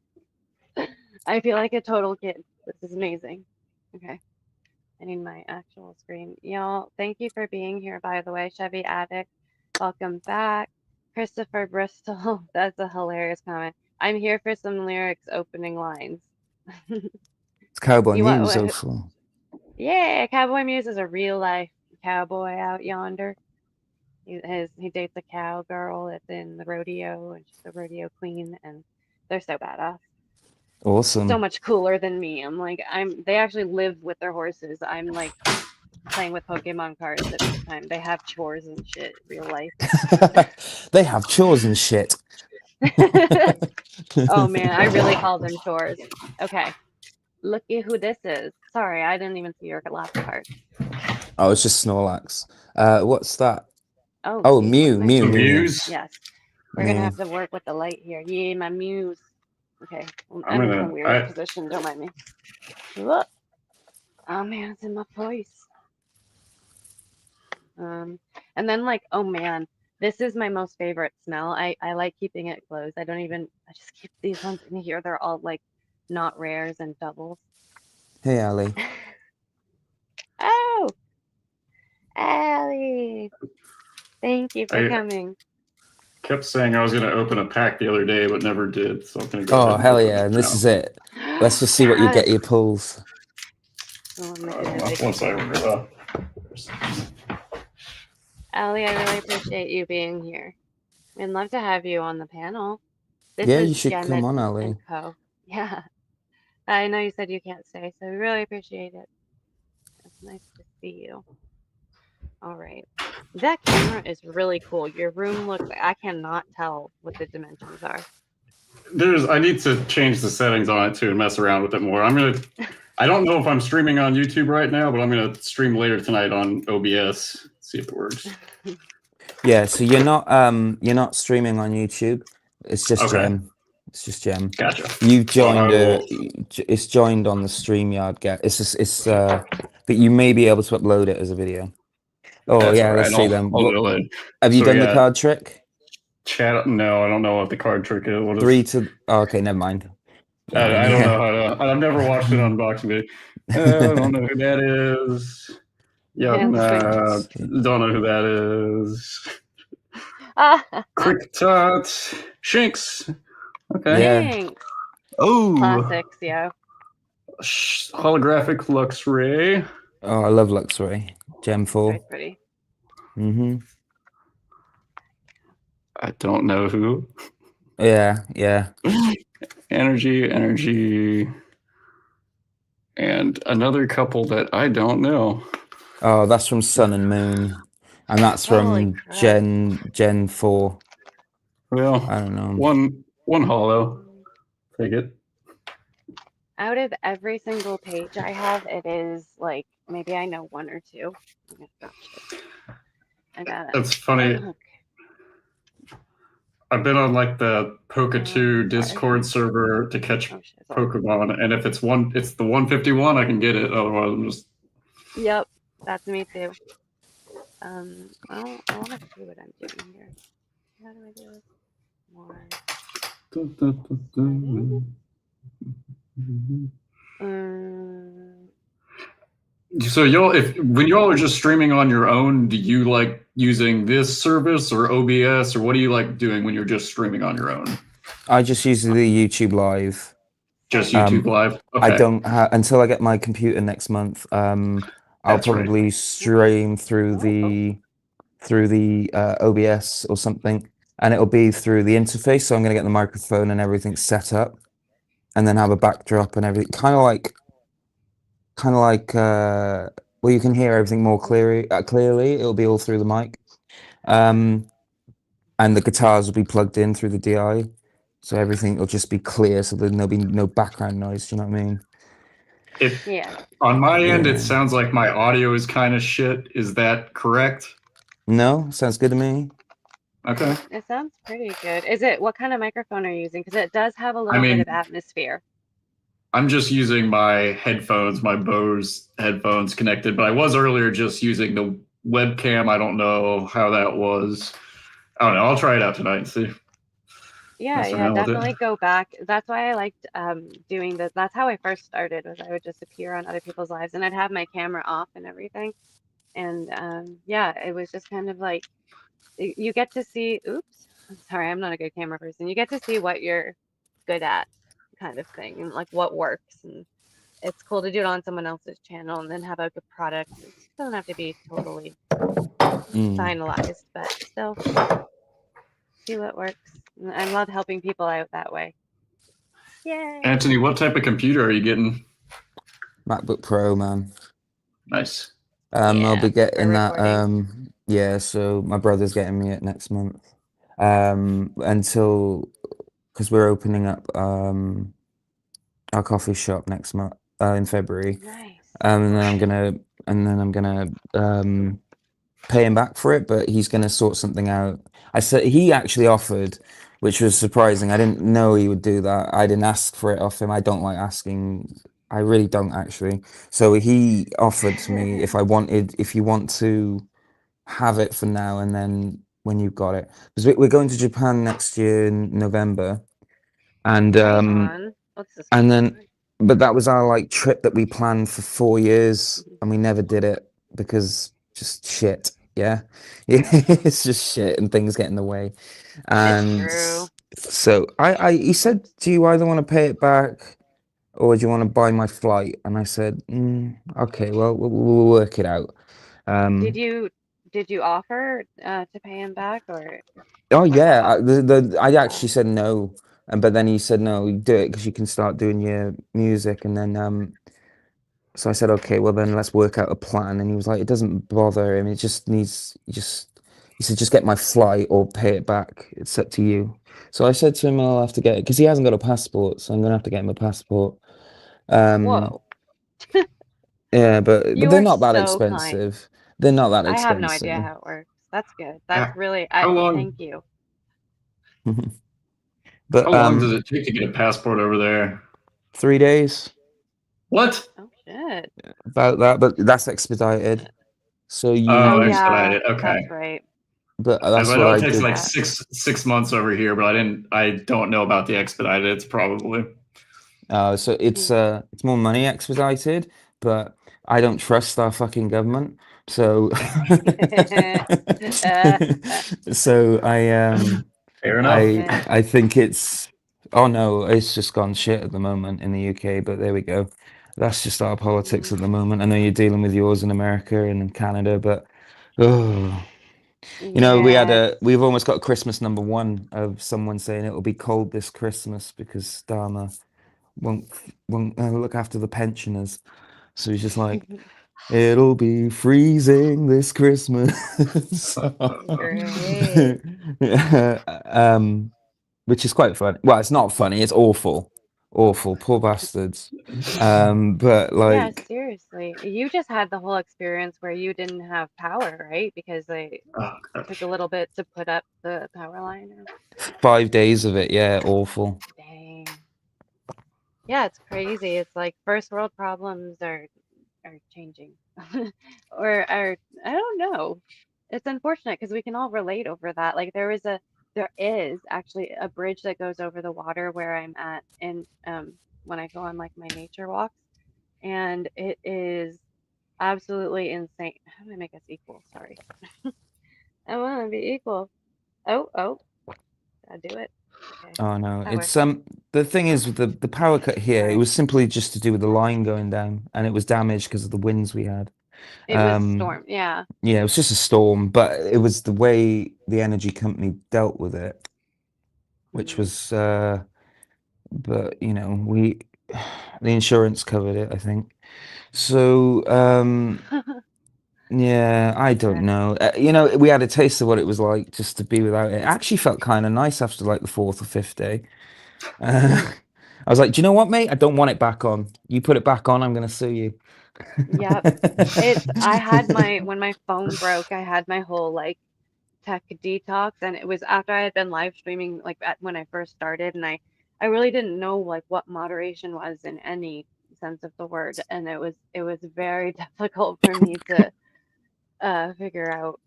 I feel like a total kid. This is amazing. Okay, I need my actual screen. Y'all, thank you for being here, by the way. Chevy Addict, welcome back. Christopher Bristol, that's a hilarious comment. I'm here for some lyrics opening lines. It's Cowboy You want Muse, what? hopefully. Yeah, Cowboy Muse is a real life cowboy out yonder. He dates a cowgirl that's in the rodeo, and she's a rodeo queen, and they're so badass. So Awesome. much cooler than me. They actually live with their horses. I'm like playing with Pokemon cards at this time. They have chores and shit, real life. They have chores and shit. Oh man, I really call them chores. Okay, looky who this is. Sorry, I didn't even see your last card. Oh, it's just Snorlax. What's that? Oh, Oh, he's one Mew, of my Mew, Some Mew, favorites. Mew. views. Yes, we're gonna Mew. have to work with the light here. Yeah, my muse. Okay, I'm I'm in a gonna. weird position. Don't mind me. Look. Oh man, it's in my voice. And then like, oh man, this is my most favorite smell. I like keeping it closed. I just keep these ones in here. They're all like not rares and doubles. Hey, Ali. Oh, Allie, thank you for I coming. kept saying I was gonna open a pack the other day, but never did. So I'm gonna go Oh, ahead and hell open yeah. it And this now. is it. Let's just see what you get Yes. your pulls. Oh, I'm making a big Once I Allie, I really appreciate you being here. I'd love to have you on the panel. This Yeah, you is should come on, Ali. Gem&Co. Yeah, I know you said you can't stay, so we really appreciate it. It's nice to see you. All right. That camera is really cool. Your room looks, I cannot tell what the dimensions are. I need to change the settings on it too and mess around with it more. I don't know if I'm streaming on YouTube right now, but I'm gonna stream later tonight on OBS. See if it works. Yeah, so you're not streaming on YouTube. It's just Okay. Gem. It's just Gem. Gotcha. You've joined will. it's joined on the StreamYard get. But you may be able to upload it as a video. Oh That's yeah, all right. let's see then. I'll go ahead. Have you So done the yeah, card trick? chat. No, I don't know what the card trick is. What is? 3 to okay, never mind. I don't know Yeah. how to. I've never watched an unboxing video. I don't know who that is. Yep. Hands Don't know who that is. ah, Cricktot. Shinx. Okay. Yeah. thanks. Oh. Classics, yeah. Holographic Luxray. Oh, I love Luxray. Gem 4. Very pretty. Mm-hmm. I don't know who. Yeah. Energy, and another couple that I don't know. Oh, that's from Sun and Moon. And that's Holy from crap. Gen 4. Well, I don't know. one holo. Take it. Out of every single page I have, it is like maybe I know one or two. I got it. That's funny. Okay. I've been on like the Poke2 sorry. Discord server to catch Oh, shit, sorry. Pokemon, and if it's the 151, I can get it. Otherwise, I'm just. Yep, that's me too. I want to see what I'm doing here. How do I do this? More. So when y'all are just streaming on your own, do you like using this service or OBS, or what do you like doing when you're just streaming on your own? I just use the YouTube Live. Just YouTube Live? Okay. I don't until I get my computer next month. I'll probably stream through the OBS or something, and it'll be through the interface. So I'm gonna get the microphone and everything set up, and then have a backdrop and everything, kind of like well, you can hear everything more clearly. It'll be all through the mic, and the guitars will be plugged in through the DI, so everything will just be clear. So there'll be no background noise. Do you know what I mean? Yeah. On my end, it sounds like my audio is kind of shit. Is that correct? No, sounds good to me. Okay. It sounds pretty good. What kind of microphone are you using? Because it does have a little bit of atmosphere. I'm just using my headphones, my Bose headphones connected, but I was earlier just using the webcam. I don't know how that was. I don't know. I'll try it out tonight and see. Yeah, definitely go back. That's why I liked doing this. That's how I first started, was I would just appear on other people's lives and I'd have my camera off and everything. And yeah, it was just kind of like you get to see, oops, I'm sorry, I'm not a good camera person. You get to see what you're good at, kind of thing, and like what works. And it's cool to do it on someone else's channel and then have a good product. It doesn't have to be totally finalized, but still see what works. And I love helping people out that way. Yay! Anthony, what type of computer are you getting? MacBook Pro, man. Nice. I'll Yeah, be for getting that. recording. Yeah, so my brother's getting me it next month. Until because we're opening up our coffee shop next month in February. Nice. And then I'm gonna pay him back for it, but he's gonna sort something out. I said he actually offered, which was surprising. I didn't know he would do that. I didn't ask for it off him. I don't like asking. I really don't actually. So he offered to me if you want to have it for now and then when you've got it, because we're going to Japan next year in November, and Right on. Oh, this is and cool. then but that was our like trip that we planned for 4 years Mhm. and we never did it because just shit. Yeah. Yeah, it's just shit and things get in the way. It's And true. so he said, do you either want to pay it back or do you want to buy my flight? And I said, okay, well, we'll work it out. Did you offer to pay him back or Oh was that yeah, off? I actually said no, and but then he said no, you do it because you can start doing your music, and then so I said okay, well then let's work out a plan, and he was like, it doesn't bother him, it just needs he said just get my flight or pay it back, it's up to you. So I said to him I'll have to get it because he hasn't got a passport, so I'm gonna have to get him a passport. Um, Whoa. yeah, but You they're are not that so kind. expensive. They're not that I have no idea expensive, how it works. That's good. Uh, That's really how long? thank you. but How long does it take to get a passport over there? 3 days. What? Oh shit. About that, but that's expedited. So Oh Oh, you, yeah, expedited. Okay. that's right. but As that's I what know, it I takes There's did. like that. six months over here, but I don't know about the expedited. It's probably. So Mm. it's more money expedited, but I don't trust our fucking government. So, Uh, so Fair enough. yeah. I think it's oh no, it's just gone shit at the moment in the UK. But there we go. That's just our politics Mm. at the moment. I know you're dealing with yours in America and in Canada, but oh. You know, Yeah, we've almost got Christmas #1 of someone saying it'll be cold this Christmas because Dharma won't won't look after the pensioners. So he's just like, it'll be freezing this Christmas. great. Which is quite funny. Well, it's not funny. It's awful, awful. Poor bastards. But Yeah, like seriously. You just had the whole experience where you didn't have power, right? Because they Oh, took gosh. a little bit to put up the power line. 5 days of it, yeah, awful. Dang. Yeah, it's crazy. It's like first world problems are changing. Or are I don't know. It's unfortunate because we can all relate over that. Like there is actually a bridge that goes over the water where I'm at in when I go on like my nature walks, and it is absolutely insane. How do I make us equal? Sorry. I want to be equal. Oh, gotta do it. Okay, Oh no, that it's works. the thing is with the power cut here, it Sorry. was simply just to do with the line going down, and it was damaged because of the winds we had. It was storm. Yeah. Yeah, it was just a storm, but it was the way the energy company dealt with it, which Hmm. was, but you know, the insurance covered it, I think. So, yeah, I don't Okay. know. You know, we had a taste of what it was like just to be without it. It actually felt kind of nice after like the fourth or fifth day. I was like, do you know what, mate? I don't want it back on. You put it back on, I'm gonna sue you. Yep. I had when my phone broke, I had my whole like tech detox, and it was after I had been live streaming like when I first started, and I really didn't know like what moderation was in any sense of the word, and it was very difficult for me to figure out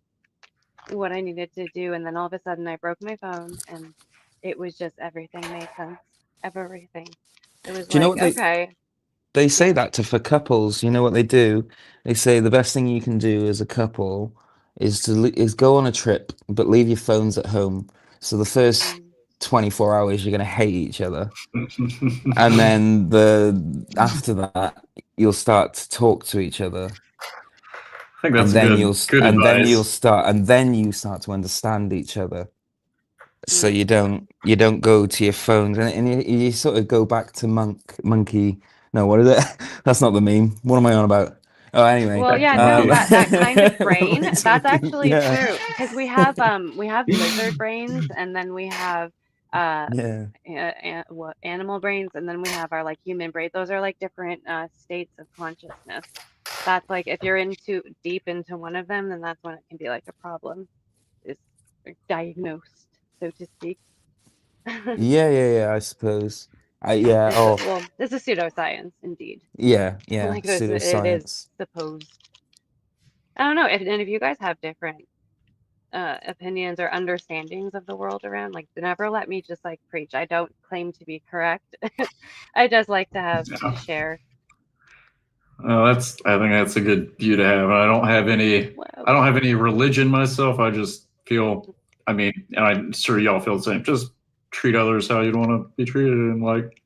what I needed to do, and then all of a sudden I broke my phone, and it was just everything made sense. Everything. It was Do you know like, what okay, they say yeah. that to for couples? You know what they do? They say the best thing you can do as a couple is is go on a trip, but leave your phones at home. So the first Mm. 24 hours, you're going to hate each other. And then after that, you'll start to talk to each other. I think that's And then good advice. then you start to understand each other. So Mm. you don't go to your phones, and you sort of go back to monkey. No, what is it? That's not the meme. What am I on about? Oh, anyway. Well, Back yeah, to no, monkey. that kind of brain, that's Monkey, actually yeah, true because we have lizard brains and then we have uh yeah, what animal brains and then we have our like human brain. Those are like different states of consciousness. That's like if you're into deep into one of them, then that's when it can be like a problem, is diagnosed, so to speak. yeah. I suppose. Yeah. It's Oh, well, it's a pseudoscience indeed. yeah. Like this, it is Pseudoscience. supposed. I don't know. And if you guys have different opinions or understandings of the world around, like never let me just like preach. I don't claim to be correct. I just like to have Yeah. to share. I think that's a good view to have. Whoa. I don't have any religion myself. I just feel, I mean, and I'm sure y'all feel the same. Just treat others how you'd want to be treated, and like,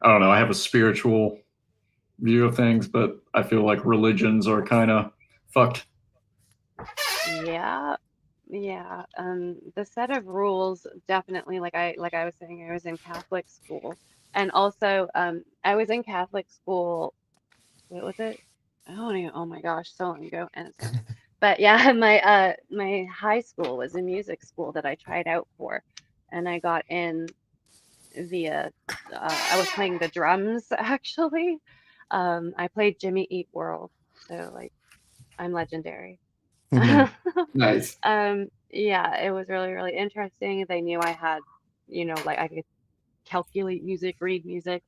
I don't know. I have a spiritual view of things, but I feel like religions are kind of fucked. Yeah. Yeah. The set of rules definitely, like I was saying, I was in Catholic school. And also, I was in Catholic school, what was it? I don't even, oh my gosh, so long ago. And it's but yeah, my high school was a music school that I tried out for, and I got in via I was playing the drums actually. I played Jimmy Eat World, so like I'm legendary. Nice. Yeah, it was really, really interesting. They knew I had, like I could calculate music, read music.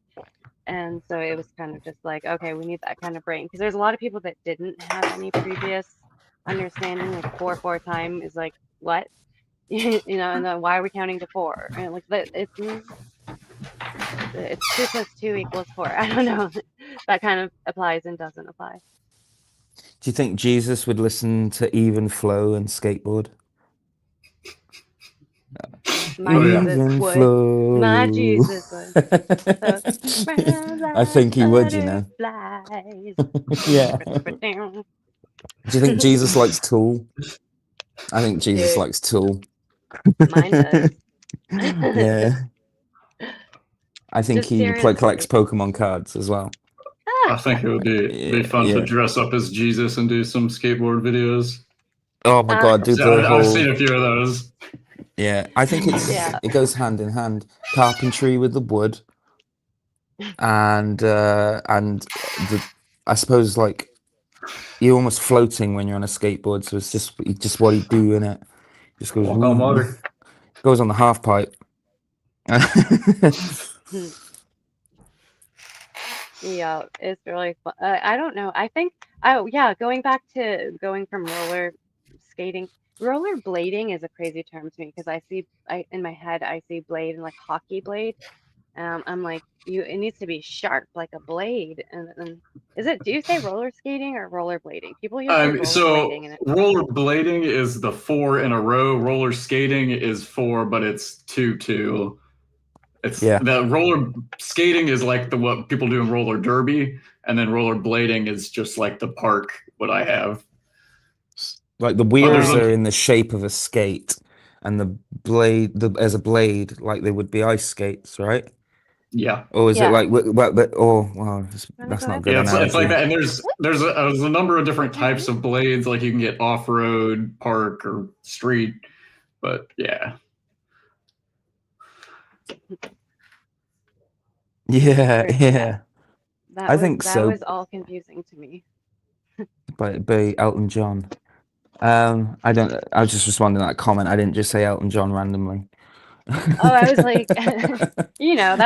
And so it was kind of just like, okay, we need that kind of brain. Because there's a lot of people that didn't have any previous understanding, like 4 4 time is like, what? And then why are we counting to four? And like that it's 2 + 2 = 4. I don't know. That kind of applies and doesn't apply. Do you think Jesus would listen to Even Flow and Skateboard? My Oh yeah. Jesus Even would. My Flow. Jesus would. So spread I like think he would, you know. butterflies. Yeah. Down. Do you think Jesus likes Tool? I think Jesus Dude, likes Tool. mine does. Yeah. I think Just he collects seriously. Pokemon cards as well. I think it would be Yeah, fun to yeah. dress up as Jesus and do some skateboard videos. Oh my God, do the I've seen whole. a few of those. Yeah, I think Yeah. it goes hand in hand. Carpentry with the wood and the I suppose like you're almost floating when you're on a skateboard, so it's just what you do in it. Just goes Walk on water. goes on the half pipe. Yeah, it's really fun. I don't know. I think, oh yeah, going from roller skating, roller blading is a crazy term to me because in my head I see blade and like hockey blade. I'm like, it needs to be sharp like a blade. And do you say roller skating or roller blading? People here say roller So blading, and roller blading is the 4 in a row. Roller skating is 4, but it's 2 2. It's Yeah, the roller skating is like what people do in roller derby, and then roller blading is just like the park. What I have. like the Oh, there's wheels a are in the shape of a skate, and the blade as a blade, like they would be ice skates, right? yeah. Or is it yeah. like oh well, Wanna that's go not a ahead? good Yeah, it's like analogy. that, and there's a number of different types of blades. Like you can get off road, park, or street. But yeah, Yeah, Yeah. yeah, I think That so. was all confusing to me. By Elton John. I don't. I was just responding to that comment. I didn't just say Elton John randomly. Oh, I was like, that's a good You like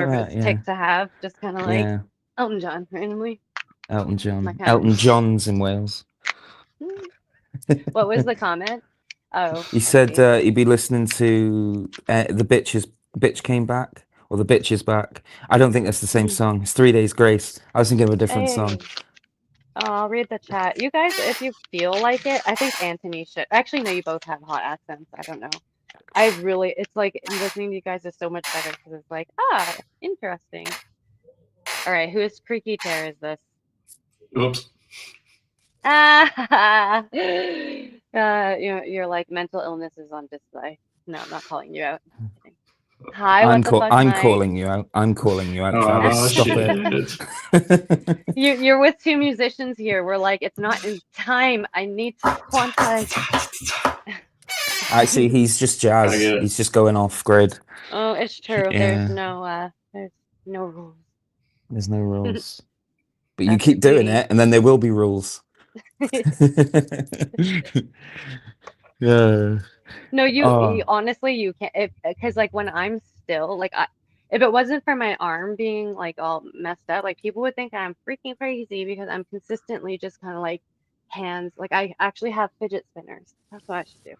nervous that? Yeah, tick to have, just kind of like yeah. Elton John randomly. Elton My John. kind Elton John's in Wales. of. What was the comment? Oh, He I said see. he'd be listening to the bitch came back or the bitch is back. I don't think that's the same song. It's 3 Days Grace. I was thinking of a different song. Hey, I'll read the chat. You guys, if you feel like it, I think Anthony should. Actually, no, you both have hot accents. I don't know. it's like listening to you guys is so much better because it's like, interesting. All right, whose creaky chair is this? Oops. Ah, you're like mental illness is on display. No, I'm not calling you out. I'm kidding. Hi, what the fuck, I'm Mike? calling you out. I'm calling you out, Travis. Oh Stop shit. it. You're with two musicians here. We're like, it's not in time. I need to quantize. Actually, he's just jazz. Gotta get it. He's just going off grid. Oh, it's true. Yeah. There's no rules. There's no rules. But you That's keep the doing beauty. it, and then there will be rules. Yeah. No, you Oh, honestly you can't because like when I'm still like if it wasn't for my arm being like all messed up, like people would think I'm freaking crazy because I'm consistently just kind of like hands like I actually have fidget spinners. That's what I should do.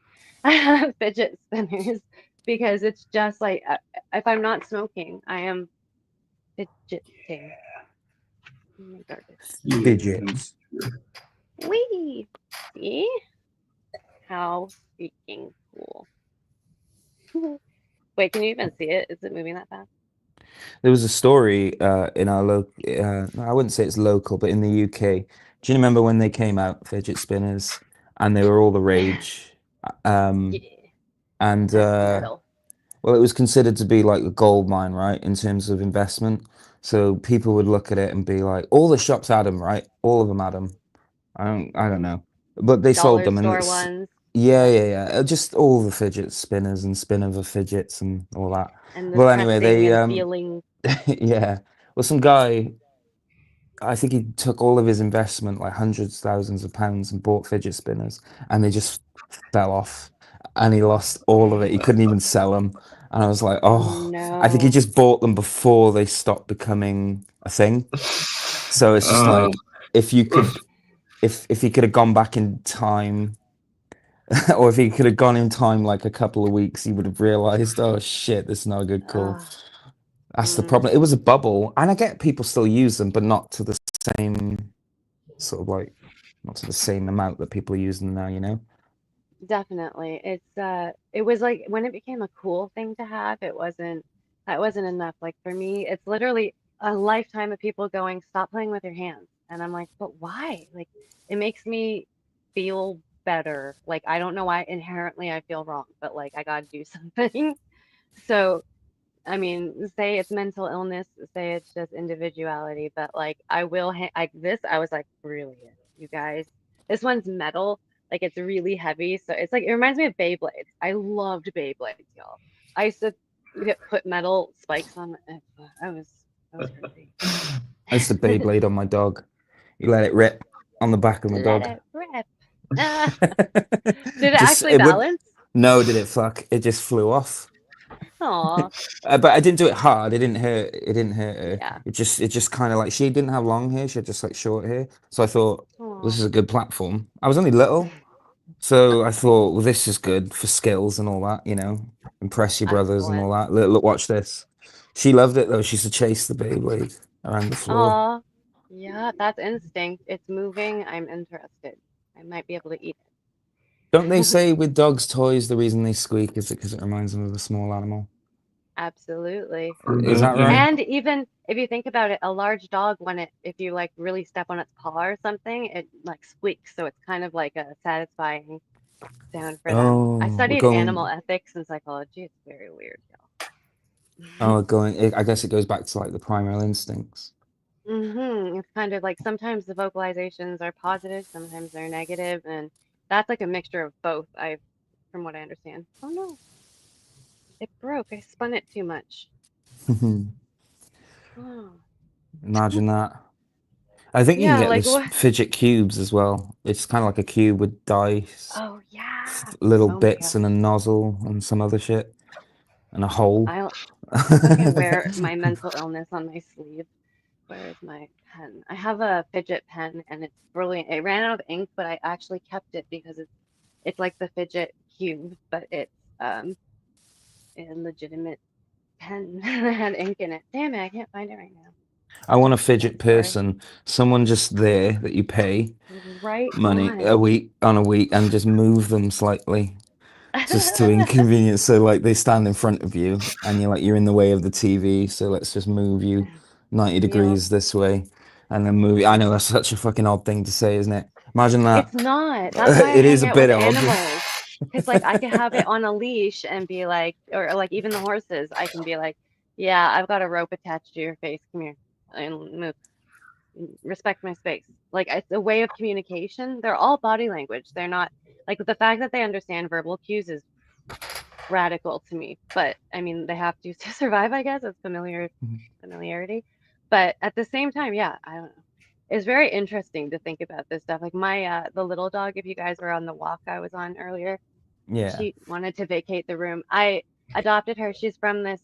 I have fidget spinners because it's just like if I'm not smoking, I am fidgeting. Oh my God. fidgets. Wee! See? How freaking cool. Wait, can you even see it? Is it moving that fast? There was a story in our local. I wouldn't say it's local, but in the UK. Do you remember when they came out, fidget spinners, and they were all the rage? Um, Yeah, and that's metal. well, it was considered to be like a gold mine, right, in terms of investment. So people would look at it and be like, all the shops had them, right? All of them had them. I don't know, but they sold Dollar them, and store it's ones. yeah, Yep. yeah, yeah. Just all the fidget spinners and spinner fidgets and all that. And the Well, anyway, pressing they and feeling. yeah. Well, some guy, I think he took all of his investment, like hundreds, thousands of pounds, and bought fidget spinners, and they just fell off, and he lost all of it. He couldn't even sell them, and I was like, Oh oh, I think he no. just bought them before they stopped becoming a thing. So it's just Oh. like if you could, if he could have gone back in time, or if he could have gone in time like a couple of weeks, he would have realized, oh shit, this is not a good call. Uh, That's the problem. It was a bubble, and I get people still use them, but not to the same sort of like, not to the same amount that people are using now, you know? Definitely. It was like when it became a cool thing to have, that wasn't enough. Like for me, it's literally a lifetime of people going, stop playing with your hands. And I'm like, but why? Like it makes me feel better. Like I don't know why inherently I feel wrong, but like I gotta do something. So I mean, say it's mental illness, say it's just individuality, but like I will like this, I was like, brilliant, you guys. This one's metal, like it's really heavy, so it's like it reminds me of Beyblades. I loved Beyblades, y'all. I used to put metal spikes on it. I was crazy. I used to Beyblade on my dog. You let it rip on the back of my Let dog. it rip. Ah, did it Just actually it would balance? no, did it fuck? It just flew off. Aw, But I didn't do it hard. It didn't hurt. It didn't hurt her. yeah. It just kind of like she didn't have long hair. She had just like short hair. So I thought Aw. this is a good platform. I was only little, so I thought, well, this is good for skills and all that. You know, impress your brothers and all Excellent. that. Look, watch this. She loved it though. She used to chase the Beyblade around the floor. Aw. Yeah, that's instinct. It's moving. I'm interested. I might be able to eat Don't they it. say with dogs' toys the reason they squeak is because it reminds them of a small animal? Absolutely. Is that Yeah. right? And even if you think about it, a large dog, if you like really step on its paw or something, it like squeaks. So it's kind of like a satisfying sound for them. I Oh, we're studied animal going. ethics and psychology. It's very weird, Oh, y'all. we're going. I guess it goes back to like the primal instincts. It's kind of like sometimes the vocalizations are positive, sometimes they're negative, and that's like a mixture of both. From what I understand. Oh no, it broke. I spun it too much. Oh. Imagine that. I think you can Yeah, get like this what? fidget cubes as well. It's kind of like a cube with dice, Oh yeah. little Oh my bits, God. and a nozzle and some other shit, and a hole. I'll fucking wear my mental illness on my sleeve. Where is my pen? I have a fidget pen and it's brilliant. It ran out of ink, but I actually kept it because it's like the fidget cube, but it's a legitimate pen that had ink in it. Damn it, I can't find it right now. I want a So fidget sorry. person, someone just there that you pay Right money on. a week and just move them slightly. just to inconvenience. So like they stand in front of you and you're in the way of the TV. So let's just move you 90 degrees this way and then move. I know that's such a fucking odd thing to say, isn't it? Imagine that. It's not. That's why I It is hang a out with bit odd. animals. Because like I could have it on a leash and be like, or like even the horses, I can be like, yeah, I've got a rope attached to your face. Come here and move. Respect my space. Like it's a way of communication. They're all body language. They're not like the fact that they understand verbal cues is radical to me. But I mean, they have to to survive, I guess. It's familiarity. But at the same time, yeah, I don't know. It's very interesting to think about this stuff. Like my the little dog, if you guys were on the walk I was on earlier, Yeah. she wanted to vacate the room. I adopted her. She's from this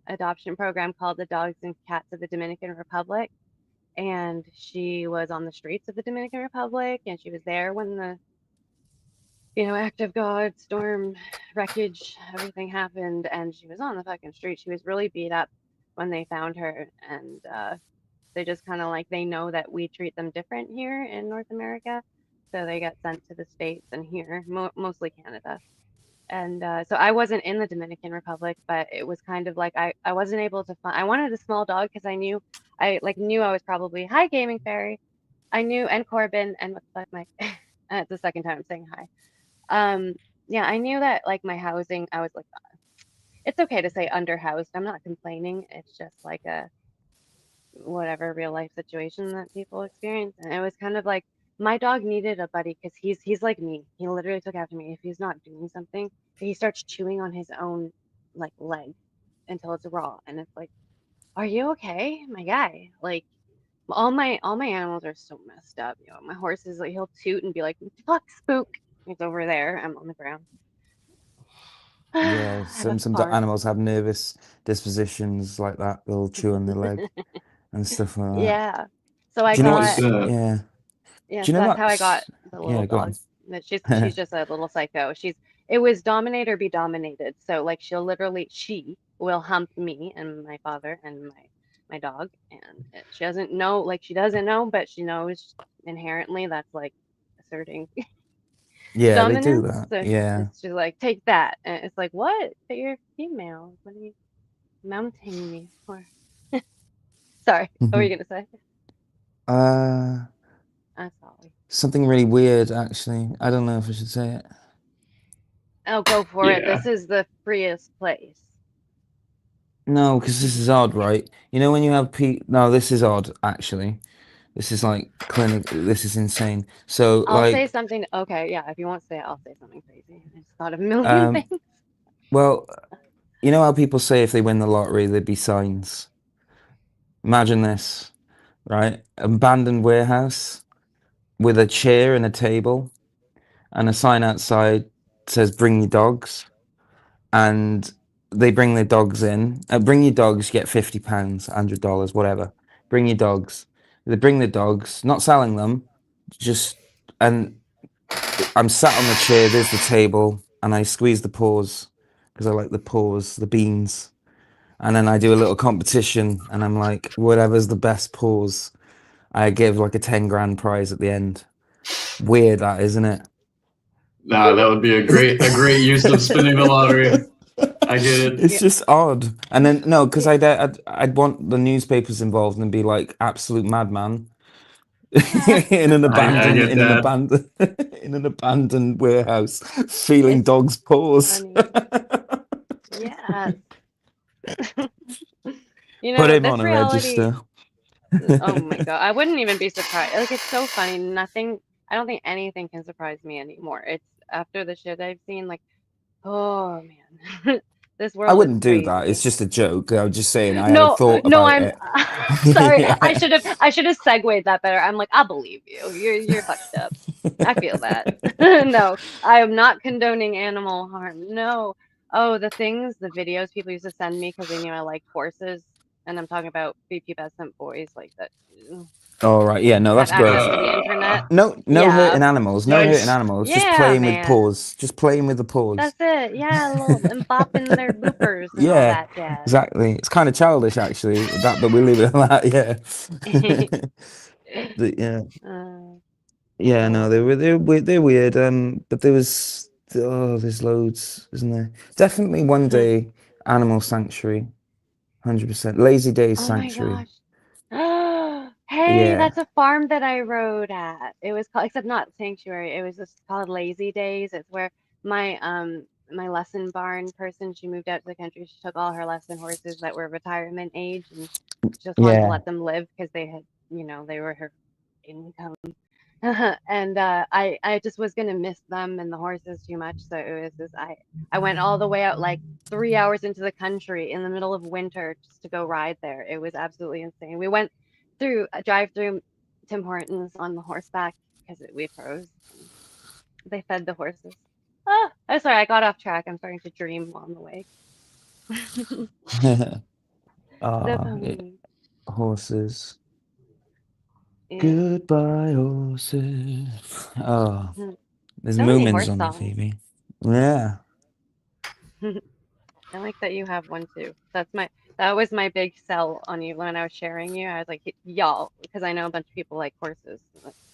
adoption program called the Dogs and Cats of the Dominican Republic. And she was on the streets of the Dominican Republic, and she was there when the act of God, storm, wreckage, everything happened, and she was on the fucking street. She was really beat up when they found her, and they just kind of like they know that we treat them different here in North America, so they got sent to the States and here, mostly Canada. And so I wasn't in the Dominican Republic, but it was kind of like I wasn't able to find. I wanted a small dog because I knew I was probably hi gaming fairy. I knew and Corbin and what the fuck Mike. It's the second time I'm saying hi. Um, yeah, I knew that like my housing, I was like, it's okay to say underhoused. I'm not complaining. It's just like a whatever real life situation that people experience. And it was kind of like my dog needed a buddy because he's like me. He literally took after me. If he's not doing something, he starts chewing on his own like leg until it's raw. And it's like, are you okay, my guy? Like all my animals are so messed up. My horse is like he'll toot and be like, fuck spook. He's over there. I'm on the ground. Yeah, I have a some farm. animals have nervous dispositions like that. They'll chew on their leg and stuff like that. Yeah. So I Do you know I'm got just what's gonna. yeah? yeah, Do you so know that's how I got what's the yeah? little Go dog. That she's just a little psycho. It was dominate or be dominated. So like she will hump me and my father and my dog, and she doesn't know, like she doesn't know, but she knows inherently that's like asserting Yeah, they do dominance. that. So Yeah. it's just like take that, and it's like what? But you're female. What are you mounting me for? Sorry, what were you gonna say? Uh, I'm sorry. something really weird, actually. I don't know if I should say it. Oh, go for it. Yeah. This is the freest place. No, because this is odd, right? You know when you have no, this is odd, actually. This is like clinic. This is insane. So, I'll say like, something. Okay, yeah, if you won't say it, I'll say something crazy. I just thought of a million um, things. well, you know how people say if they win the lottery, there'd be signs. Imagine this, right? Abandoned warehouse with a chair and a table, and a sign outside says "Bring your dogs." And they bring their dogs in. Bring your dogs, you get £50, $100, whatever. Bring your dogs. They bring the dogs, not selling them, just and I'm sat on the chair. There's the table, and I squeeze the paws because I like the paws, the beans. And then I do a little competition, and I'm like, whatever's the best paws, I give like a 10 grand prize at the end. Weird, that isn't it? Nah, that would be a great use of spinning the lottery. I get it. It's Yeah. just odd. And then no, because Yeah. I'd want the newspapers involved and be like absolute madman Yeah. in an I abandoned get that. in an abandoned warehouse feeling It's dogs' paws. funny. Yes. Put him on This a reality. register. Oh my God. I wouldn't even be surprised. Like, it's so funny. I don't think anything can surprise me anymore. It's after the shit I've seen, like, oh man, this I world is wouldn't do that. It's crazy. just a joke. I was just saying I had a No, thought no, about I'm it. sorry. I Yeah. should have I should have segued that better. I'm like, I believe you. You're fucked up. I feel that. No, I am not condoning animal harm. No. Oh, the videos people used to send me because they knew I liked horses, and I'm talking about prepubescent boys like that All right. Yeah. No, had that's access to the gross. internet. No Yeah. hurting animals. No hurting Yikes. animals. Just Yeah, playing with man. paws. Just playing with the paws. That's it. Yeah, a little and bopping their boopers and all Yeah, that jazz. exactly. It's kind of childish, actually. That, but we leave it at that. Yeah. Yeah, Uh, yeah. No, oh. they're weird. But there was there's loads, isn't there? Definitely one day animal sanctuary, 100%. Lazy Days Oh my sanctuary. gosh. Hey, Yeah, that's a farm that I rode at. It was called, except not Sanctuary. It was just called Lazy Days. It's where my lesson barn person, she moved out to the country. She took all her lesson horses that were retirement age and she just wanted to yeah, let them live because they had, they were her income. And I just was gonna miss them and the horses too much. So it was just I went all the way out like 3 hours into the country in the middle of winter just to go ride there. It was absolutely insane. We went through a drive through Tim Hortons on the horseback because we froze. And they fed the horses. Oh, I'm sorry, I got off track. I'm starting to dream on the way. The yeah, pony. horses. Yeah. Goodbye, horses. Oh, there's So many Moomins horse on the songs. TV. Yeah, I like that you have one too. That was my big sell on you when I was sharing you. I was like, y'all, because I know a bunch of people like horses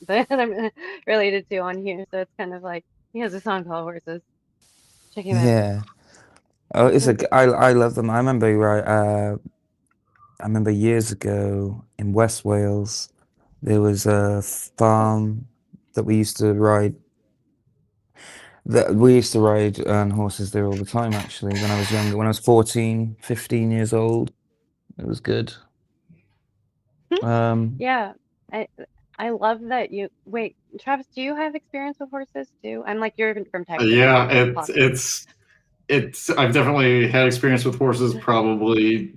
that I'm related to on here. So it's kind of like he has a song called Horses. Check him out. yeah. Oh, I love them. I remember years ago in West Wales, there was a farm that we used to ride. That we used to ride on horses there all the time, actually, when I was younger. When I was 14, 15 years old, it was good. Um, Yeah, I I love that you wait, Travis, do you have experience with horses too? I'm like you're from Texas, so Yeah, you're popular. it's I've definitely had experience with horses. Probably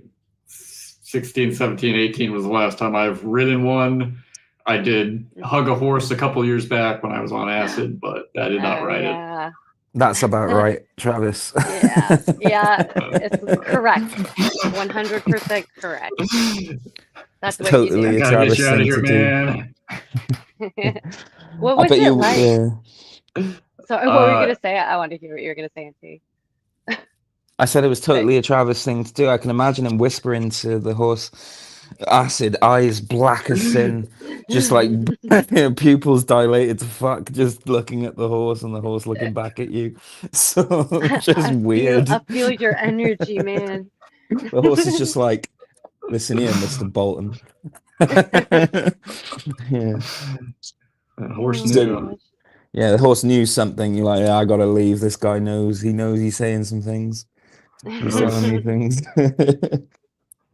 16, 17, 18 was the last time I've ridden one. I did hug a horse a couple years back when I was on acid, but I did not Oh ride it. yeah. that's about right, Travis. Yeah, yeah, it's correct. 100% correct. It's That's what you I totally do. a gotta get Travis you out of thing here, to do. man. What I was bet it you, like? yeah. So, what were you Uh, gonna say? I want to hear what you were gonna say, Auntie. I said it was But totally a Travis thing to do. I can imagine him whispering to the horse, acid, eyes black as sin, just like pupils dilated to fuck, just looking at the horse and the horse looking back at you. So just weird. I feel your energy, man. The horse is just like, listen here, Mr. Bolton. Yeah. horse Oh my So knew. gosh. yeah, the horse knew something. You're like, yeah, I gotta leave. This guy knows. He knows he's saying some things. He's telling me things.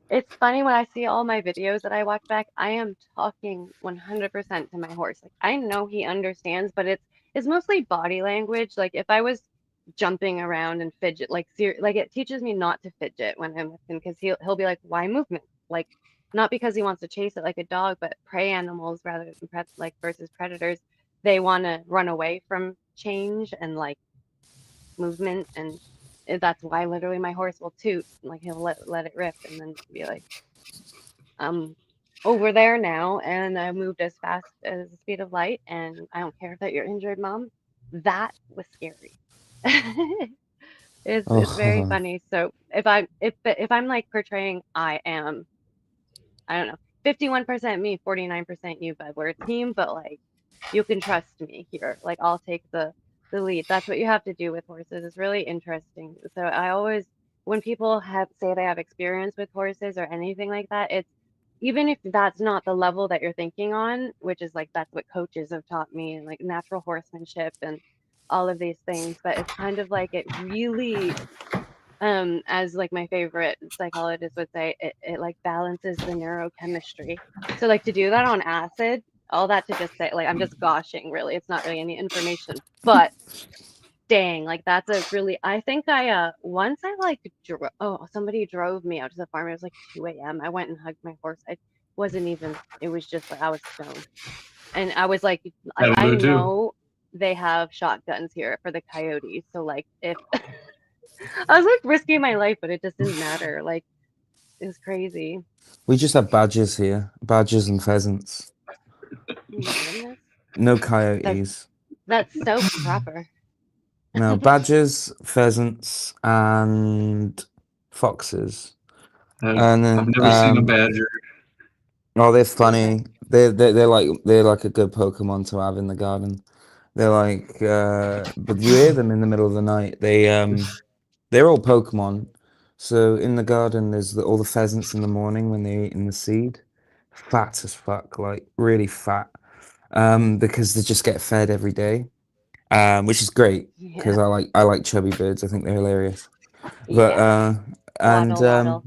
It's funny when I see all my videos that I watch back, I am talking 100% to my horse. Like I know he understands, but it's mostly body language. Like if I was jumping around and fidget, like like it teaches me not to fidget when I'm with him because he'll be like, "Why movement?" Like not because he wants to chase it like a dog, but prey animals rather than like versus predators, they want to run away from change and like movement and that's why literally my horse will toot like he'll let it rip and then be like I'm over there now and I moved as fast as the speed of light and I don't care that you're injured, mom. That was scary. It's very Oh, funny. So if I'm like portraying I don't know, 51% me, 49% you, but we're a team, but like you can trust me here. Like I'll take the lead. That's what you have to do with horses. It's really interesting. So I always when people have say they have experience with horses or anything like that, it's even if that's not the level that you're thinking on, which is like that's what coaches have taught me and like natural horsemanship and all of these things, but it's kind of like it really as like my favorite psychologist would say it like balances the neurochemistry, so like to do that on acid, all that to just say like I'm just gushing really, it's not really any information, but dang, like that's a really I think I once I like somebody drove me out to the farm, it was like 2 a.m. I went and hugged my horse. I wasn't even, it was just like I was stoned and I was like That'll I do too. know they have shotguns here for the coyotes, so like if I was like risking my life, but it just didn't matter. Like it was crazy. we just have badgers here, badgers and pheasants. Oh my goodness. No That's coyotes. that's so proper. No badgers, pheasants, and foxes. And I've then, never seen a badger. oh, they're Yeah. funny. They're like a good Pokemon to have in the garden. They're like, but you hear them in the middle of the night. They're all Pokemon. So in the garden, there's all the pheasants in the morning when they're eating the seed, fat as fuck, like really fat, because they just get fed every day, which is great because Yeah. I like chubby birds. I think they're hilarious. But Yeah. and Waddle, waddle.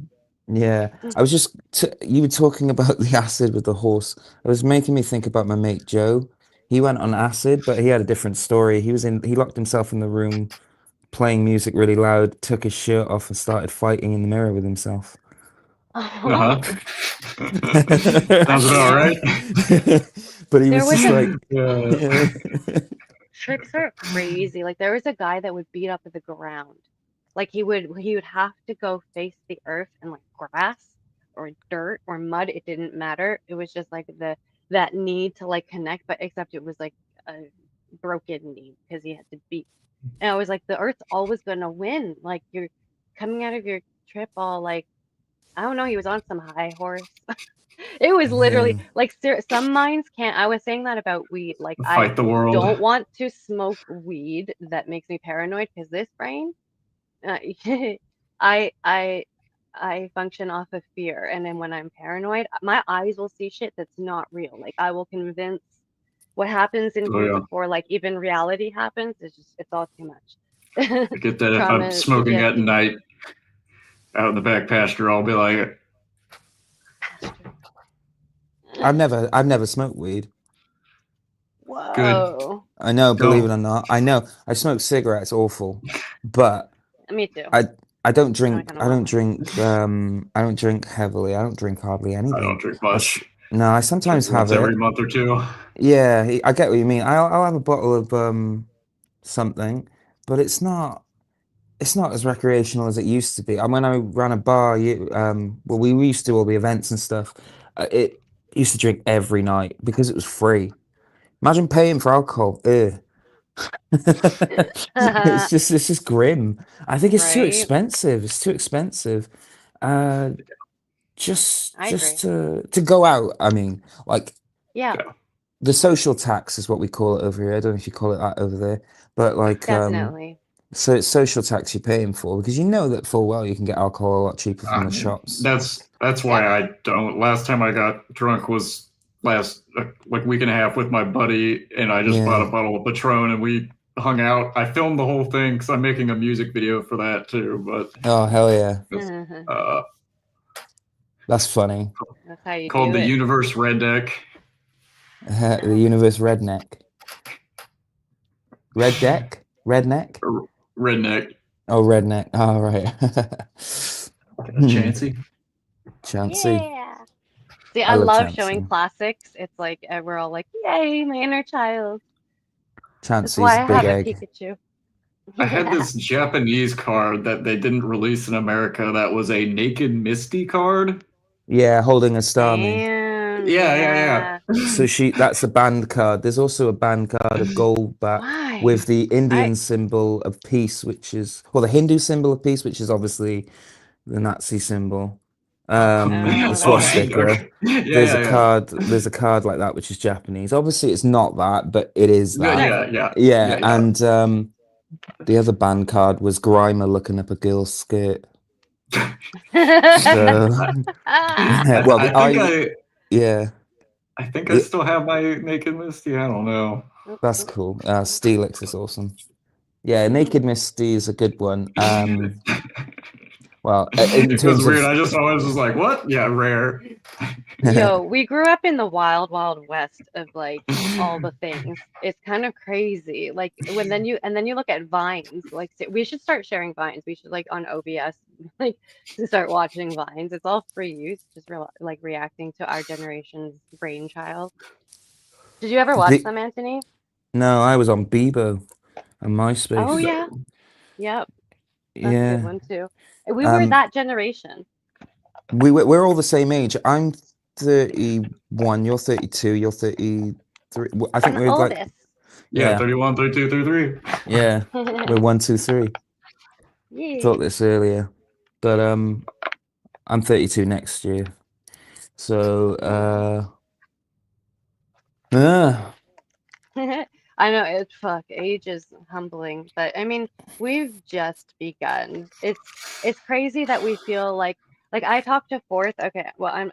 yeah, I was just you were talking about the acid with the horse. It was making me think about my mate Joe. He went on acid, but he had a different story. He locked himself in the room playing music really loud, took his shirt off and started fighting in the mirror with himself. Uh huh. I Sounds about can't. right. But he There was was just a like, Yeah. yeah. tricks are crazy. Like there was a guy that would beat up the ground. Like he would have to go face the earth and like grass or dirt or mud. It didn't matter. It was just like that need to like connect, but except it was like a broken need because he had to beat. And I was like, the earth's always gonna win. Like you're coming out of your trip all like I don't know. He was on some high horse. It was literally Yeah. like some minds can't. I was saying that about weed. Like I Fight the world. don't want to smoke weed. That makes me paranoid because this brain, uh, I I I function off of fear, and then when I'm paranoid, my eyes will see shit that's not real. Like I will convince what happens in Oh here yeah. before like even reality happens. It's all too much. I get that if I'm Trauma, smoking at PTSD. night out in the back pasture, I'll be like, Pasture. I've never smoked weed. good, Whoa. I know, believe it go. or not. I know I smoke cigarettes, awful, but Me too. I I don't Now I drink kind of want one. I don't drink heavily. I don't drink hardly I don't anything. drink much. No, I Drink sometimes have once every it. month or two. Yeah, I get what you mean. I'll have a bottle of something, but it's not as recreational as it used to be. And when I ran a bar, well, we used to do all the events and stuff. It used to drink every night because it was free. Imagine paying for alcohol. Ugh. It's just grim. I think it's too Right? expensive. It's too expensive. Uh, I just agree. to go out. I mean, like Yeah, Yeah. the social tax is what we call it over here. I don't know if you call it that over there, but like definitely. so it's social tax you're paying for because you know that full well you can get alcohol a lot cheaper from the shops. That's Yep. why I don't. Last time I got drunk was last like week and a half with my buddy, and I just bought a Yeah. bottle of Patron and we hung out. I filmed the whole thing because I'm making a music video for that too. But Oh hell yeah. it's That's uh, That's funny. how you called do the it. Universe Red Deck. The universe redneck. Red deck? Redneck? Redneck. Oh, redneck. Oh, right. Chancy. Chancy. Yeah. See, I I love love showing Chancy. classics. It's like we're all like, yay, my inner child. That's Chancy's why a I big have a egg. Pikachu. I had Yeah. this Japanese card that they didn't release in America that was a Naked Misty card. Yeah, holding a Starmie. Damn. Yeah, yeah, Yeah. So that's a band card. There's also a band card of yeah. gold back with Why? the I Indian symbol of peace, which is, well, the Hindu symbol of peace, which is obviously the Nazi symbol. The oh, that's Oh, right. swastika. okay. Yeah, yeah. There's a card like that which is Japanese. Obviously it's not that, but it is Yeah, that. Right. yeah, yeah, Yeah, yeah, yeah. and the other band card was Grimer looking up a girl's skirt. So yeah, I, well I the think I I yeah, I think I the, still have my Naked Misty. I don't know. Oop, that's oop. cool. Steelix is awesome. Yeah, Naked Misty is a good one. Well, in It was terms weird. of I just always was like, what? Yeah, rare. Yo, we grew up in the wild, wild west of like all the things. It's kind of crazy. Like then you look at Vines. Like we should start sharing Vines. We should like on OBS like to start watching Vines. It's all free use, just like reacting to our generation's brainchild. Did you ever watch the them, Anthony? no, I was on Bebo and Oh MySpace. yeah. Yep, that's a good Yeah. one too. And we were Um, that generation. we're all the same age. I'm 31, you're 32, you're 33. I I'm think the we're like, oldest. Yeah, yeah, 31, 32, 33. yeah. We're one, two, three. Yeah. Thought this earlier. But I'm 32 next year. So Oh. uh I I know it's fuck. Age is humbling, but I mean, we've just begun. It's crazy that we feel like I talked to fourth. Okay, well, I'm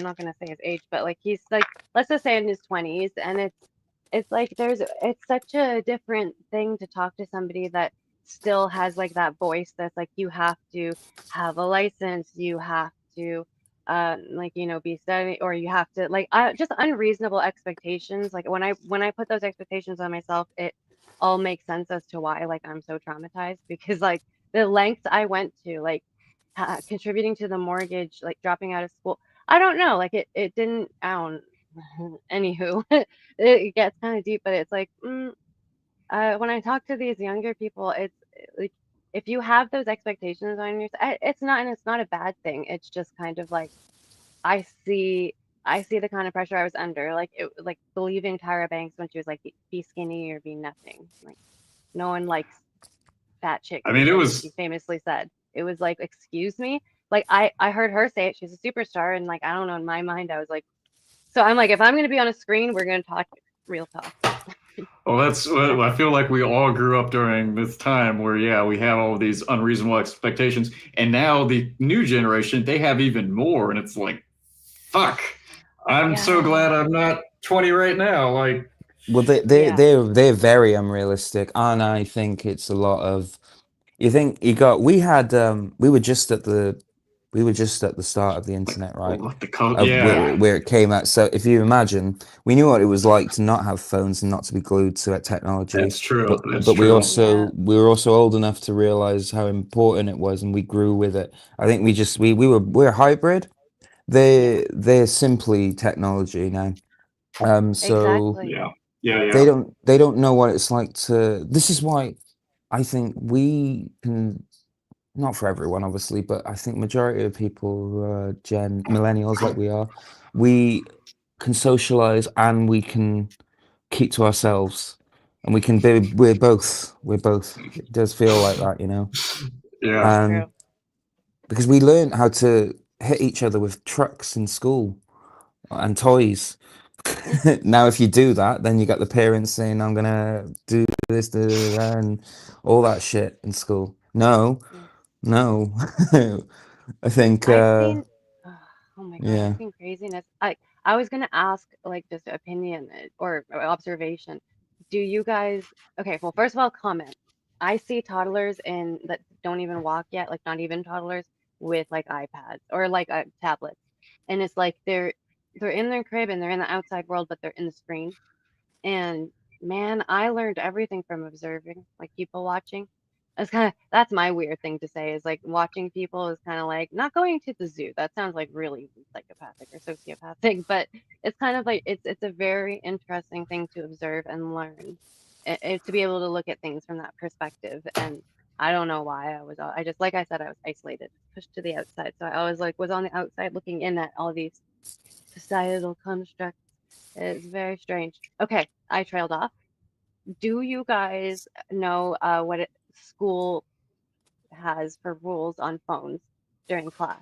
not gonna say his age, but like he's like let's just say in his 20s, and it's like it's such a different thing to talk to somebody that still has like that voice that's like you have to have a license, you have to like be studying, or you have to like just unreasonable expectations. Like when I put those expectations on myself, it all makes sense as to why like I'm so traumatized, because like the lengths I went to, like contributing to the mortgage, like dropping out of school. I don't know, like it didn't, I don't anywho. It gets kind of deep, but it's like when I talk to these younger people, it's like if you have those expectations on yourself, it's not a bad thing. It's just kind of like I see I see the kind of pressure I was under, like like believing Tyra Banks when she was like, be skinny or be nothing. Like no one likes fat chicks I mean, it because was. she famously said it was like, excuse me. Like I heard her say it. She's a superstar, and like I don't know, in my mind I was like, so I'm like, if I'm gonna be on a screen, we're gonna talk real talk. Well, that's what I feel like we all grew up during this time where, yeah, we have all these unreasonable expectations. And now the new generation, they have even more. And it's like, fuck, I'm so glad Yeah. I'm not 20 right now. Like, Well, Yeah. they're very unrealistic, and I think it's a lot of. You think you got? We had we were just at the start of the internet, right? what the code? Of Yeah, where it came out. So if you imagine, we knew what it was like to not have phones and not to be glued to technology. that's true. But That's we true. Yeah. were also old enough to realize how important it was, and we grew with it. I think we're hybrid. Yeah. They're simply technology now. So Exactly. Yeah, yeah, yeah. they don't know what it's like to. This is why I think we can, not for everyone obviously, but I think majority of people who are gen millennials like we are, we can socialize and we can keep to ourselves, and we can be we're both, it does feel like that, you know. Yeah. It's um true. because we learned how to hit each other with trucks in school and toys. Now, if you do that, then you got the parents saying, "I'm gonna do this, da, da, da, da," and all that shit in school. No, Yeah. no. I think, I've seen, oh my God, I've yeah. seen craziness. I was gonna ask like just opinion or observation. Do you guys, okay, well, first of all, comment. I see toddlers in that don't even walk yet, like not even toddlers with like iPads or like tablets. And it's like they're in their crib and they're in the outside world, but they're in the screen. And man, I learned everything from observing, like people watching. That's my weird thing to say, is like watching people is kind of like not going to the zoo. That sounds like really psychopathic or sociopathic, but it's kind of like it's a very interesting thing to observe and learn. To be able to look at things from that perspective. And I don't know why I just, like I said, I was isolated, pushed to the outside. So I always like was on the outside looking in at all these societal constructs. It's very strange. Okay, I trailed off. Do you guys know what school has for rules on phones during class?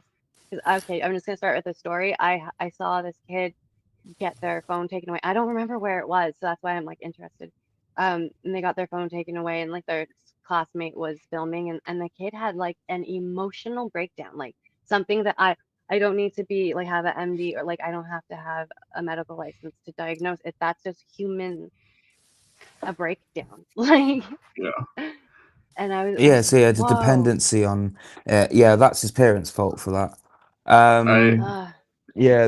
'Cause, okay, I'm just gonna start with a story. I saw this kid get their phone taken away. I don't remember where it was, so that's why I'm like interested. And they got their phone taken away, and like their classmate was filming, and the kid had like an emotional breakdown, like something that I don't need to be like have an MD, or like I don't have to have a medical license to diagnose it. That's just human, a breakdown. Like, Yeah. and I Yeah, was so like, yeah, the whoa. dependency on, yeah, that's his parents' fault for that. I Yeah. Yeah,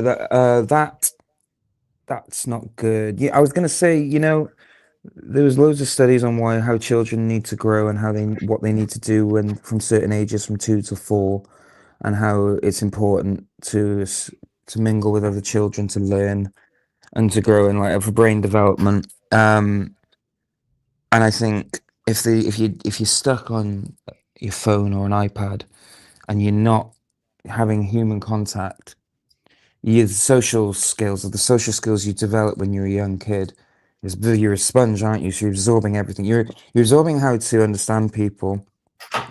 that's not good. Yeah, I was gonna say, you know, there was loads of studies on why how children need to grow and how they what they need to do when from certain ages, from 2 to 4, and how it's important to mingle with other children to learn and to grow in like for brain development. And I think if you're stuck on your phone or an iPad and you're not having human contact, your social skills or the social skills you develop when you're a young kid is you're a sponge, aren't you? So you're absorbing everything. You're absorbing how to understand people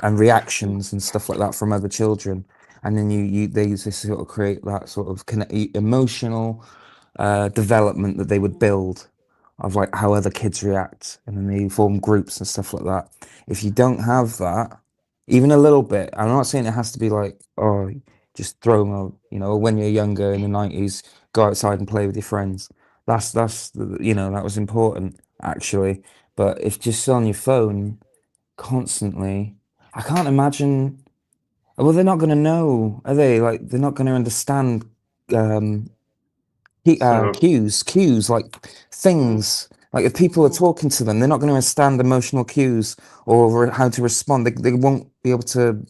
and Mm, reactions and stuff like that from other children, and then they use this sort of create that sort of emotional development that they would mm, build of like how other kids react, and then they form groups and stuff like that. If you don't have that, even a little bit, I'm not saying it has to be like, oh, just throw them out, when you're younger in the 90s, go outside and play with your friends. That was important actually. But if just on your phone constantly, I can't imagine. Well, they're not going to know, are they? Like, they're not going to understand um, So cues, like Mm. things. Like, if people are Mhm. talking to them, they're not going to understand emotional cues or how to respond. They won't be able to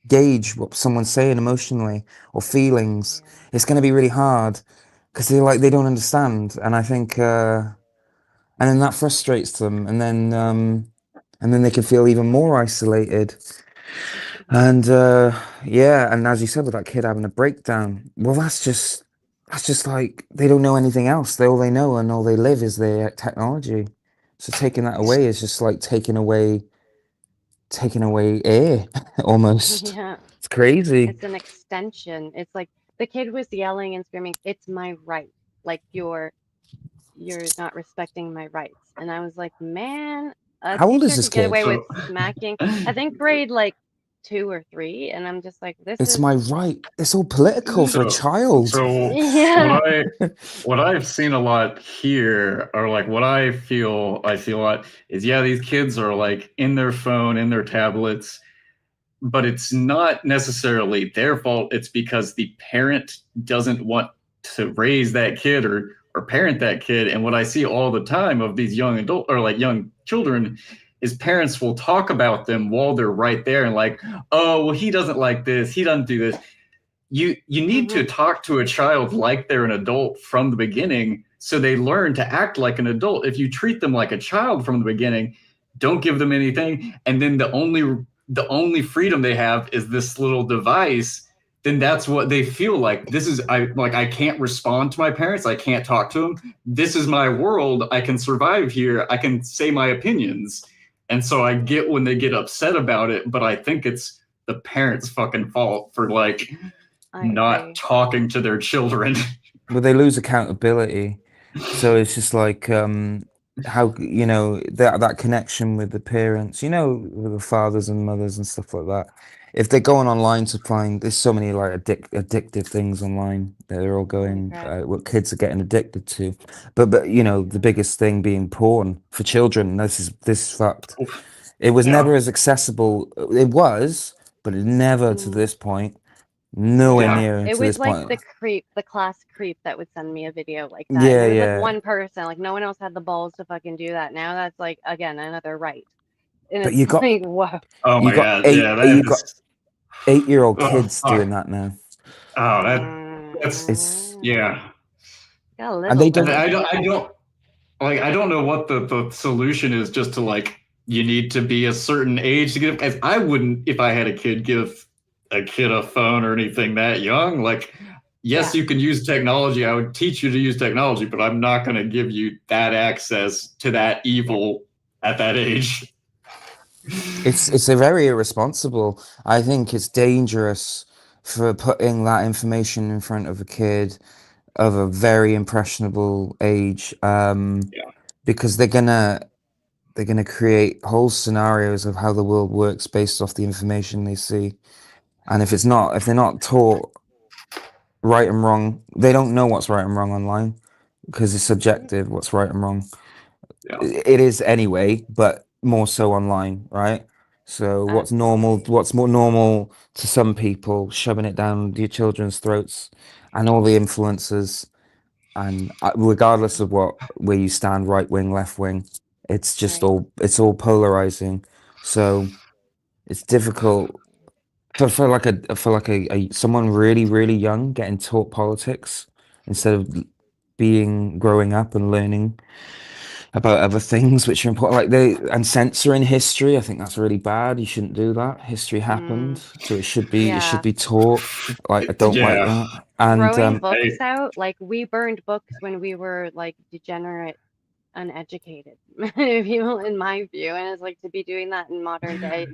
gauge what someone's saying emotionally or feelings. Yeah. It's going to be really hard because they don't understand. And I think, and then that frustrates them, and then they can feel even more isolated. And yeah, and as you said with that kid having a breakdown, well, that's just like they don't know anything else. All they know and all they live is their technology. So taking that away is just like taking away air almost. Yeah. It's crazy. It's an extension. It's like the kid was yelling and screaming, "It's my right. Like you're not respecting my rights." And I was like, "Man, a How old is teacher this could get kid? away with so smacking." I think grade like 2 or 3, and I'm just like, "This It's is my right. It's all political for a so child. so what yeah." I've seen a lot here, or like what I see a lot is, yeah, these kids are like in their phone, in their tablets, but it's not necessarily their fault. It's because the parent doesn't want to raise that kid or parent that kid. And what I see all the time of these young adult or like young children is parents will talk about them while they're right there and like, oh, well, he doesn't like this, he doesn't do this. You need to Hmm. talk to a child like they're an adult from the beginning so they learn to act like an adult. If you treat them like a child from the beginning, don't give them anything, and then the only freedom they have is this little device, then that's what they feel like. This is I can't respond to my parents, I can't talk to them. This is my world. I can survive here. I can say my opinions. And so I Yeah, get when they get upset about it, but I think it's the parents' fucking fault for like I not agree. talking to their children. But they lose accountability. So it's just like how that connection with the parents, with the fathers and mothers and stuff like that. If they're going online to find, there's so many like addictive things online that they're all Holy going, crap. what kids are getting addicted to. But the Yeah. biggest thing being porn for children. This is fact. It was Yeah, never as accessible. It was, but it never to Mm. this point. Nowhere yeah. Yeah, near it to was this like point. the creep, the class creep that would send me a video like that. And Yeah, it was like yeah. one person, like no one else had the balls to fucking do that. Now that's like, again, another right. And But it's like, whoa. Oh you my got god, eight yeah, you that got is. 8-year-old Oh kids fuck. doing that now. Oh, that's It's Mm. yeah. Got a and little they And don't. one. I don't know what the solution is. Just to like, you need to be a certain age to give. As I wouldn't, if I had a kid, give a kid a phone or anything that young. Like, yes, Yeah. you can use technology. I would teach you to use technology, but I'm not going to give you that access to that evil at that age. It's a very irresponsible. I think it's dangerous for putting that information in front of a kid of a very impressionable age, Yeah. because they're gonna create whole scenarios of how the world works based off the information they see. And if they're not taught right and wrong, they don't know what's right and wrong online because it's Mhm. subjective what's right and wrong. Yeah. It is anyway, but more so online, right? So Absolutely. what's more normal to some people, shoving it down your children's throats, and all the influences, and regardless of where you stand, right wing, left wing, Right. it's all polarizing. So it's difficult for someone really really young getting taught politics instead of growing up and learning about other things which are important, like and censoring history. I think that's really bad. You shouldn't do that. History happened, Mm. so it should Yeah. be taught. Like, I don't like Yeah. that. And Throwing Hey. books out, like we burned books when we were like degenerate, uneducated people, in my view. And it's like to be doing that in modern day,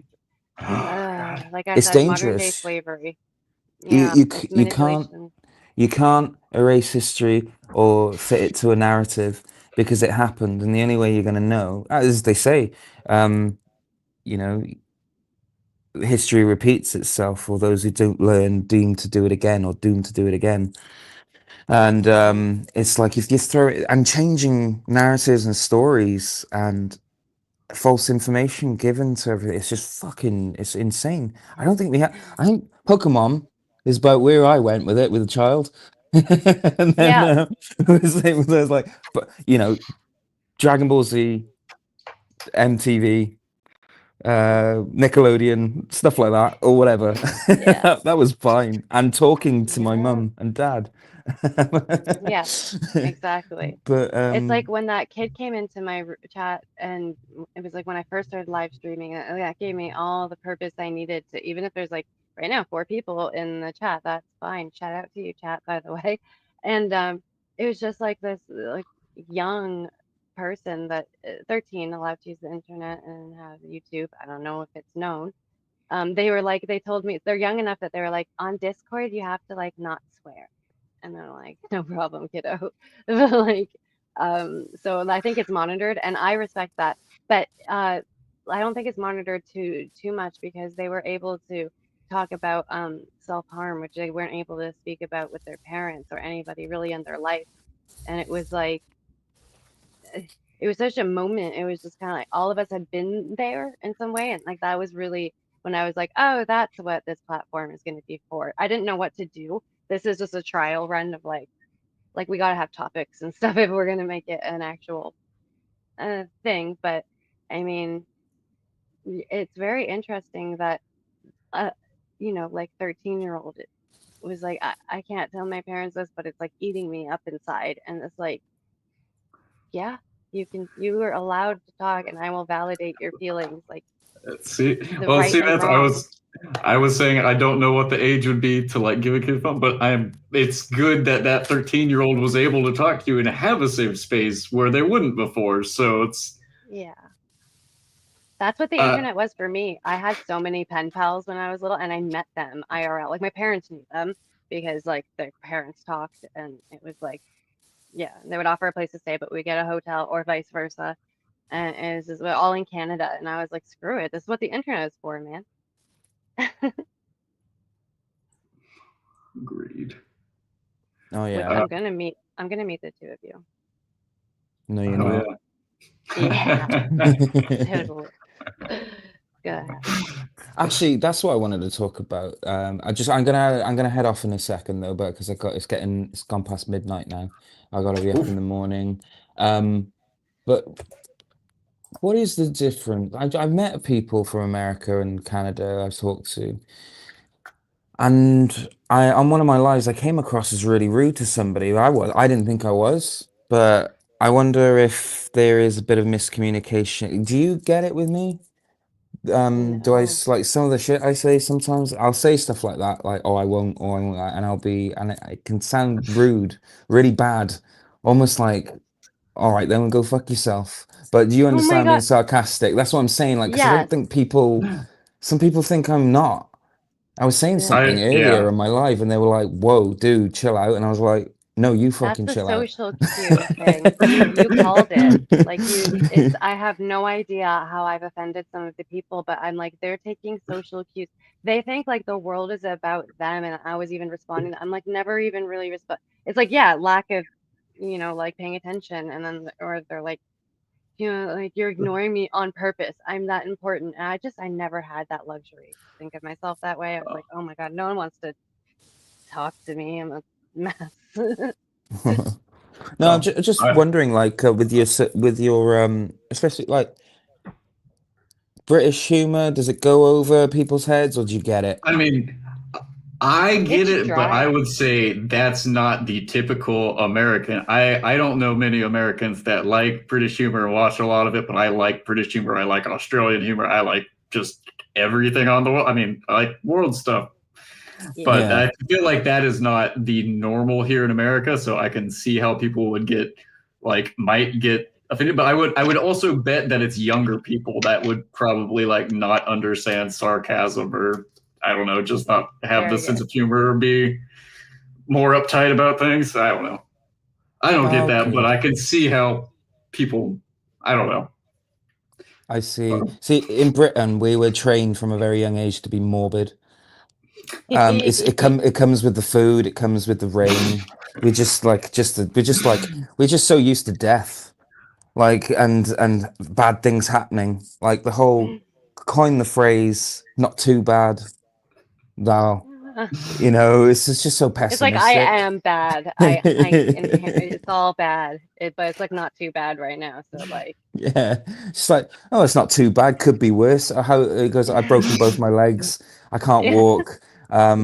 Oh god. like I it's said, modern day dangerous. slavery. You Yeah, you it's you can't manipulation. you can't erase history or fit it to a narrative. because it happened, and the only way you're going to know, as they say, you know, history repeats itself. For those who don't learn, doomed to do it again, or doomed to do it again. And it's like if you throw it and changing narratives and stories and false information given to everything, it's just fucking, it's insane. I don't think we have. I think Pokemon is about where I went with it with a child, and then Yeah, it was like, but you know, Dragon Ball Z, MTV, Nickelodeon, stuff like that, or whatever. yeah, That was fine. And talking to my yeah, mum and dad. yeah, exactly. But It's like when that kid came into my chat, and it was like when I first started live streaming, and that gave me all the purpose I needed to, even if there's like right now 4 people in the chat, that's fine. Shout out to you, chat, by the way. And it was just like this like young person that 13 allowed to use the internet and have YouTube. I don't know if it's known. They were like, they told me they're young enough that they were like, on Discord you have to like not swear. And I'm like, no problem, kiddo. Like, so I think it's monitored, and I respect that. But I don't think it's monitored too much, because they were able to talk about self-harm, which they weren't able to speak about with their parents or anybody really in their life. And it was like, it was such a moment. It was just kind of like all of us had been there in some way, and like that was really when I was like, oh, that's what this platform is going to be for. I didn't know what to do. This is just a trial run of like we got to have topics and stuff if we're going to make it an actual thing. But I mean, it's very interesting that uh like 13-year-old was like, I can't tell my parents this, but it's like eating me up inside. And it's like, yeah, you are allowed to talk, and I will validate your feelings, like See, the well, right see, and that's wrong. I was saying I don't know what the age would be to like give a kid phone, but it's good that that 13-year-old was able to talk to you and have a safe space where they wouldn't before. So it's Yeah. That's what the uh, internet was for me. I had so many pen pals when I was little, and I met them IRL. Like my parents knew them because like their parents talked, and it was like, yeah, they would offer a place to stay, but we get a hotel or vice versa. And it was all in Canada. And I was like, screw it. This is what the internet is for, man. agreed. oh Which yeah, I'm gonna meet the two of you. no, you're Oh not. Yeah, yeah. totally. Go ahead. Actually, that's what I wanted to talk about. I'm gonna head off in a second though, but because it's gone past midnight now. I gotta be up in Oof. the morning. But what is the difference? I've met people from America and Canada I've talked to, and on one of my lives I came across as really rude to somebody. I didn't think I was, but I wonder if there is a bit of miscommunication. Do you get it with me? Do No. like some of the shit I say sometimes I'll say stuff like that, like, oh, I won't, or I won't, and it can sound rude, really bad, almost like, all right, then go fuck yourself. But do you Oh my understand being God. sarcastic? That's what I'm saying, like, because I don't Yes. think some people think I'm not. I was saying No. something earlier Yeah. in my life, and they were like, whoa, dude, chill out. And I was like, no, you That's fucking the chill out. social cue thing. You called it. Like it's I have no idea how I've offended some of the people, but I'm like, they're taking social cues. They think like the world is about them, and I was even responding. I'm like, never even really respond. It's like, yeah, lack of, like paying attention, and then or they're like, like you're ignoring me on purpose. I'm that important. And I never had that luxury to think of myself that way. I was like, oh my God, no one wants to talk to me. I'm a mess. No, I'm Oh, just I, wondering, like, with your especially like British humor, does it go over people's heads, or do you get it? I mean, I get It's it, but I dry. would say that's not the typical American. I don't know many Americans that like British humor and watch a lot of it, but I like British humor. I like Australian humor. I like just everything on the world. I mean, I like world stuff, Yeah. but Yeah. I feel like that is not the normal here in America. So I can see how people would might get offended. But I would also bet that it's younger people that would probably like not understand sarcasm, or I don't know, just not have the Very sense good. of humor or be more uptight about things. I don't know. I don't get that, but Okay. I can see how. people, I don't know. I see. See, in Britain, we were trained from a very young age to be morbid. It comes with the food. It comes with the rain. We're just so used to death, like and bad things happening. Like the whole coin the phrase "not too bad." Thou, it's just so It's like I pessimistic. am bad. It's all bad. But it's like not too bad right now. So like, Yeah, it's like, oh, it's not too bad. Could be worse. How it goes? I've broken both my legs. I can't yeah, walk. I'll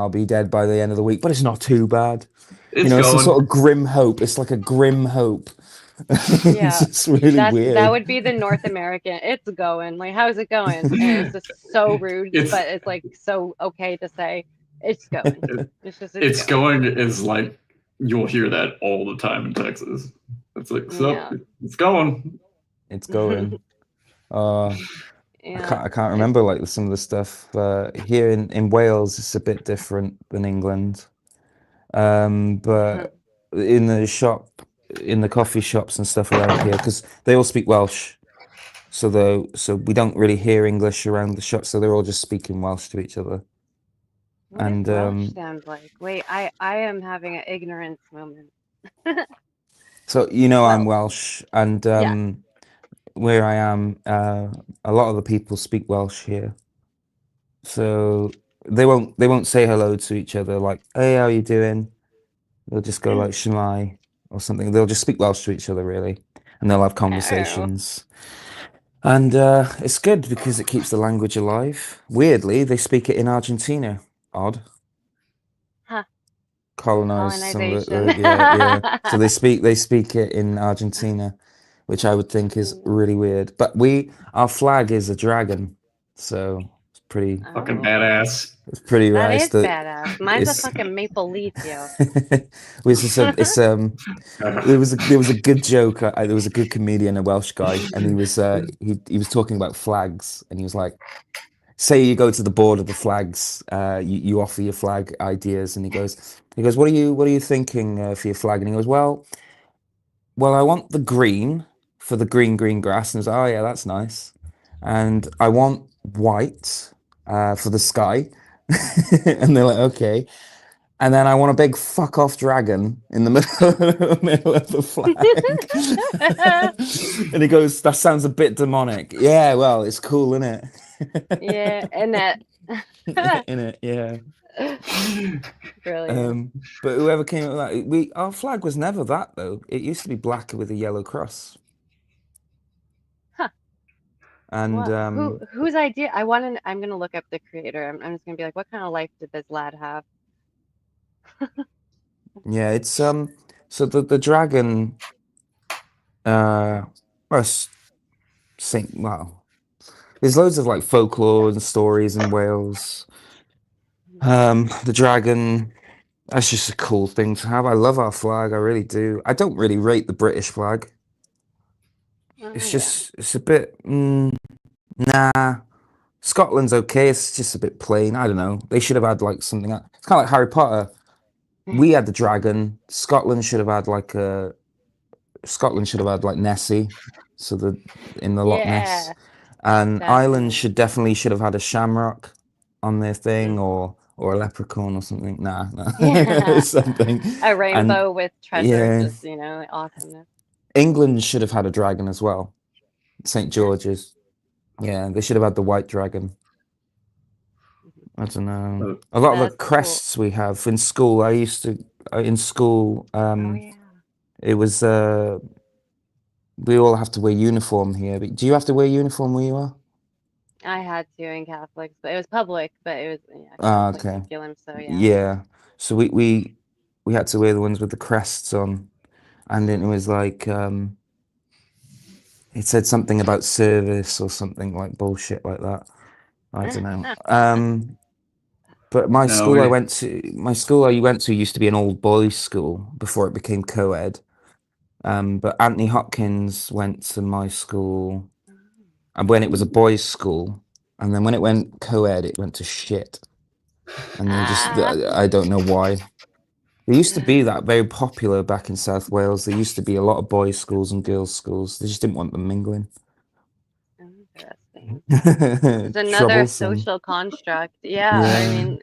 be dead by the end of the week. But it's not too bad. It's It's a going. sort of grim hope. It's like a grim hope. It's yeah. just really That weird. would be the North American. It's going. Like, how's it going? And it's just so rude, It's but it's like so okay to say it's going. It's it's going. going is like you'll hear that all the time in Texas. It's like, so Yeah. it's going. It's going. I Yeah. can't It's remember like some of the stuff here in Wales. It's a bit different than England. But in the coffee shops and stuff around here, because they all speak Welsh, so we don't really hear English around the shop, so they're all just speaking Welsh to each other. what does And Welsh sound like? Wait, I am having an ignorance moment. so I'm Welsh. Welsh, and Yeah. where I am, a lot of the people speak Welsh here, so they won't say hello to each other like, "Hey, how you doing?" They'll just go like "Shemai" or something. They'll just speak Welsh to each other really, and they'll have Oh. conversations. And it's good because it keeps the language alive. Weirdly, they speak it in Argentina. Odd. Huh. Colonized some of Colonization. yeah. So they speak it in Argentina, which I would think is really weird. But our flag is a dragon, so Fucking Oh, badass. it's pretty that nice is that badass. Mine's a it's fucking maple leaf, yo. it's there was a good joke. There was a good comedian, a Welsh guy, and he was talking about flags, and he was like, say you go to the board of the flags, you offer your flag ideas, and he goes, what are you thinking for your flag? And he goes, well, I want the green for the green grass, and he's like, oh yeah, that's nice, and I want white for the sky, and they're like, okay. And then I want a big fuck off dragon in the middle of the flag. And he goes, that sounds a bit demonic. Yeah, well, it's cool, isn't Yeah, it? and that. In it, yeah. Brilliant. But whoever came up with that, our flag was never that though. It used to be black with a yellow cross. Huh. And Well, whose idea? I'm gonna look up the creator. I'm just gonna be like, what kind of life did this lad have? yeah, it's so the dragon well, there's loads of like folklore and stories in Wales. The dragon, that's just a cool thing to have. I love our flag, I really do. I don't really rate the British flag. It's Yeah. it's a bit nah. Scotland's okay, it's just a bit plain. I don't know. They should have had like something. It's kind of like Harry Potter. We had the dragon. Scotland should have had like Nessie, so in the Loch Ness, Yeah, and Ireland definitely. should have had a shamrock on their thing, Mhm. or a leprechaun or something. Nah, Yeah. something. A And rainbow with treasure, yeah, just, awesomeness. England should have had a dragon as well. St. George's. Yeah, they should have had the white dragon. I don't know. A lot of the That's cool. crests we have in school. I used to in school. Oh yeah. It was we all have to wear uniform here. But do you have to wear uniform where you are? I had to in Catholics, but it was public, but it was Ah, Catholic okay. curriculum, so yeah. Yeah. So we had to wear the ones with the crests on, and then it was like it said something about service or something like bullshit like that. I don't know. But my No, school I went to used to be an old boys' school before it became co-ed. But Anthony Hopkins went to my school, and when it was a boys' school, and then when it went co-ed, it went to shit. And they just, Ah. I don't know why. There used to be that very popular back in South Wales. There used to be a lot of boys' schools and girls' schools. They just didn't want them mingling. Interesting. It's another Troublesome. social construct. Yeah, I Yeah. mean,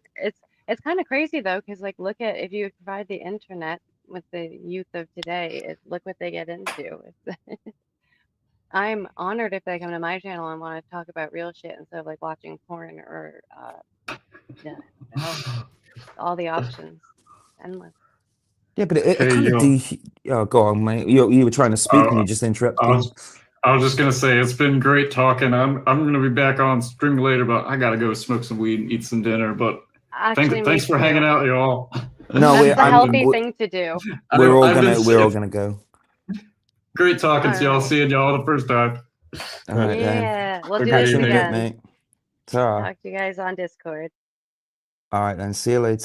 it's kind of crazy though, because like look at if you provide the internet with the youth of today, look what they get into. I'm honored if they come to my channel and want to talk about real shit instead of like watching porn or yeah, I don't know, all the options, endless. Yeah, but it Hey, kind of yo. Oh, go on, mate. You were trying to speak and you just interrupted me. I was just gonna say it's been great talking. I'm gonna be back on stream later, but I gotta go smoke some weed and eat some dinner. But Actually, me thanks for hanging too. out, y'all. No, That's the I've healthy been, thing to do. we're all I've been gonna go. great talking All to y'all. right. Seeing y'all the first time. All right then. Yeah, we'll do Okay, this Catch you in a bit, again. mate. Ta. Talk to you guys on Discord. All right then. See you later.